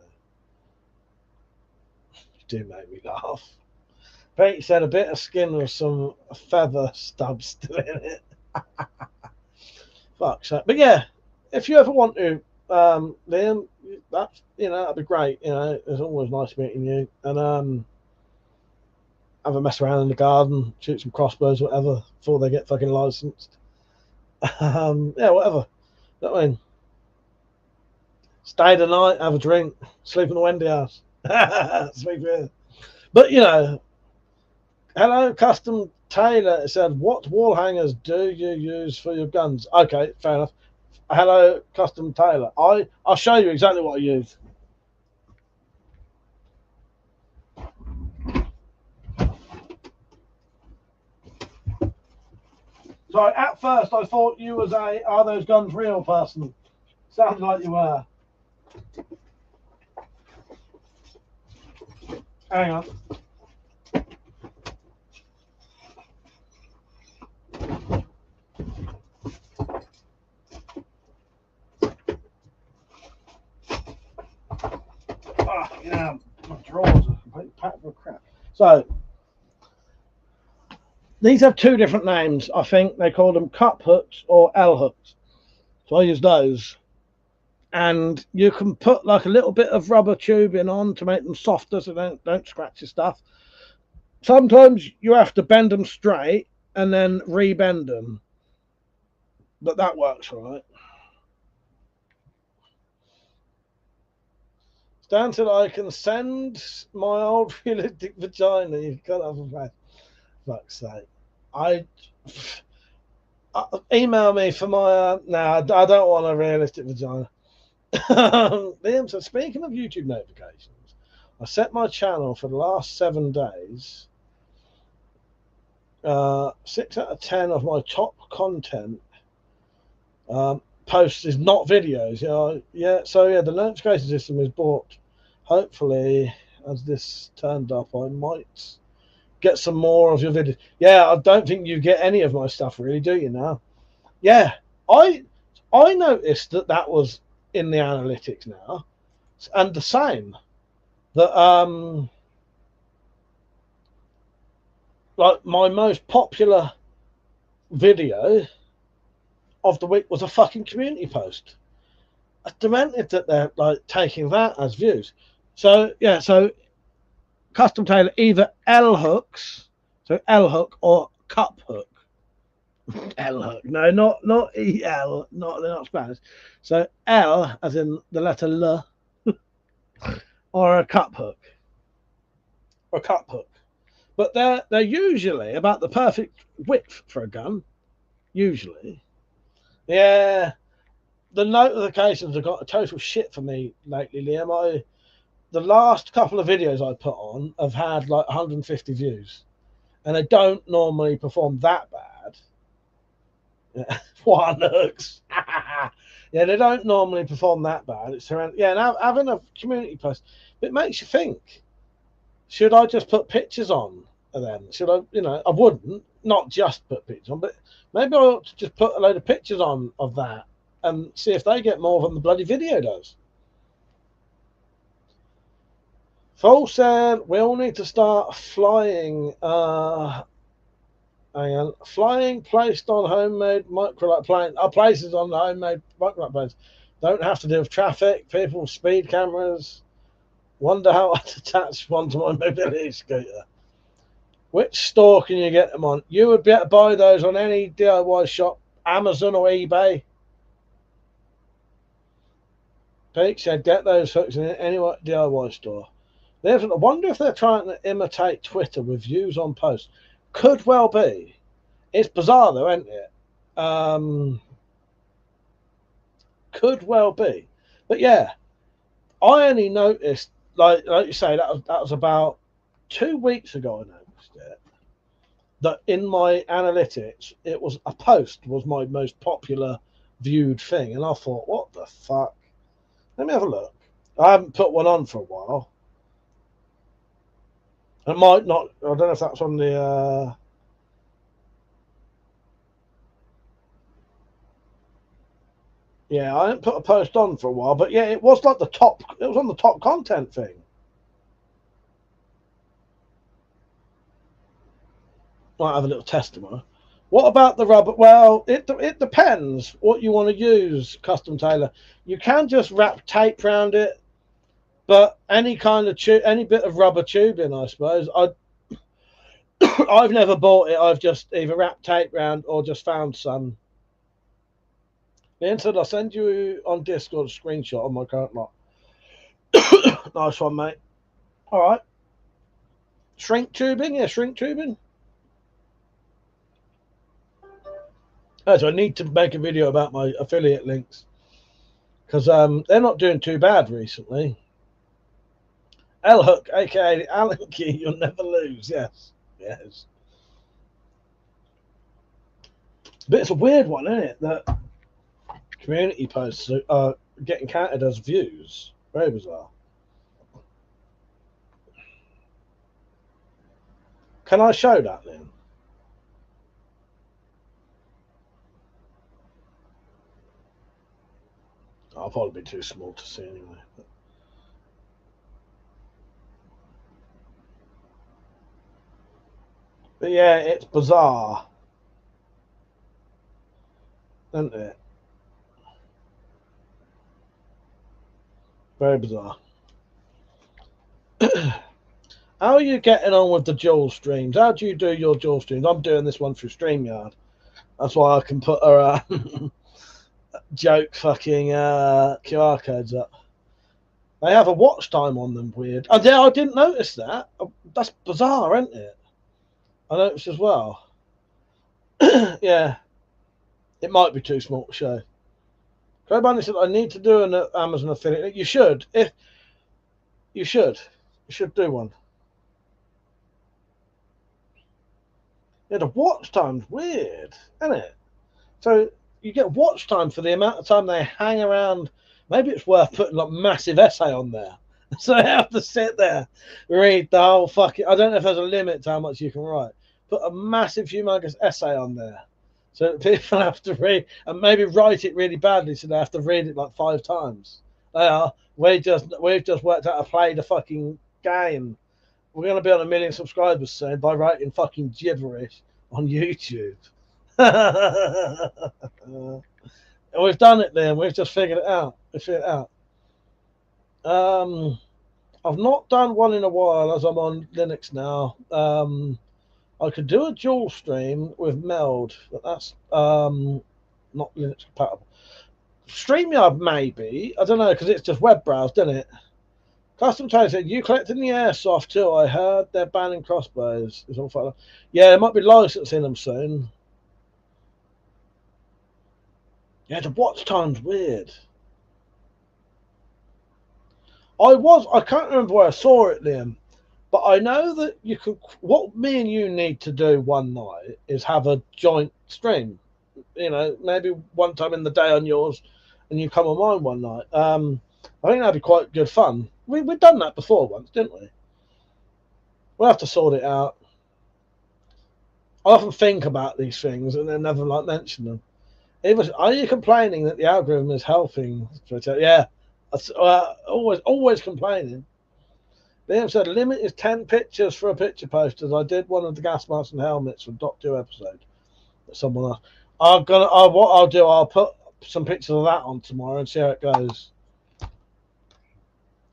You do make me laugh. Pete said, a bit of skin with some feather stubs still in it. Fuck so. But yeah, if you ever want to, Liam, that's, that'd be great. It's always nice meeting you. And have a mess around in the garden, shoot some crossbows, whatever, before they get fucking licensed. Yeah, whatever. You know what I mean? Stay the night, have a drink, sleep in the Wendy house. Sleep here. But hello, Custom Taylor said, what wall hangers do you use for your guns? Okay, fair enough. Hello, Custom Taylor. I'll show you exactly what I use. So at first I thought you was a are those guns real person. Sounds like you were. Hang on. My drawers are completely packed with crap. So these have 2 different names. I think they call them cup hooks or L hooks. So I use those. And you can put like a little bit of rubber tubing on to make them softer so they don't scratch your stuff. Sometimes you have to bend them straight and then re-bend them. But that works all right. Stan said, I can send my old realistic vagina. You can't have a face. Fuck's sake. Email me for my I don't want a realistic vagina. Liam said, speaking of YouTube notifications, I set my channel for the last 7 days. 6 out of 10 of my top content posts is not videos. So the notification system is bought. Hopefully, as this turned up, I might get some more of your videos. Yeah, I don't think you get any of my stuff, really, do you now? Yeah, I noticed that was in the analytics now, and the same that like my most popular video of the week was a fucking community post. I demented that they're like taking that as views. So yeah, so Custom Tailor, either L hooks, so L hook or cup hook. L hook, no, not EL, they're not Spanish. So L as in the letter L, or a cup hook, But they're usually about the perfect width for a gun. Usually, yeah. The notifications have got a total shit for me lately, Liam. The last couple of videos I put on have had like 150 views, and they don't normally perform that bad. Yeah. One hooks. Yeah, they don't normally perform that bad. It's around, yeah, and having a community post, it makes you think, should I just put pictures on of them? Should I, I wouldn't, not just put pictures on, but maybe I ought to just put a load of pictures on of that and see if they get more than the bloody video does. Full said we all need to start flying. Hang on, flying placed on homemade microlight plane. Our places on the homemade microlight planes don't have to deal with traffic, people, speed cameras. Wonder how I'd attach one to my mobility scooter. Which store can you get them on? You would be able to buy those on any DIY shop, Amazon or eBay. Pete said, get those hooks in any DIY store. I wonder if they're trying to imitate Twitter with views on posts. Could well be. It's bizarre though, isn't it? Could well be. But yeah, I only noticed, like you say, that was about 2 weeks ago I noticed it. That in my analytics, it was a post was my most popular viewed thing. And I thought, what the fuck? Let me have a look. I haven't put one on for a while. It might not. I don't know if that's on the. Yeah, I didn't put a post on for a while, but yeah, it was like the top. It was on the top content thing. Might have a little testimony. What about the rubber? Well, it depends what you want to use, Custom Tailor. You can just wrap tape around it, but any kind of any bit of rubber tubing, I suppose. I've never bought it. I've just either wrapped tape around or just found some. Ian said I'll send you on Discord a screenshot of my current lot. Nice one, mate. All right. Shrink tubing, yeah, shrink tubing. So I need to make a video about my affiliate links because they're not doing too bad recently. L Hook, aka Allen Key, you'll never lose. Yes, yes. But it's a weird one, isn't it? That community posts are getting counted as views. Very bizarre. Can I show that then? I'll probably be too small to see anyway. But yeah, it's bizarre, isn't it? Very bizarre. How are you getting on with the dual streams? How do you do your dual streams? I'm doing this one through StreamYard. That's why I can put a joke fucking QR codes up. They have a watch time on them, weird. Oh, yeah, I didn't notice that. That's bizarre, isn't it? I noticed as well. Yeah. It might be too small to show. Craig Bunny said, I need to do an Amazon affiliate. You should. You should do one. Yeah, the watch time's weird, isn't it? So you get watch time for the amount of time they hang around. Maybe it's worth putting like massive essay on there. So they have to sit there, read the whole fucking. I don't know if there's a limit to how much you can write. Put a massive, humongous essay on there, so that people have to read and maybe write it really badly, so they have to read it like 5 times. They are. We've just worked out how to play the fucking game. We're going to be on 1 million subscribers soon by writing fucking gibberish on YouTube. We've done it, Liam. We've just figured it out. We figured it out. I've not done one in a while as I'm on Linux now. I could do a dual stream with Meld, but that's not Linux compatible. StreamYard maybe. I don't know, because it's just web browse, doesn't it? Custom Tailor said, you collecting the airsoft too? I heard they're banning crossbows. It's all fun. Yeah, there might be licensing them soon. Yeah, the watch time's weird. I can't remember where I saw it, Liam, but I know that you could. What me and you need to do one night is have a joint stream. You know, maybe one time in the day on yours, and you come on mine one night. I think that'd be quite good fun. We've done that before once, didn't we? We'll have to sort it out. I often think about these things and then never like mention them. Are you complaining that the algorithm is helping Twitter? Yeah, always complaining. Liam said, limit is 10 pictures for a picture post, as I did one of the gas masks and helmets from Doc 2 episode. That someone else. What I'll do, I'll put some pictures of that on tomorrow and see how it goes.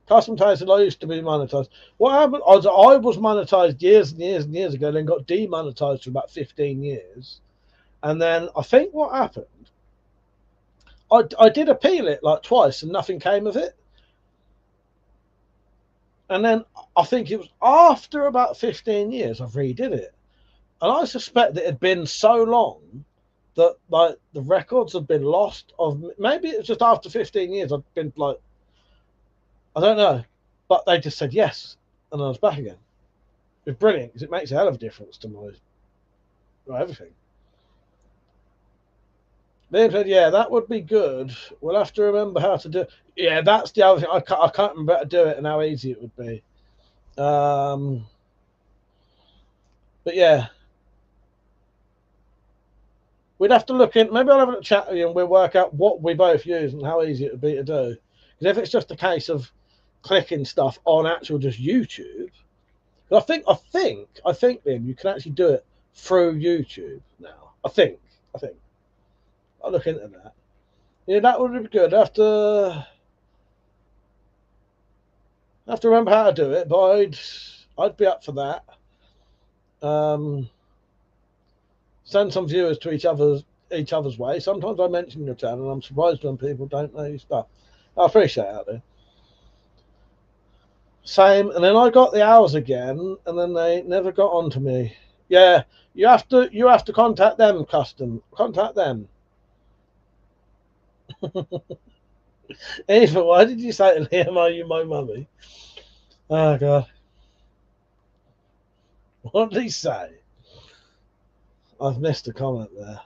Custom Tailor said, I used to be monetized. What happened? I was monetized years and years and years ago, then got demonetized for about 15 years. And then I think what happened, I did appeal it like twice and nothing came of it. And then I think it was after about 15 years, I redid it. And I suspect that it had been so long that like the records had been lost. Maybe it was just after 15 years I'd been like, I don't know, but they just said yes, and I was back again. It's brilliant because it makes a hell of a difference to my everything. Liam said, yeah, that would be good. We'll have to remember how to do it. Yeah, that's the other thing. I can't remember how to do it and how easy it would be. But yeah. We'd have to look in. Maybe I'll have a chat with you and we'll work out what we both use and how easy it would be to do. Because if it's just a case of clicking stuff on actual just YouTube, I think, Liam, you can actually do it through YouTube now. I think. I'll look into that. Yeah, that would be good. I have to remember how to do it, but I'd be up for that. Send some viewers to each other's way. Sometimes I mention your channel and I'm surprised when people don't know your stuff. I appreciate that, though. Same, and then I got the hours again, and then they never got onto me. Yeah, you have to contact them, custom. Contact them. Eva, why did you say to Liam, are you my mummy? Oh god. What did he say? I've missed a comment there.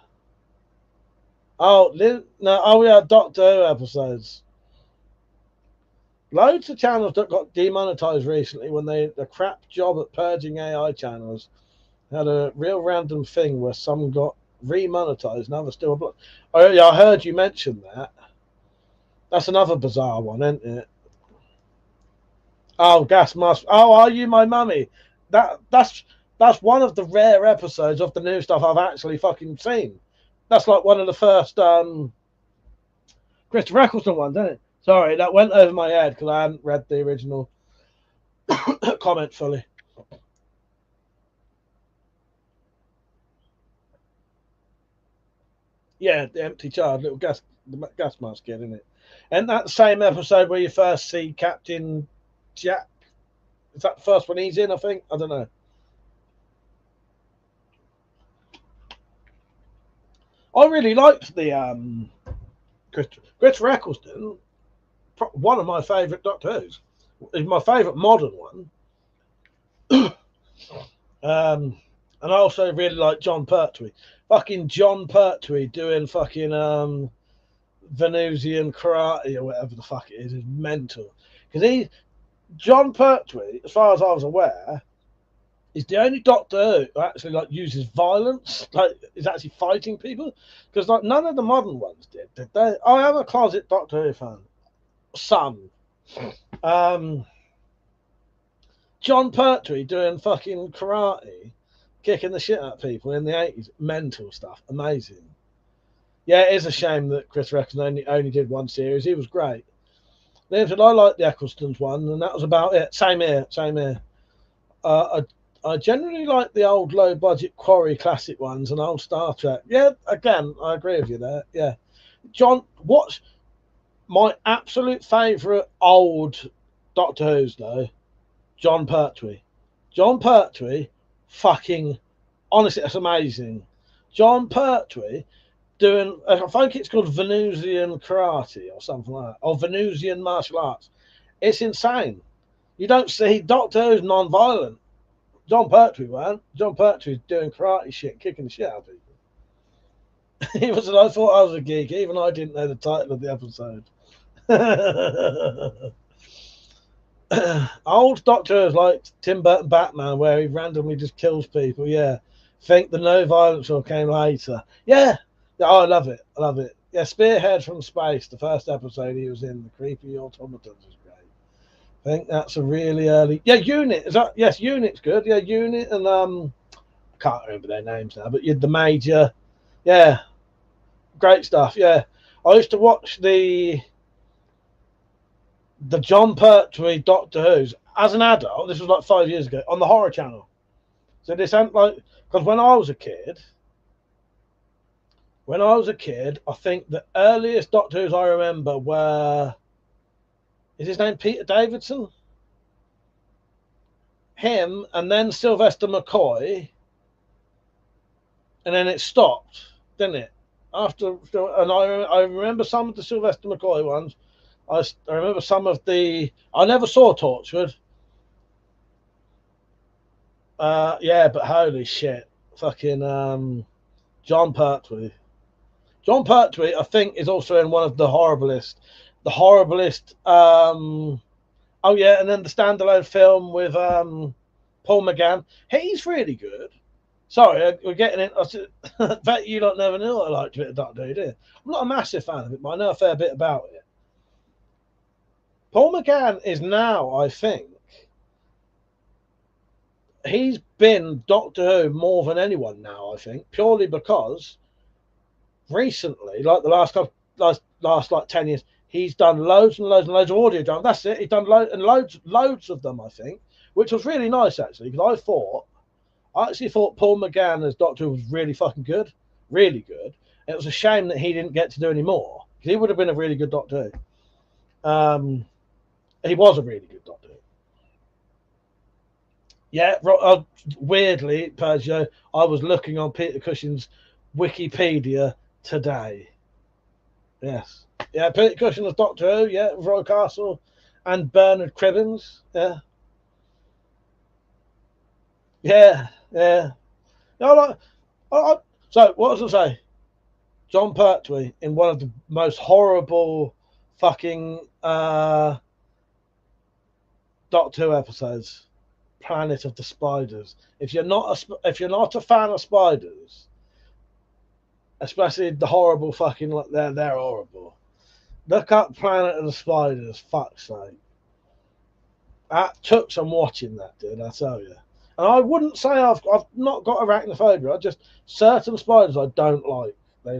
Oh, we had Doctor Who episodes. Loads of channels that got demonetized recently when the crap job at purging AI channels had a real random thing where some got remonetized and others still blocked. Oh yeah, I heard you mention that. That's another bizarre one, isn't it? Oh, gas mask. Oh, are you my mummy? That's one of the rare episodes of the new stuff I've actually fucking seen. That's like one of the first Christopher Eccleston ones, isn't it? Sorry, that went over my head because I hadn't read the original comment fully. Yeah, the empty child, little gas mask kid, isn't it? And that same episode where you first see Captain Jack. Is that the first one he's in, I think? I don't know. I really liked the Christopher Eccleston. One of my favourite Doctor Who's. Is my favourite modern one. And I also really like John Pertwee. Fucking John Pertwee doing fucking Venusian karate or whatever the fuck it is mental. Because John Pertwee, as far as I was aware, is the only Doctor Who actually like uses violence, like is actually fighting people. Because like none of the modern ones did they? I am a closet Doctor Who fan. Some. John Pertwee doing fucking karate, kicking the shit out of people in the 80s. Mental stuff. Amazing. Yeah, it is a shame that Chris Eccleston only did one series. He was great. Liam said, I like the Eccleston's one, and that was about it. Same here. I generally like the old low-budget Quarry classic ones and old Star Trek. Yeah, again, I agree with you there. Yeah. John, what's my absolute favourite old Doctor Who's, though? John Pertwee. John Pertwee, fucking, honestly, that's amazing. John Pertwee doing, I think it's called Venusian karate or something like that, or Venusian martial arts. It's insane. You don't see Doctor Who's non-violent. John Pertwee, man. John Pertwee's doing karate shit, kicking the shit out of people. He was, I thought I was a geek. Even I didn't know the title of the episode. Old Doctor is like Tim Burton Batman, where he randomly just kills people. Yeah, think the no violence all came later. Yeah, oh, I love it. Yeah, Spearhead from Space, the first episode he was in, the creepy automatons is great. I think that's a really early. Yeah, Unit is that? Yes, Unit's good. Yeah, Unit and I can't remember their names now, but you're the Major. Yeah, great stuff. Yeah, I used to watch the John Pertwee Doctor Who's as an adult. This was like 5 years ago on the Horror Channel. So this ain't like, because when I was a kid, I think the earliest Doctor Who's I remember were, is his name Peter Davidson? Him, and then Sylvester McCoy, and then it stopped, didn't it? After, and I remember some of the Sylvester McCoy ones. I remember some of the. I never saw Torchwood. Yeah, but holy shit, fucking John Pertwee. John Pertwee, I think, is also in one of the Horriblest. The Horriblest. Oh yeah, and then the standalone film with Paul McGann. He's really good. Sorry, we're getting in. I bet you lot never knew I liked a bit of Doctor Who, do you? I'm not a massive fan of it, but I know a fair bit about it. Paul McGann is now, I think, he's been Doctor Who more than anyone now, I think, purely because recently, like the last like 10 years, he's done loads and loads and loads of audio dramas. That's it. He's done loads of them, I think, which was really nice actually, because I actually thought Paul McGann as Doctor Who was really fucking good, really good. It was a shame that he didn't get to do any more, because he would have been a really good Doctor Who. He was a really good Doctor Who. Yeah, weirdly, Peugeot, I was looking on Peter Cushing's Wikipedia today. Yes. Yeah, Peter Cushing was Doctor Who, yeah, Roy Castle and Bernard Cribbins, yeah. Yeah, yeah. No, so, what was I say? John Pertwee in one of the most horrible fucking Doctor Who episodes, Planet of the Spiders. If you're not a fan of spiders, especially the horrible fucking, they're horrible. Look up Planet of the Spiders, fuck's sake. That took some watching, that did, I tell you. And I wouldn't say I've not got arachnophobia. I just, certain spiders I don't like. They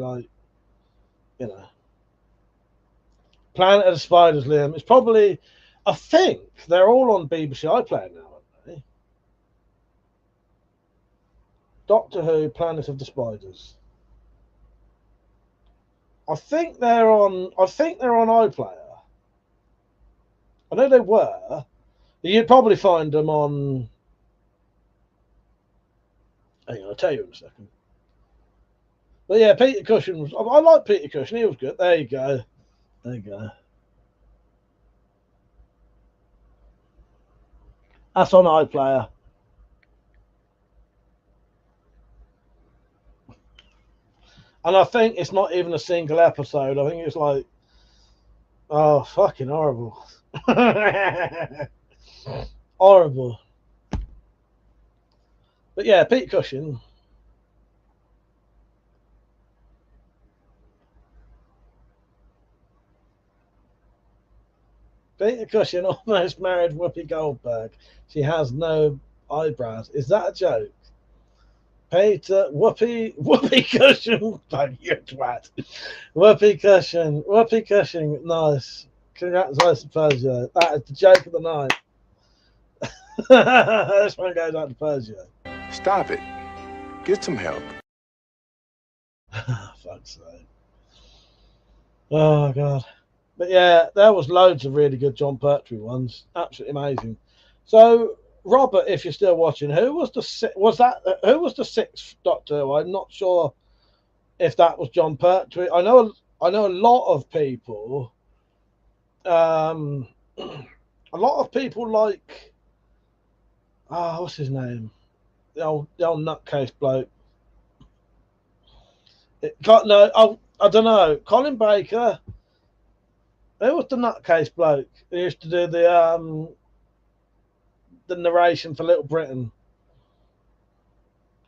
Planet of the Spiders, Liam. It's probably, I think they're all on BBC iPlayer now, aren't they? Doctor Who, Planet of the Spiders. I think they're on iPlayer. I know they were. You'd probably find them on. Hang on, I'll tell you in a second. But yeah, Peter Cushing was. I like Peter Cushing. He was good. There you go. There you go. That's on iPlayer. And I think it's not even a single episode. I think it's like, oh, fucking horrible. Horrible. But yeah, Peter Cushing. Peter Cushing almost married Whoopi Goldberg. She has no eyebrows. Is that a joke? Whoopi Cushing. Like, you twat. Whoopi Cushing. Nice. Congratulations, Persia. That is the joke of the night. This one goes out to Persia. Stop it. Get some help. Fuck's sake. Oh, God. But yeah, there was loads of really good John Pertwee ones. Absolutely amazing. So, Robert, if you're still watching, who was the sixth Doctor? I'm not sure if that was John Pertwee. I know a lot of people. A lot of people like. What's his name? The old nutcase bloke. I don't know. Colin Baker. Who was the nutcase bloke who used to do the narration for Little Britain?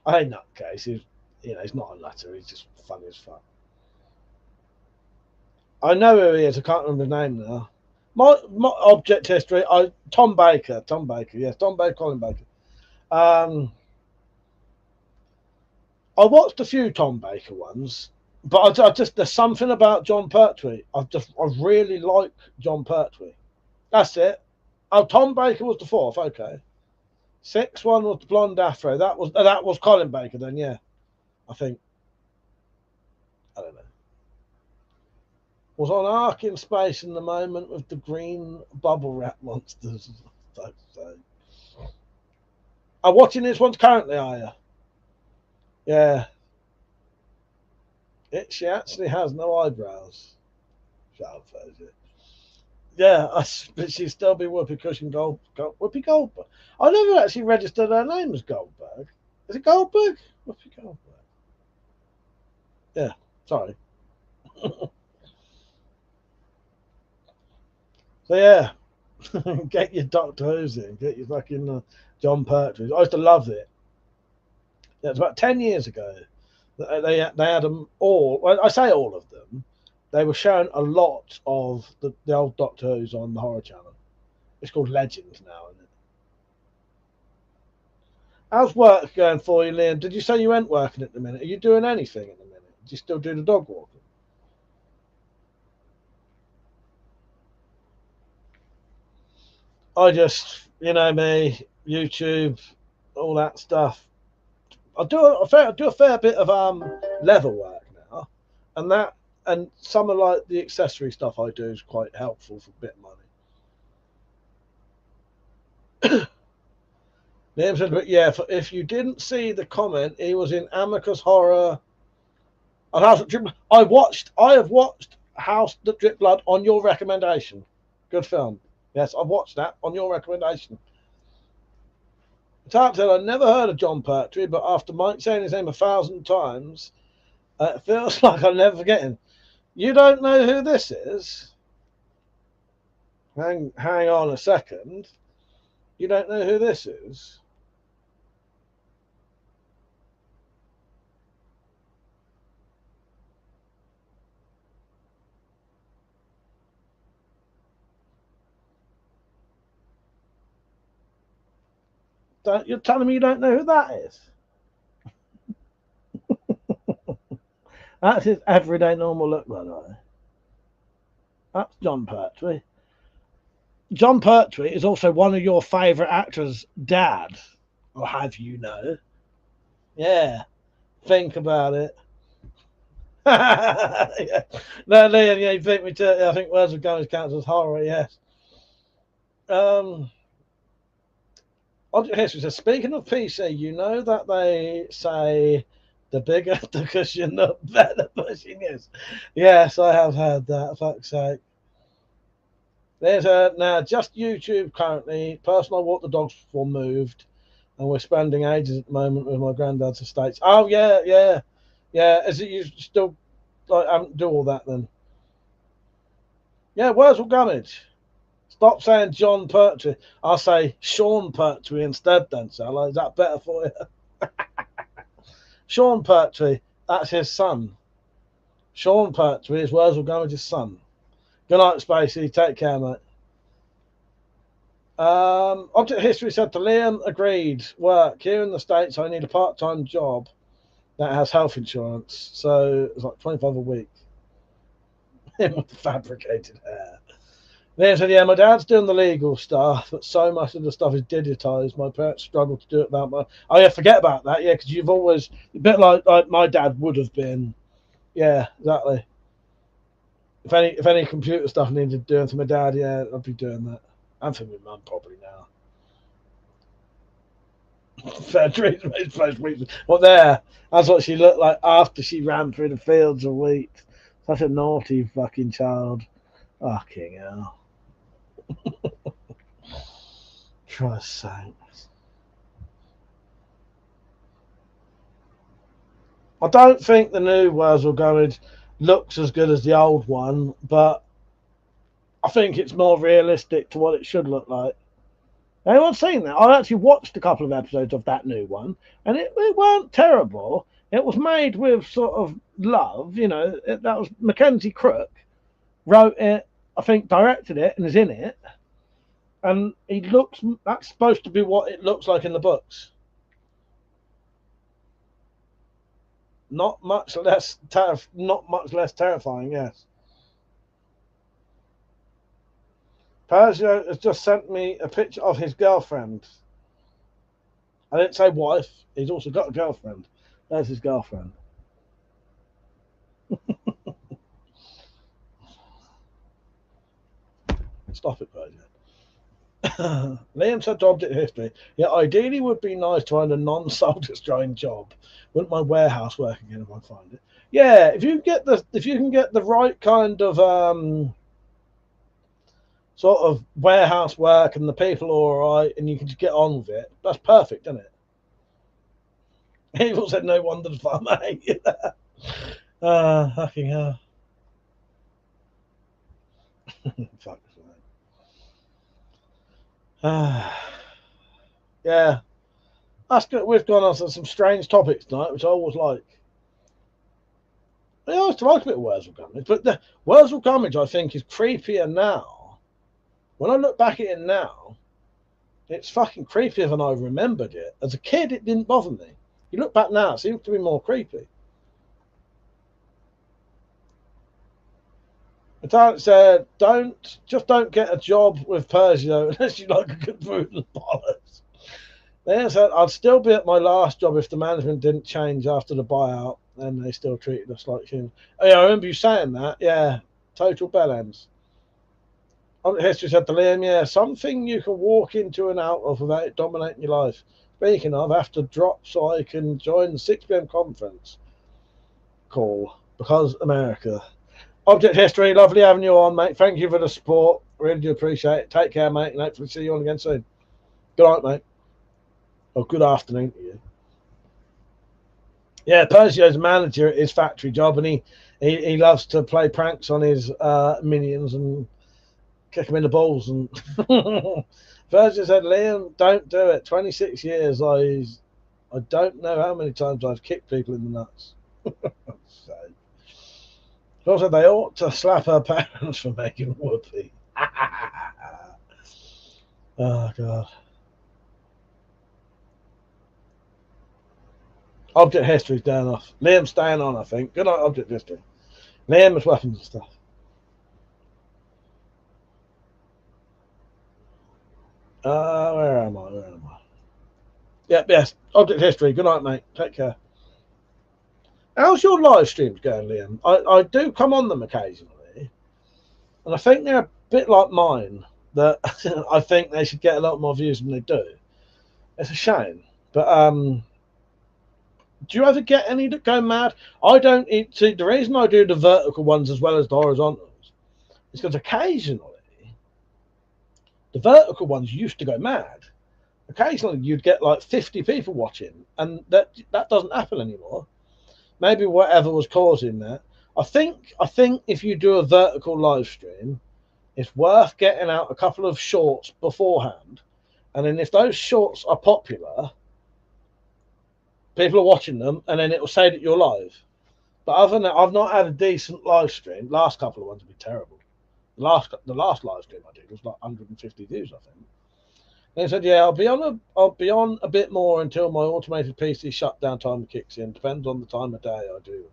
I hate nutcase. He's not a nutter. He's just funny as fuck. I know who he is. I can't remember his name now. My object history. Tom Baker. Yes, Tom Baker. Colin Baker. I watched a few Tom Baker ones. But I just, there's something about John Pertwee. I really like John Pertwee. That's it. Oh, Tom Baker was the fourth. Okay. Sixth one was the blonde afro. That was Colin Baker then. Yeah, I think. I don't know. Was on Ark in Space in the moment with the green bubble wrap monsters. I'm watching this one currently, are you? Yeah. She actually has no eyebrows. Shut up, Fozzie. Yeah, but she'd still be Whoopi Cushing Whoopi Goldberg. I never actually registered her name as Goldberg. Is it Goldberg? Whoopi Goldberg. Yeah, sorry. So yeah, get your Doctor Who's in, get your fucking John Pertwee. I used to love it. Yeah, it's about 10 years ago. They had them all. Well, I say all of them. They were showing a lot of the old Doctor Who's on the Horror Channel. It's called Legends now, isn't it? How's work going for you, Liam? Did you say you weren't working at the minute? Are you doing anything at the minute? Do you still do the dog walking? I just, you know me, YouTube, all that stuff. I do a fair bit of leather work now, and some of like the accessory stuff I do is quite helpful for a bit of money. Liam said, but yeah, if you didn't see the comment, he was in Amicus Horror. I have watched House That Drip Blood on your recommendation. Good film. Yes, I've watched that on your recommendation. Tart said, I never heard of John Pertwee, but after Mike saying his name 1,000 times, it feels like I'll never forget him. You don't know who this is? Hang on a second. You don't know who this is? You're telling me you don't know who that is? That's his everyday normal look, by the way. That's John Pertwee. John Pertwee is also one of your favourite actors' dad. Or have you know? Yeah. Think about it. Yeah. No, Liam, yeah, you beat me to it. I think Words of Gummidge counts as horror, yes. Object History says, speaking of PC, you know that they say the bigger the cushion, the better pushing is. Yes, I have heard that, fuck's sake. There's now just YouTube currently. Person I walk the dogs for moved, and we're spending ages at the moment with my granddad's estates. Oh yeah. Is it you still like do all that then? Yeah, where's Gummidge? Stop saying John Pertwee. I'll say Sean Pertwee instead then, so is that better for you? Sean Pertwee, that's his son. Sean Pertwee is Wurzel Gummidge's son. Good night, Spacey. Take care, mate. Object History said to Liam, agreed. Work. Here in the States, I need a part-time job that has health insurance. So it's like 25 a week. Him with the fabricated hair. Liam said, yeah, my dad's doing the legal stuff, but so much of the stuff is digitized. My parents struggle to do it without my... Oh, yeah, forget about that. Yeah, because you've always... A bit like my dad would have been. Yeah, exactly. If any computer stuff needed doing for my dad, yeah, I'd be doing that. And for my mum, probably now. Fair trees, well, there. That's what she looked like after she ran through the fields of wheat. Such a naughty fucking child. Fucking hell. Christ's sake. I don't think the new Wurzel Gummidge looks as good as the old one, but I think it's more realistic to what it should look like. Anyone's seen that? I actually watched a couple of episodes of that new one, and it weren't terrible. It was made with sort of love, you know. That was Mackenzie Crook wrote it, I think directed it, and is in it. And he looks. That's supposed to be what it looks like in the books. Not much less terrifying. Yes. Persia has just sent me a picture of his girlfriend. I didn't say wife. He's also got a girlfriend. There's his girlfriend. Stop it, Persia. Liam said to Object History, yeah, ideally would be nice to find a non-soul-destroying job. Wouldn't mind warehouse work again if I find it. Yeah, if you can get the right kind of sort of warehouse work and the people are all right and you can just get on with it, that's perfect, isn't it? Evil said no wonder the farmer hated that. Fucking hell. Fuck. Yeah. That's good. We've gone on to some strange topics tonight, which I always like. I always like a bit of Wurzel Gummidge, but the Wurzel Gummidge, I think, is creepier now. When I look back at it now, it's fucking creepier than I remembered it. As a kid, it didn't bother me. You look back now, it seems to be more creepy. Lieutenant said, don't get a job with Persio unless you like a good food and bollocks. Then said, I'd still be at my last job if the management didn't change after the buyout and they still treated us like humans. Oh, yeah, I remember you saying that. Yeah, total bellends. History said to Liam, yeah, something you can walk into and out of without it dominating your life. Speaking of, I have to drop so I can join the 6 p.m. conference call because America. Object History, lovely having you on, mate. Thank you for the support. Really do appreciate it. Take care, mate, and hopefully see you on again soon. Good night, mate. Or good afternoon to you. Yeah, Persio's manager at his factory job, and he loves to play pranks on his minions and kick them in the balls. And Persio said, Liam, don't do it. 26 years, I don't know how many times I've kicked people in the nuts. So. Also, they ought to slap her parents for making whoopee. Oh, God. Object History's down off. Liam's staying on, I think. Good night, Object History. Liam's weapons and stuff. Where am I? Yep, yes. Object History. Good night, mate. Take care. How's your live streams going, Liam? I do come on them occasionally, and I think they're a bit like mine, that I think they should get a lot more views than they do. It's a shame. But do you ever get any that go mad? I don't see the reason I do the vertical ones as well as the horizontals is because occasionally the vertical ones used to go mad. Occasionally you'd get like 50 people watching, and that doesn't happen anymore. Maybe whatever was causing that. I think if you do a vertical live stream, it's worth getting out a couple of shorts beforehand, and then if those shorts are popular, people are watching them, and then it will say that you're live. But other than that, I've not had a decent live stream. Last couple of ones have been terrible. The last live stream I did was like 150 views, I think. They said, yeah, I'll be on a bit more until my automated PC shutdown timer kicks in. Depends on the time of day I do.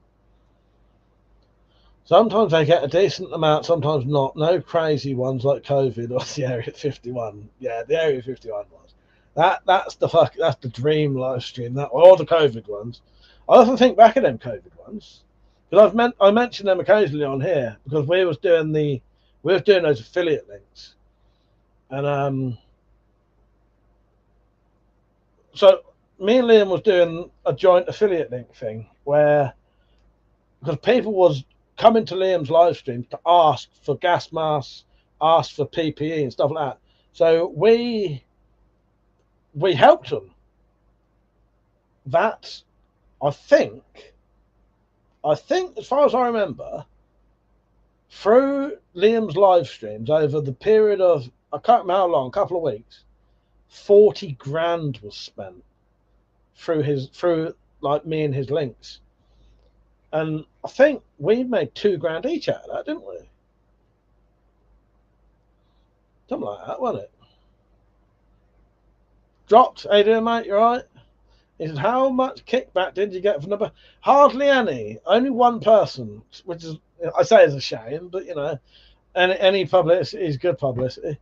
Sometimes I get a decent amount, sometimes not. No crazy ones like COVID or the Area 51. Yeah, the Area 51 ones. That's the dream live stream. That or the COVID ones. I often think back at them COVID ones because I mentioned them occasionally on here because we was doing those affiliate links, and so me and Liam was doing a joint affiliate link thing where, because people was coming to Liam's live streams to ask for gas masks, ask for PPE and stuff like that. So we helped them. That I think as far as I remember, through Liam's live streams over the period of, I can't remember how long, a couple of weeks, 40 grand was spent through like me and his links, and I think we made 2 grand each out of that, didn't we? Something like that, wasn't it? Dropped. How you doing, mate? You all right? He said, how much kickback did you get from the... Hardly any. Only one person, which is, I say is a shame, but you know, any publicity is good publicity.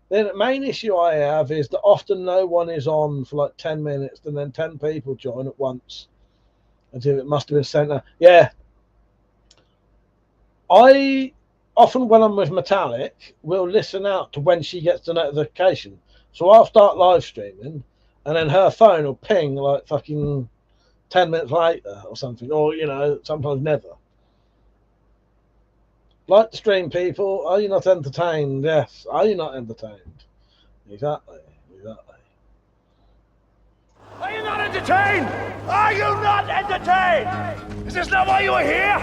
Then the main issue I have is that often no one is on for like 10 minutes and then 10 people join at once. Until it must have been sent out. Yeah. I often, when I'm with Metallic, will listen out to when she gets the notification. So I'll start live streaming and then her phone will ping like fucking 10 minutes later or something. Or, you know, sometimes never. Like the stream, people. Are you not entertained? Yes. Are you not entertained? Exactly. Are you not entertained? Are you not entertained? Is this not why you are here?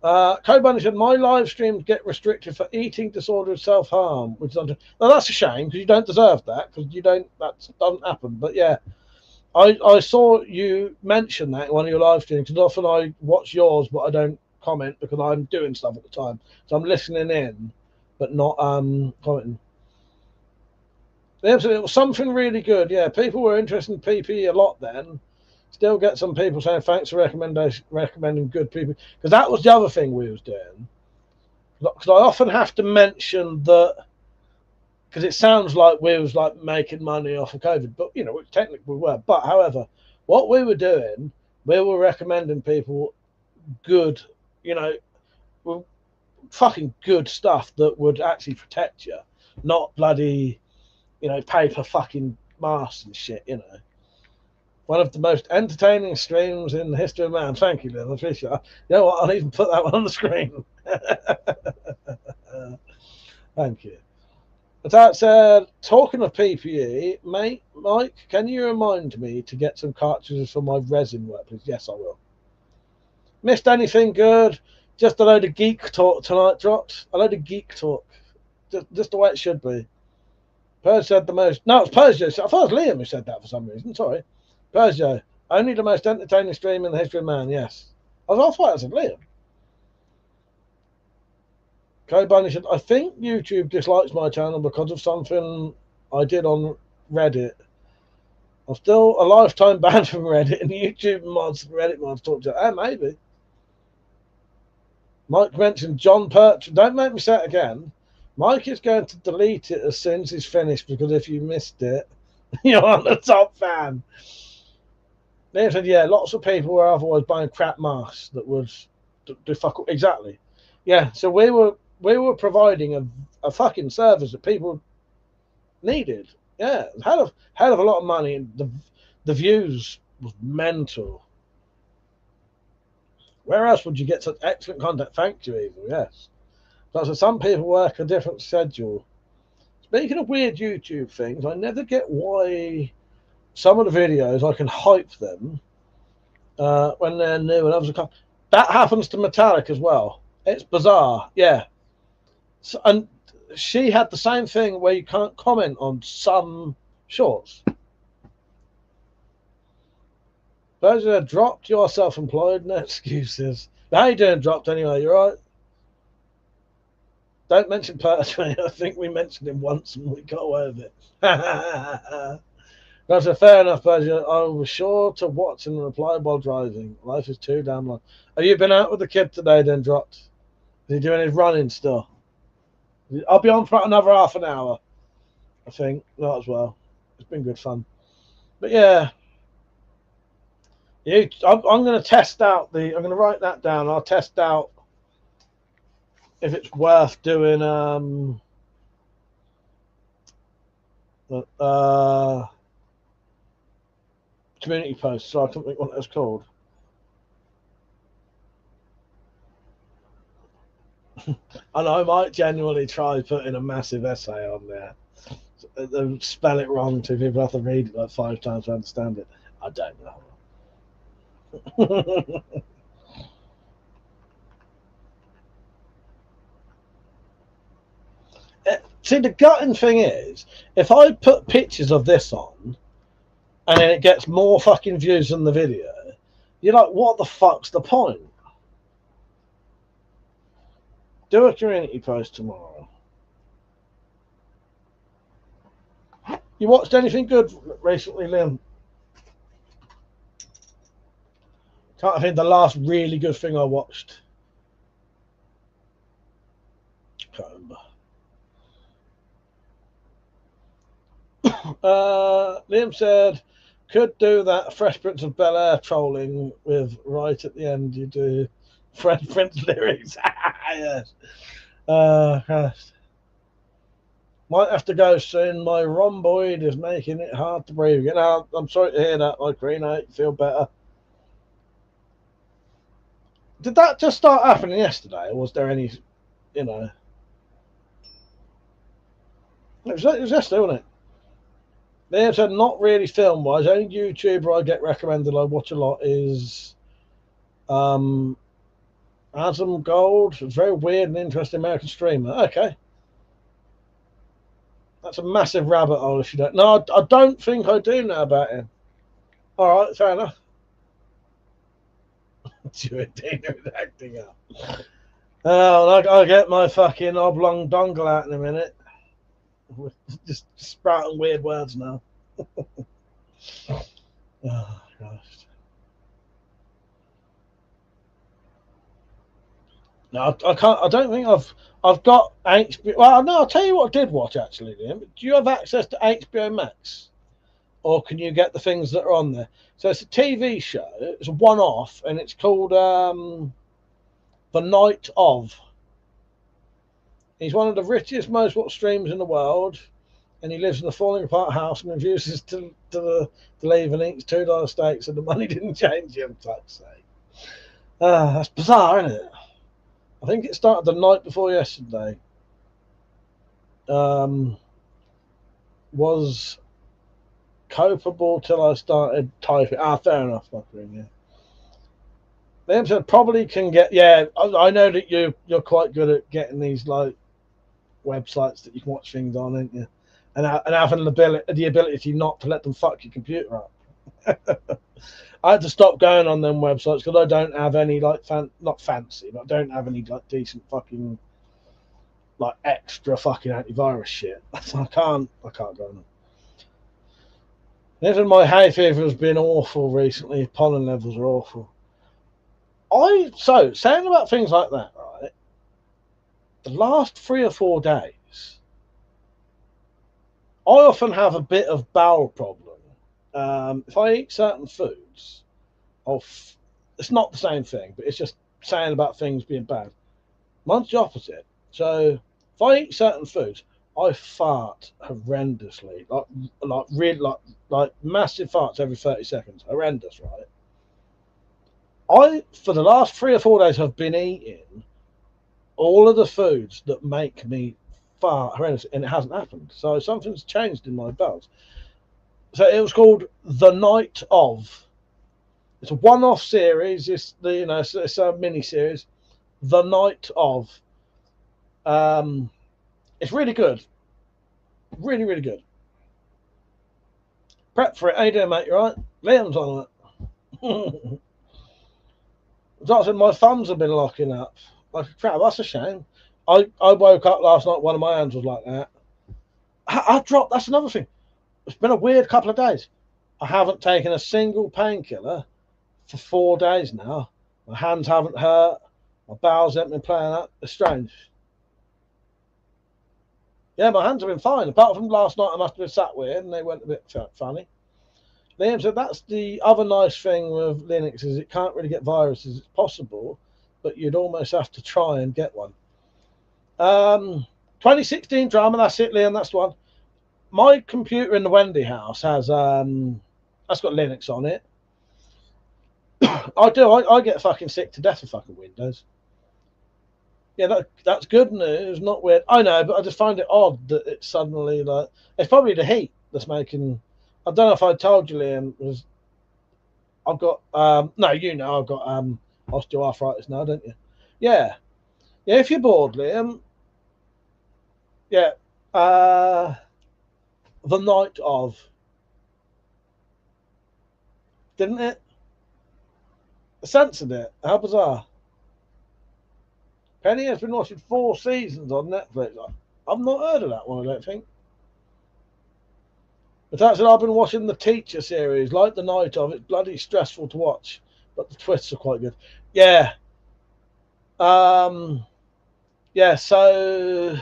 Code Bunny said, my live streams get restricted for eating disorder and self-harm, which is well, that's a shame because you don't deserve that, because you don't, that doesn't happen. But yeah, I saw you mention that in one of your live streams, because often I watch yours but I don't comment because I'm doing stuff at the time, so I'm listening in but not commenting. It was something really good. Yeah, people were interested in PPE a lot then. Still get some people saying thanks for recommending good people, because that was the other thing we was doing. Because I often have to mention that, because it sounds like we was like making money off of COVID, but you know, technically we were. But however, what we were doing, we were recommending people good, you know, fucking good stuff that would actually protect you, not bloody, you know, paper fucking masks and shit, you know. One of the most entertaining streams in the history of man. Thank you, Liv. I appreciate it. You know what? I'll even put that one on the screen. Thank you. But that said, talking of PPE, mate, Mike, can you remind me to get some cartridges for my resin work, please? Yes, I will. Missed anything good? Just a load of geek talk tonight dropped. A load of geek talk. Just the way it should be. Purge said the most. No, it's Purge. I thought it was Liam who said that for some reason. Sorry. Peugeot, only the most entertaining stream in the history of man, yes. I thought I said Liam. Code Bunny said, I think YouTube dislikes my channel because of something I did on Reddit. I'm still a lifetime banned from Reddit, and YouTube mods, Reddit mods talk to it. Maybe. Mike mentioned John Perch. Don't make me say it again. Mike is going to delete it as soon as he's finished, because if you missed it, you're on the top fan. They said, yeah, lots of people were otherwise buying crap masks that would do fuck all. Exactly. Yeah, so we were providing a fucking service that people needed. Yeah, hell of a lot of money, and the views was mental. Where else would you get such excellent content? Thank you, Evil. Yes. So some people work a different schedule. Speaking of weird YouTube things, I never get why some of the videos I can hype them when they're new and others are coming. That happens to Metallic as well. It's bizarre. Yeah. So, and she had the same thing where you can't comment on some shorts. Those are dropped. You're self-employed. No excuses. How you doing, dropped anyway? You all right? Don't mention Pertwee. I think we mentioned him once and we got away with it. That's a fair enough, Persia. I was sure to watch and reply while driving. Life is too damn long. Have you been out with the kid today, then, dropped? Is he doing his running still? I'll be on for another half an hour, I think. Not as well. It's been good fun. But yeah. I'm going to test out I'm going to write that down. I'll test out if it's worth doing community posts, so I can't think what that's called. And I might genuinely try putting a massive essay on there. They spell it wrong too. People have to read it like 5 times to understand it. I don't know. See, the gutting thing is, if I put pictures of this on and then it gets more fucking views than the video, you're like, what the fuck's the point? Do a community post tomorrow. You watched anything good recently, Liam? Can't think the last really good thing I watched. Can't remember. Liam said, could do that Fresh Prince of Bel-Air trolling with right at the end you do Fresh Prince lyrics. Yes. Christ. Might have to go soon. My rhomboid is making it hard to breathe again. I'm sorry to hear that, my green. I feel better. Did that just start happening yesterday, or was there any, you know? It was yesterday, wasn't it? They said not really film-wise. Only YouTuber I get recommended I watch a lot is Adam Gold, a very weird and interesting American streamer. Okay. That's a massive rabbit hole if you don't. No, I don't think I do know about him. All right, fair enough. Giordino is acting up. Oh, I'll get my fucking oblong dongle out in a minute. Just sprouting weird words now. Oh, gosh. No, I can't. I don't think I've got HBO. Well, no, I'll tell you what I did watch actually. Liam. Do you have access to HBO Max, or can you get the things that are on there? So it's a TV show. It's a one-off, and it's called The Night Of. He's one of the richest, most watched streamers in the world, and he lives in a falling apart house and refuses to leave and eats $2 steaks, and the money didn't change him. Fuck's sake. That's bizarre, isn't it? I think it started the night before yesterday. Was copable till I started typing. Fair enough, fucking, yeah. Liam said probably can get. Yeah, I know that you're quite good at getting these like websites that you can watch things on, ain't you? And having the ability not to let them fuck your computer up. I had to stop going on them websites because I don't have any like not fancy, but I don't have any like decent fucking like extra fucking antivirus shit. So I can't go on them. Even my hay fever has been awful recently. Pollen levels are awful. So saying about things like that, right? The last 3 or 4 days, I often have a bit of bowel problem. If I eat certain foods, it's not the same thing, but it's just saying about things being bad. Mine's the opposite. So if I eat certain foods, I fart horrendously, like massive farts every 30 seconds. Horrendous, right? For the last 3 or 4 days, have been eating all of the foods that make me fart horrendous, and it hasn't happened. So something's changed in my bowels. So it was called The Night Of. It's a one-off series. It's a mini series. The Night Of. It's really good. Really, really good. Prep for it. How you doing, mate? You right? Liam's on it. So I said my thumbs have been locking up. Like crap, that's a shame. I woke up last night, one of my hands was like that. I dropped, that's another thing. It's been a weird couple of days. I haven't taken a single painkiller for 4 days now. My hands haven't hurt. My bowels haven't been playing up. It's strange. Yeah, my hands have been fine. Apart from last night, I must have been sat weird and they went a bit funny. Liam said that's the other nice thing with Linux is it can't really get viruses. It's possible, but you'd almost have to try and get one. 2016 drama, that's it, Liam, that's the one. My computer in the Wendy house has that's got Linux on it. I get fucking sick to death of fucking Windows. Yeah, that's good news, not weird. I know, but I just find it odd that it's suddenly like it's probably the heat that's making. I don't know if I told you, Liam, I've got no, I've got osteoarthritis now, don't you? Yeah. Yeah, if you're bored, Liam. Yeah. The Night Of. Didn't it? I censored it. How bizarre. Penny has been watching 4 seasons on Netflix. I've not heard of that one, I don't think. But that's it. I've been watching the Teacher series, like The Night Of. It's bloody stressful to watch, but the twists are quite good. Yeah. Yeah, so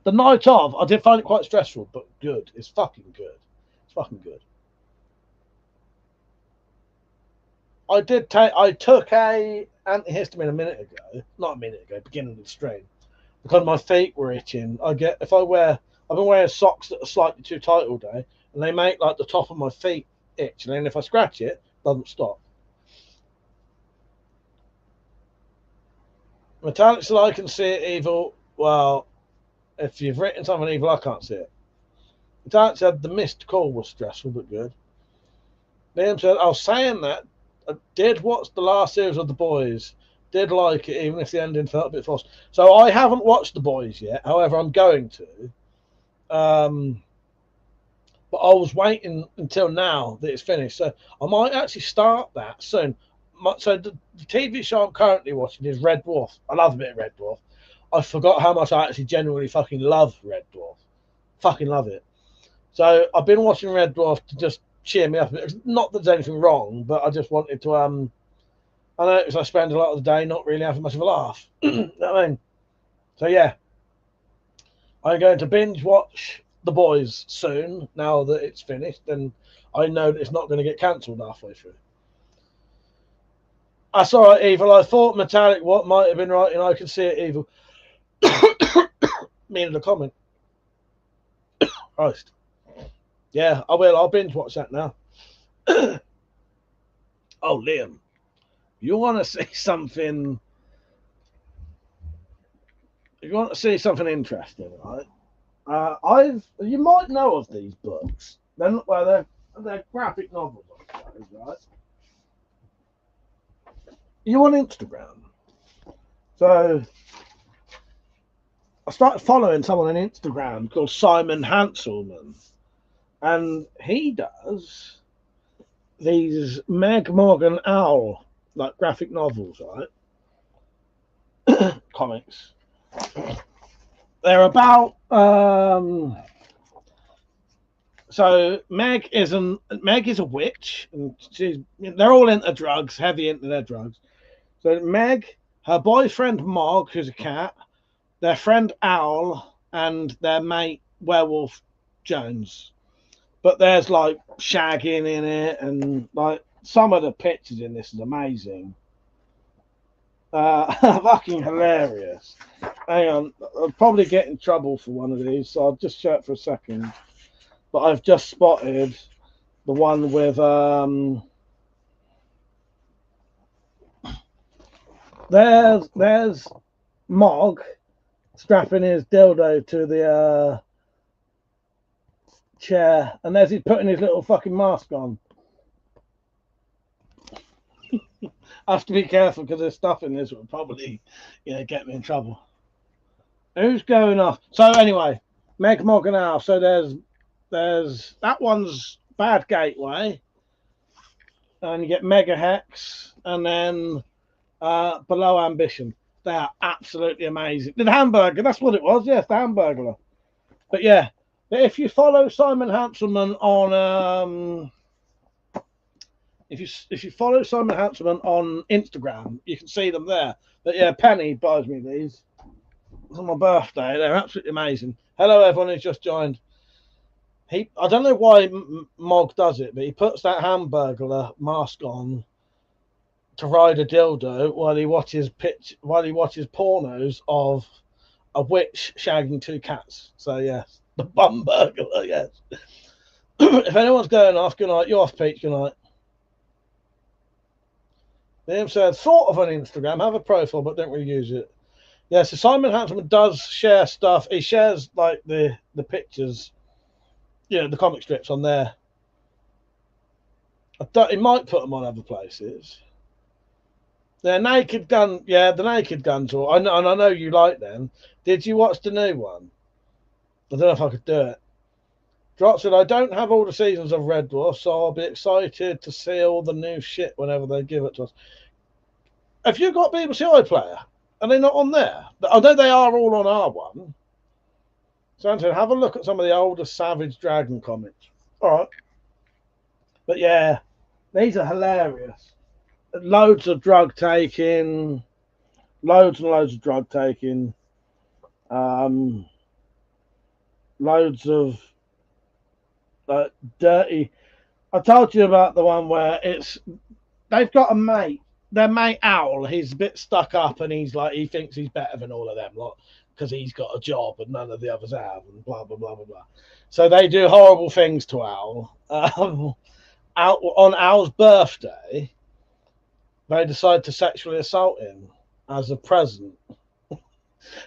The Night Of, I did find it quite stressful, but good. It's fucking good. It's fucking good. I took a antihistamine a minute ago, not a minute ago, beginning of the stream, because my feet were itching. I've been wearing socks that are slightly too tight all day, and they make like the top of my feet itch, and then if I scratch it, it doesn't stop. Metallic said I can see it evil. Well, if you've written something evil, I can't see it. Metallic said the missed call was stressful but good. Liam said, I was saying that I did watch the last series of The Boys, Did like it, even if the ending felt a bit forced. So I haven't watched The Boys yet. However, I'm going to. But I was waiting until now that it's finished. So I might actually start that soon. So the TV show I'm currently watching is Red Dwarf. I love a bit of Red Dwarf. I forgot how much I actually genuinely fucking love Red Dwarf. Fucking love it. So I've been watching Red Dwarf to just cheer me up. It's not that there's anything wrong, but I just wanted to I notice I spend a lot of the day not really having much of a laugh. You know what I mean? So yeah, I'm going to binge watch The Boys soon. Now that it's finished, and I know that it's not going to get cancelled halfway through. That's all right, Evil. I thought Metallic what might have been right, and I can see it, Evil. Meaning the comment. Christ. Yeah, I will. I'll binge watch that now. Oh, Liam. You want to see something? You want to see something interesting, right? You might know of these books. They're graphic novels, I suppose, right? You on Instagram? So I started following someone on Instagram called Simon Hanselman, and he does these Meg Morgan Owl like graphic novels, right? Comics. They're about so Meg is a witch, and they're all into drugs, heavy into their drugs. So Meg, her boyfriend Mog, who's a cat, their friend Owl, and their mate Werewolf Jones. But there's like shagging in it, and like some of the pictures in this is amazing. Fucking hilarious. Hang on, I'll probably get in trouble for one of these, so I'll just show it for a second. But I've just spotted the one with there's Mog strapping his dildo to the chair, and there's he putting his little fucking mask on. I have to be careful because there's stuff in this that would probably, get me in trouble. Who's going off? So anyway, Meg Morgan Owl. So there's that one's Bad Gateway, and you get Mega Hex, and then Below Ambition. They are absolutely amazing. The Hamburger, that's what it was. Yes, the Hamburglar. But yeah, if you follow Simon Hanselman on if you follow Simon Hanselman on Instagram, you can see them there. But yeah, Penny buys me these. It's on my birthday. They're absolutely amazing. Hello, everyone who's just joined. I don't know why Mog does it, but he puts that Hamburglar mask on to ride a dildo while he watches pornos of a witch shagging two cats. So yes, the bum burglar. Yes. If anyone's going off, good night. You're off, Pete. Good night. Liam said, thought of an Instagram, have a profile, but don't really use it. Yeah, so Simon Hanselman does share stuff. He shares like the pictures, the comic strips on there. He might put them on other places. The Naked Gun, the Naked Guns. I know you like them. Did you watch the new one? I don't know if I could do it. Drop said, I don't have all the seasons of Red Dwarf, so I'll be excited to see all the new shit whenever they give it to us. Have you got BBC iPlayer? Are they not on there? I know they are all on our one. So I said, have a look at some of the older Savage Dragon comics. All right. But yeah, these are hilarious. Loads of drug taking. Loads and loads of drug taking. Loads of dirty. I told you about the one where they've got a mate, their mate Owl. He's a bit stuck up, and he thinks he's better than all of them, because he's got a job and none of the others have, and blah blah blah blah blah. So they do horrible things to Owl. On Owl's birthday, they decide to sexually assault him as a present.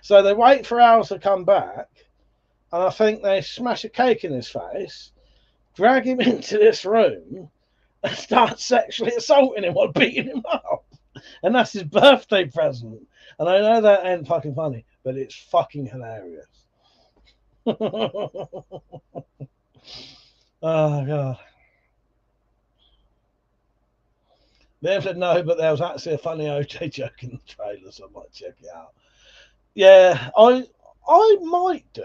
So they wait for Owl to come back, and I think they smash a cake in his face, drag him into this room, and start sexually assaulting him while beating him up. And that's his birthday present. And I know that ain't fucking funny, but it's fucking hilarious. Oh, God. They said no, but there was actually a funny OJ joke in the trailer, so I might check it out. Yeah, I might do.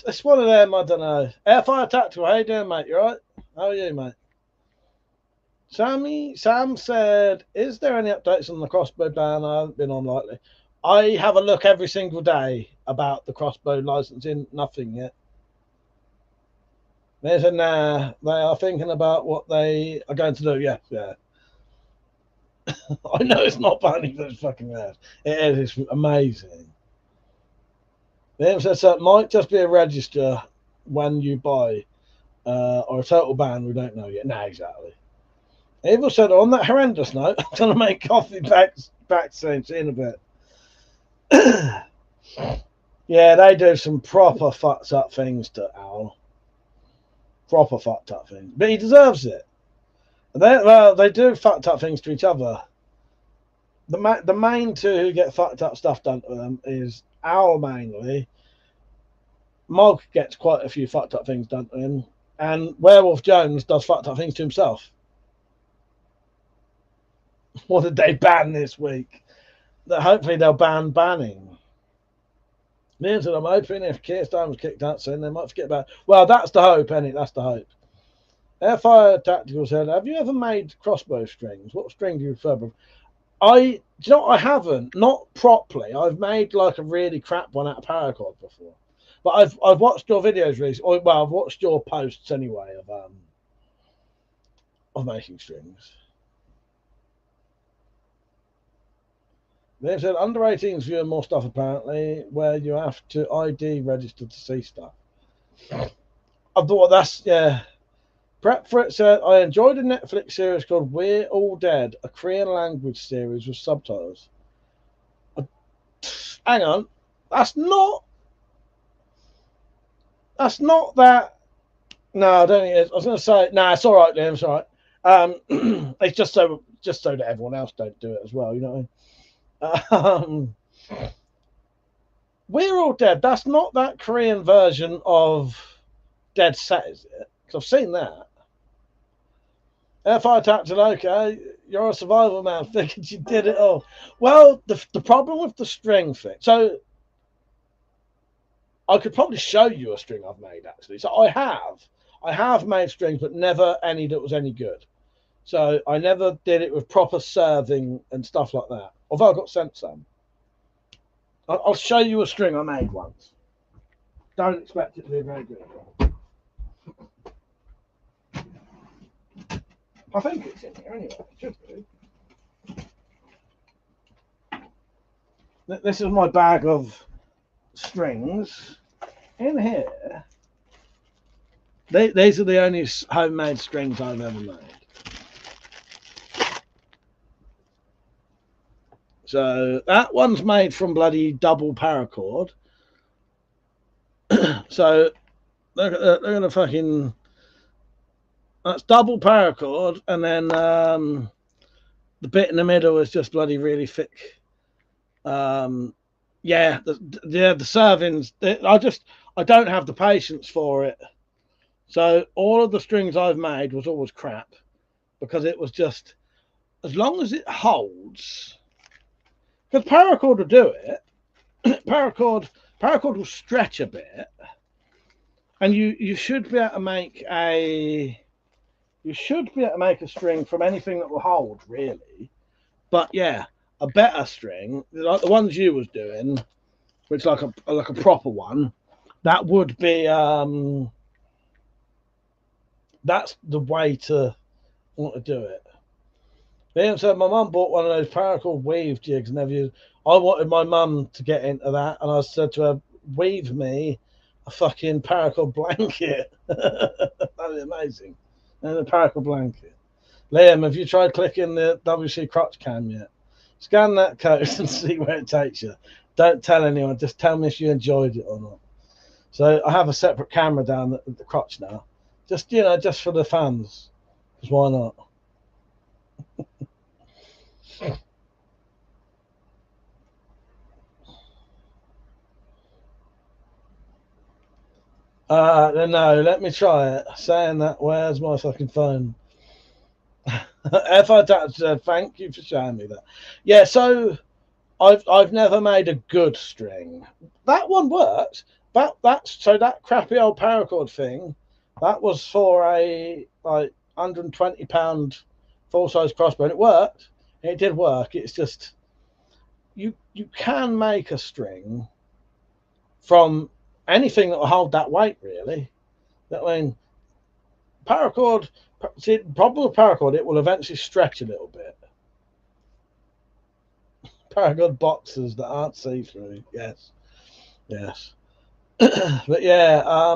It's one of them, I don't know. Airfire Tactical, how you doing, mate? You alright? How are you, mate? Sam said, is there any updates on the crossbow ban? I haven't been on lately. I have a look every single day about the crossbow licensing. Nothing yet. They said, nah, they are thinking about what they are going to do. Yeah. I know it's not funny, but it's fucking rad. It is. It's amazing. They said so it might just be a register when you buy, or a total ban. We don't know yet. Nah, exactly. Evil said, on that horrendous note, I'm going to make coffee back soon. See you in a bit. Yeah, they do some proper fucked up things to Al. Proper fucked up things. But he deserves it. They do fucked up things to each other. The main two who get fucked up stuff done to them is Al mainly. Mog gets quite a few fucked up things done to him. And Werewolf Jones does fucked up things to himself. What did they ban this week? Hopefully they'll ban banning. Means that I'm hoping if Keirstein was kicked out soon, they might forget about it. Well, that's the hope, Penny. That's the hope. Airfire Tactical said, have you ever made crossbow strings? What string do you prefer? Do you know what? I haven't. Not properly. I've made like a really crap one out of paracord before. But I've watched your videos recently. Well, I've watched your posts anyway of making strings. They've said under 18s viewing more stuff apparently, where you have to ID register to see stuff. I thought that's Prep for it said I enjoyed a Netflix series called We're All Dead, a Korean language series with subtitles. Hang on, that's not that. No, I don't think it is. I was going to say no. It's all right, Liam. It's all right. It's just so that everyone else don't do it as well. You know what I mean? We're All Dead. That's not that Korean version of Dead Set, is it? Because I've seen that. Airfire Tactical, okay. You're a survival man. Figured you did it all. Well, the problem with the string thing. So I could probably show you a string I've made actually. So I have made strings, but never any that was any good. So I never did it with proper serving and stuff like that. Although I got sent some. I'll show you a string I made once. Don't expect it to be very good. I think it's in here anyway. It should be. This is my bag of strings. In here, these are the only homemade strings I've ever made. So that one's made from bloody double paracord. So look at the fucking. That's double paracord, and then the bit in the middle is just bloody really thick. The servings. I don't have the patience for it. So all of the strings I've made was always crap, because it was just as long as it holds. Because paracord will do it. paracord will stretch a bit, and you should be able to make a string from anything that will hold, really. But yeah, a better string, like the ones you was doing, which like a proper one, that would be that's the way to want to do it. Liam said my mum bought one of those paracord weave jigs, never used. I wanted my mum to get into that, and I said to her, weave me a fucking paracord blanket. That'd be amazing. And a paracord blanket. Liam, have you tried clicking the WC crotch cam yet? Scan that code and see where it takes you. Don't tell anyone, just tell me if you enjoyed it or not. So I have a separate camera down at the crotch now. Just, just for the fans. Because why not? No, let me try it. Saying that, where's my fucking phone? F.I. said, thank you for showing me that. Yeah, so I've never made a good string. That one worked. That crappy old paracord thing, that was for a like £120 full size crossbow, and it worked. It did work. It's just you can make a string from anything that will hold that weight, really. I mean, paracord. See, the problem with paracord, it will eventually stretch a little bit. Paracord boxes that aren't see-through. Yes, yes. But yeah,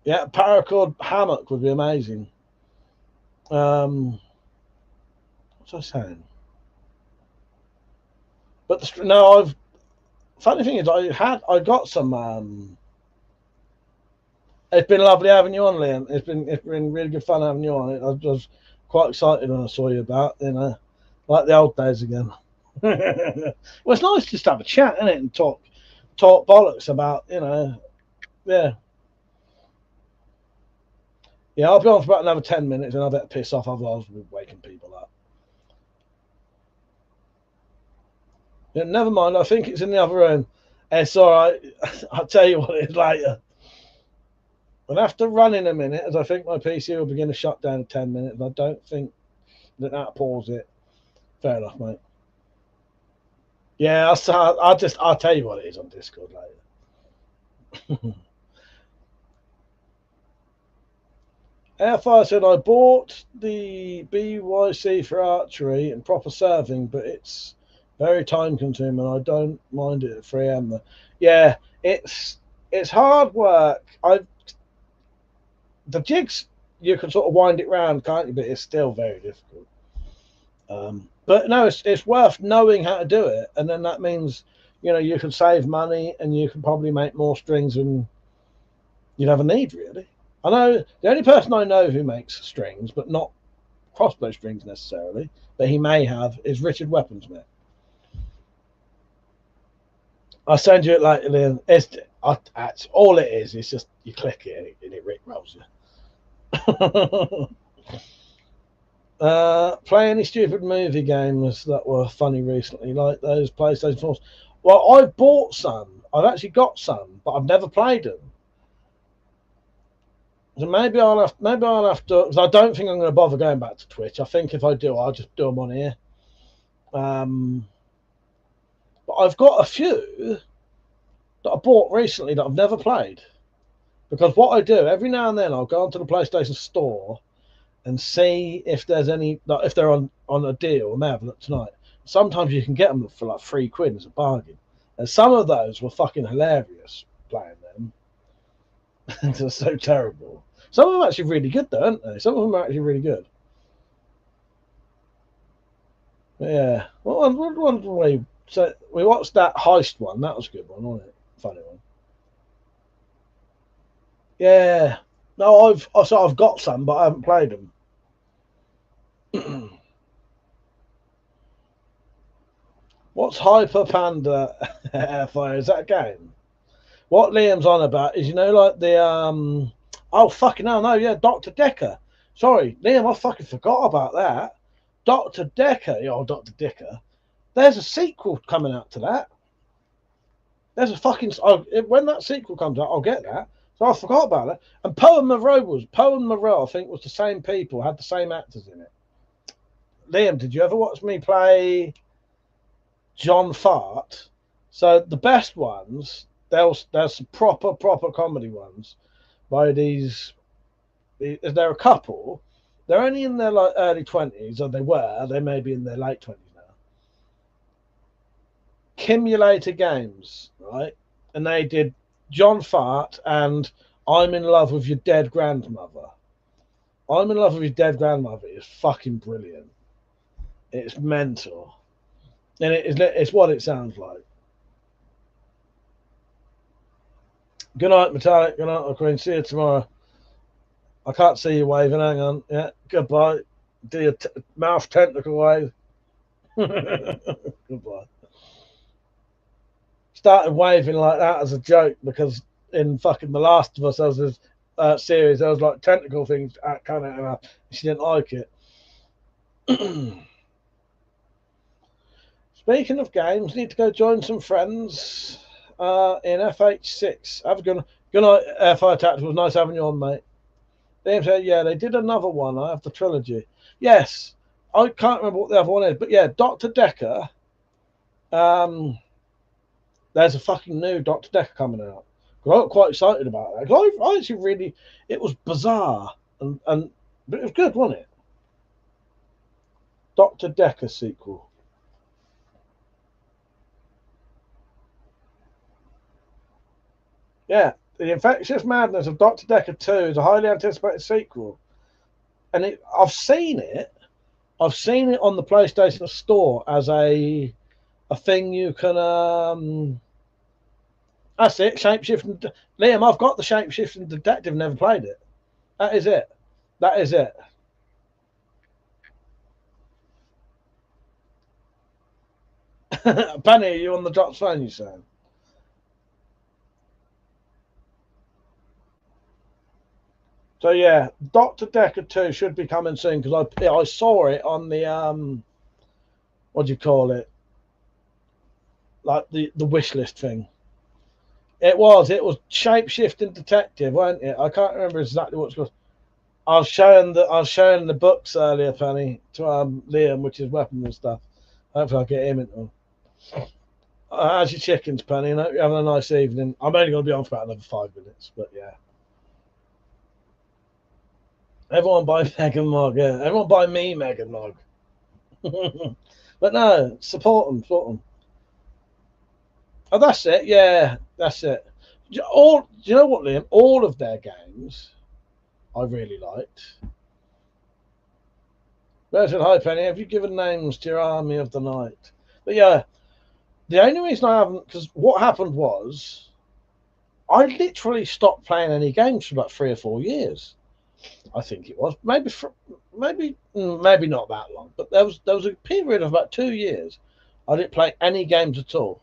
yeah, paracord hammock would be amazing. What was I saying? But no, funny thing is, I got some. It's been lovely having you on, Liam. It's been really good fun having you on. I was quite excited when I saw you about, like the old days again. Well, it's nice just to have a chat, isn't it, and talk bollocks about, yeah. Yeah, I'll be on for about another 10 minutes and I better piss off, otherwise we'll be waking people up. Yeah, never mind, I think it's in the other room. It's alright. I'll tell you what it is later. I'll have to run in a minute, as I think my PC will begin to shut down in 10 minutes. I don't think that pause it. Fair enough, mate. Yeah, I'll tell you what it is on Discord later. Airfire said, I bought the BYC for archery and proper serving, but it's very time consuming. I don't mind it at 3 AM. Yeah, it's hard work. The jigs, you can sort of wind it round, can't you? But it's still very difficult. But no, it's worth knowing how to do it, and then that means you can save money and you can probably make more strings than you'd ever need, really. I know the only person I know who makes strings, but not crossbow strings necessarily, but he may have, is Richard Weaponsmith. I'll send you it later, Liam. It's all it is. It's just you click it and it rickrolls you. Play any stupid movie games that were funny recently, like those PlayStation 4s. Well, I've bought some. I've actually got some, but I've never played them. So maybe I'll have to, because I don't think I'm going to bother going back to Twitch. I think if I do, I'll just do them on here. But I've got a few that I bought recently that I've never played. Because what I do, every now and then I'll go onto the PlayStation Store and see if there's any, like, if they're on a deal. I may have a look tonight. Sometimes you can get them for like £3 as a bargain. And some of those were fucking hilarious playing them. They're so terrible. Some of them are actually really good though, aren't they? Some of them are actually really good. But yeah. What one so we watched that heist one. That was a good one, wasn't it? Funny one. Yeah. No, I've got some, but I haven't played them. What's Hyper Panda Fire? Is that a game? What Liam's on about is, like the oh fucking hell, no, yeah, Dr. Decker. Sorry, Liam, I fucking forgot about that. Dr. Decker, Dr. Dicker. There's a sequel coming out to that. There's a fucking when that sequel comes out, I'll get that. So I forgot about it. And Poe and Moreau, I think, was the same people, had the same actors in it. Liam, did you ever watch me play John Fart? So the best ones, there's some proper comedy ones by these. They're a couple. They're only in their like early 20s, or they may be in their late 20s now. Kimulator Games, right? And they did John Fart and I'm in Love with Your Dead Grandmother. I'm in Love with Your Dead Grandmother is fucking brilliant. It's mental. And it's what it sounds like. Good night, Metallic. Good night, Queen. See you tomorrow. I can't see you waving. Hang on. Yeah. Goodbye. Do your mouth tentacle wave. Goodbye. started waving like that as a joke because in fucking The Last of Us, there was this series, there was like tentacle things coming at her. She didn't like it. Speaking of games, need to go join some friends in FH6. Have a good night, Fire Tactical. Nice having you on, mate. Liam said, yeah, they did another one. I have the trilogy. Yes, I can't remember what the other one is, but yeah, Dr. Decker. There's a fucking new Dr. Decker coming out. I got quite excited about that. I actually really, it was bizarre but it was good, wasn't it? Dr. Decker sequel. Yeah, The Infectious Madness of Dr. Decker 2 is a highly anticipated sequel. And I've seen it on the PlayStation Store as a thing you can that's it, shapeshifting. Liam, I've got the shapeshifting detective, never played it. That is it. Penny, are you on the Drops phone, you saying? So yeah, Dr. Decker 2 should be coming soon because I saw it on the what do you call it? Like the wish list thing. It was shape-shifting detective, wasn't it? I can't remember exactly what it's called. I was showing the books earlier, Penny, to Liam, which is weapons and stuff. Hopefully I'll get him into them. How's your chickens, Penny? I hope you're having a nice evening. I'm only going to be on for about another 5 minutes, but yeah. Everyone buy Megan Nog, yeah. Everyone buy me Megan Nog. But no, support them. Oh, that's it. Yeah, that's it. Do you know what, Liam? All of their games I really liked. Version, hi Penny, have you given names to your army of the night? But yeah, the only reason I haven't, because what happened was I literally stopped playing any games for about 3 or 4 years. I think it was maybe not that long, but there was a period of about 2 years I didn't play any games at all.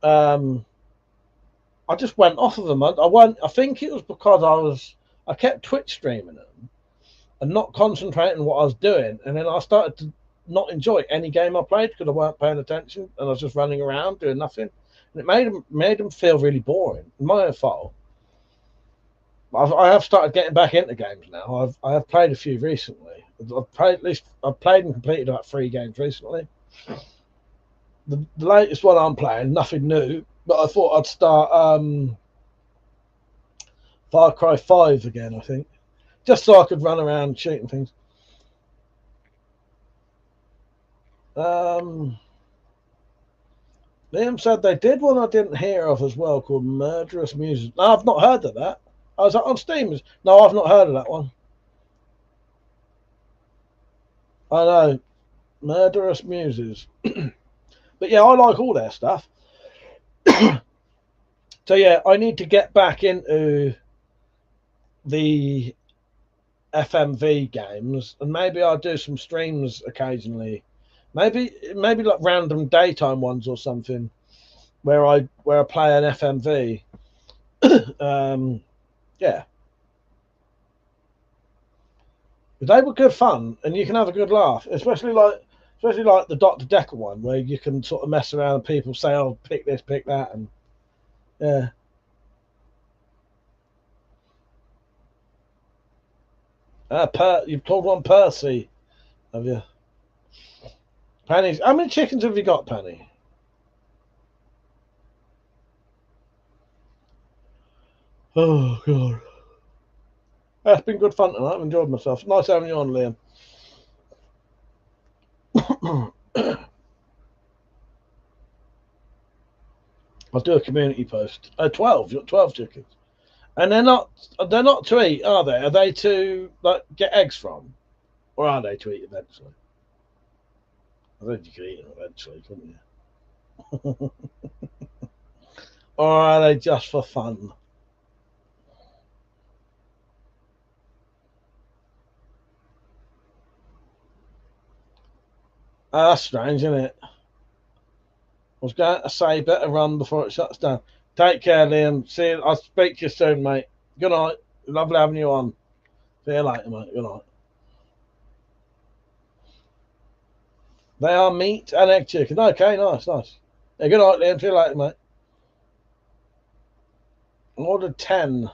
I just went off of them. I think it was because I kept Twitch streaming them and not concentrating on what I was doing, and then I started to not enjoy any game I played because I weren't paying attention and I was just running around doing nothing, and it made them feel really boring. My own fault. I have started getting back into games now. I have played a few recently. I've played and completed about 3 games recently. The latest one I'm playing, nothing new, but I thought I'd start Far Cry 5 again, I think. Just so I could run around shooting things. Liam said they did one I didn't hear of as well called Murderous Music. No, I've not heard of that. I was on Steam. No, I've not heard of that one. I know. Murderous Muses. But yeah, I like all their stuff. So yeah, I need to get back into the FMV games, and maybe I'll do some streams occasionally. Maybe like random daytime ones or something, where I play an FMV. Yeah, but they were good fun, and you can have a good laugh, especially like the Dr. Decker one, where you can sort of mess around and people say, "Oh, pick this, pick that," and yeah. You've called one Percy, have you? Penny, how many chickens have you got, Penny? Oh God, that's been good fun tonight. I've enjoyed myself. Nice having you on, Liam. I'll do a community post. 12. You've got 12 chickens, and they're not to eat, are they? Are they to like get eggs from, or are they to eat eventually? I think you could eat them eventually, couldn't you? Or are they just for fun? That's strange, isn't it? was going to say better run before it shuts down. Take care, Liam. See you. I'll speak to you soon, mate. Good night. Lovely having you on. See you later, mate. Good night. They are meat and egg chicken. Okay, nice. Yeah, good night, Liam. See you later, mate. I ordered 10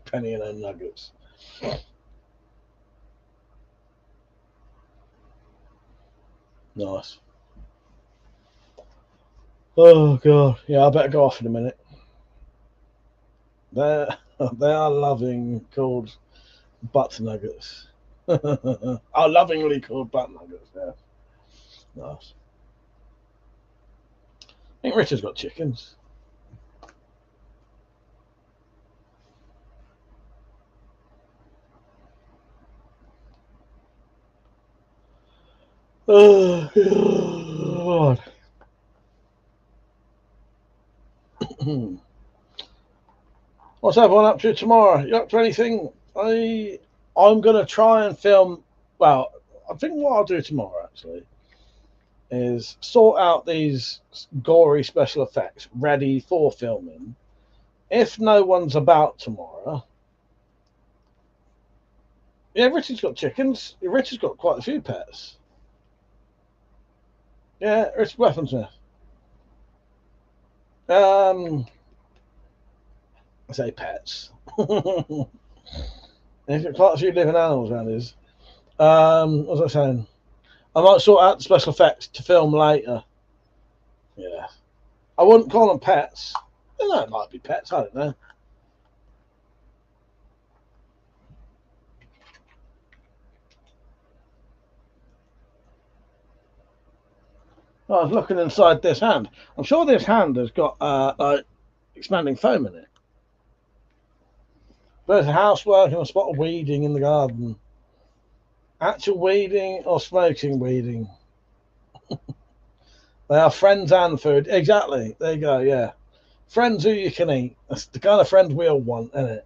penny and then nuggets. Nice. Oh god, yeah, I better go off in a minute. They are loving called butt nuggets. Are lovingly called butt nuggets. Yeah, nice. I think Richard's got chickens. Oh god. What's everyone up to tomorrow? You up to anything? I'm gonna try and film. Well, I think what I'll do tomorrow actually is sort out these gory special effects ready for filming. If no one's about tomorrow, yeah, Richard's got chickens. Richard's got quite a few pets. Yeah, Richard Weaponsmith. I say pets. He's got quite a few living animals around his. What was I saying? I might sort out the special effects to film later. Yeah. I wouldn't call them pets. No, it might be pets, I don't know. I was looking inside this hand. I'm sure this hand has got like expanding foam in it. There's housework and a spot of weeding in the garden. Actual weeding or smoking weeding? They are friends and food. Exactly. There you go, yeah. Friends who you can eat. That's the kind of friend we all want, isn't it?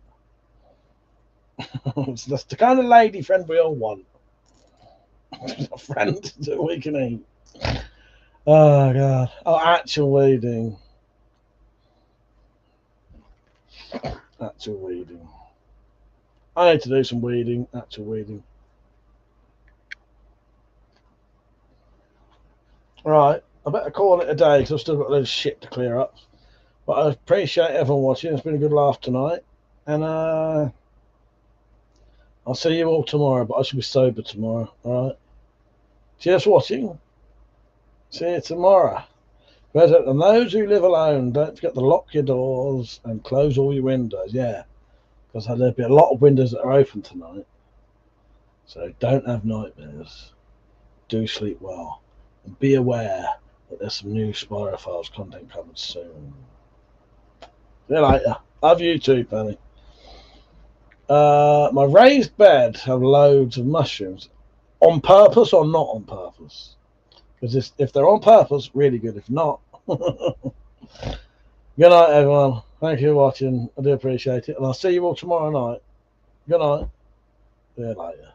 That's the kind of lady friend we all want. A friend that we can eat. Oh, God. Oh, actual weeding. Actual weeding. I need to do some weeding. Actual weeding. Right. I better call it a day because I've still got a load of shit to clear up. But I appreciate everyone watching. It's been a good laugh tonight. And I'll see you all tomorrow, but I should be sober tomorrow. All right. Cheers for watching. See you tomorrow. And those who live alone, don't forget to lock your doors and close all your windows. Yeah, because there'll be a lot of windows that are open tonight. So don't have nightmares. Do sleep well. And be aware that there's some new Spyrophiles content coming soon. See you later. Love you too, Penny. My raised bed have loads of mushrooms. On purpose or not on purpose? Because if they're on purpose, really good. If not, good night, everyone. Thank you for watching. I do appreciate it. And I'll see you all tomorrow night. Good night. See you later.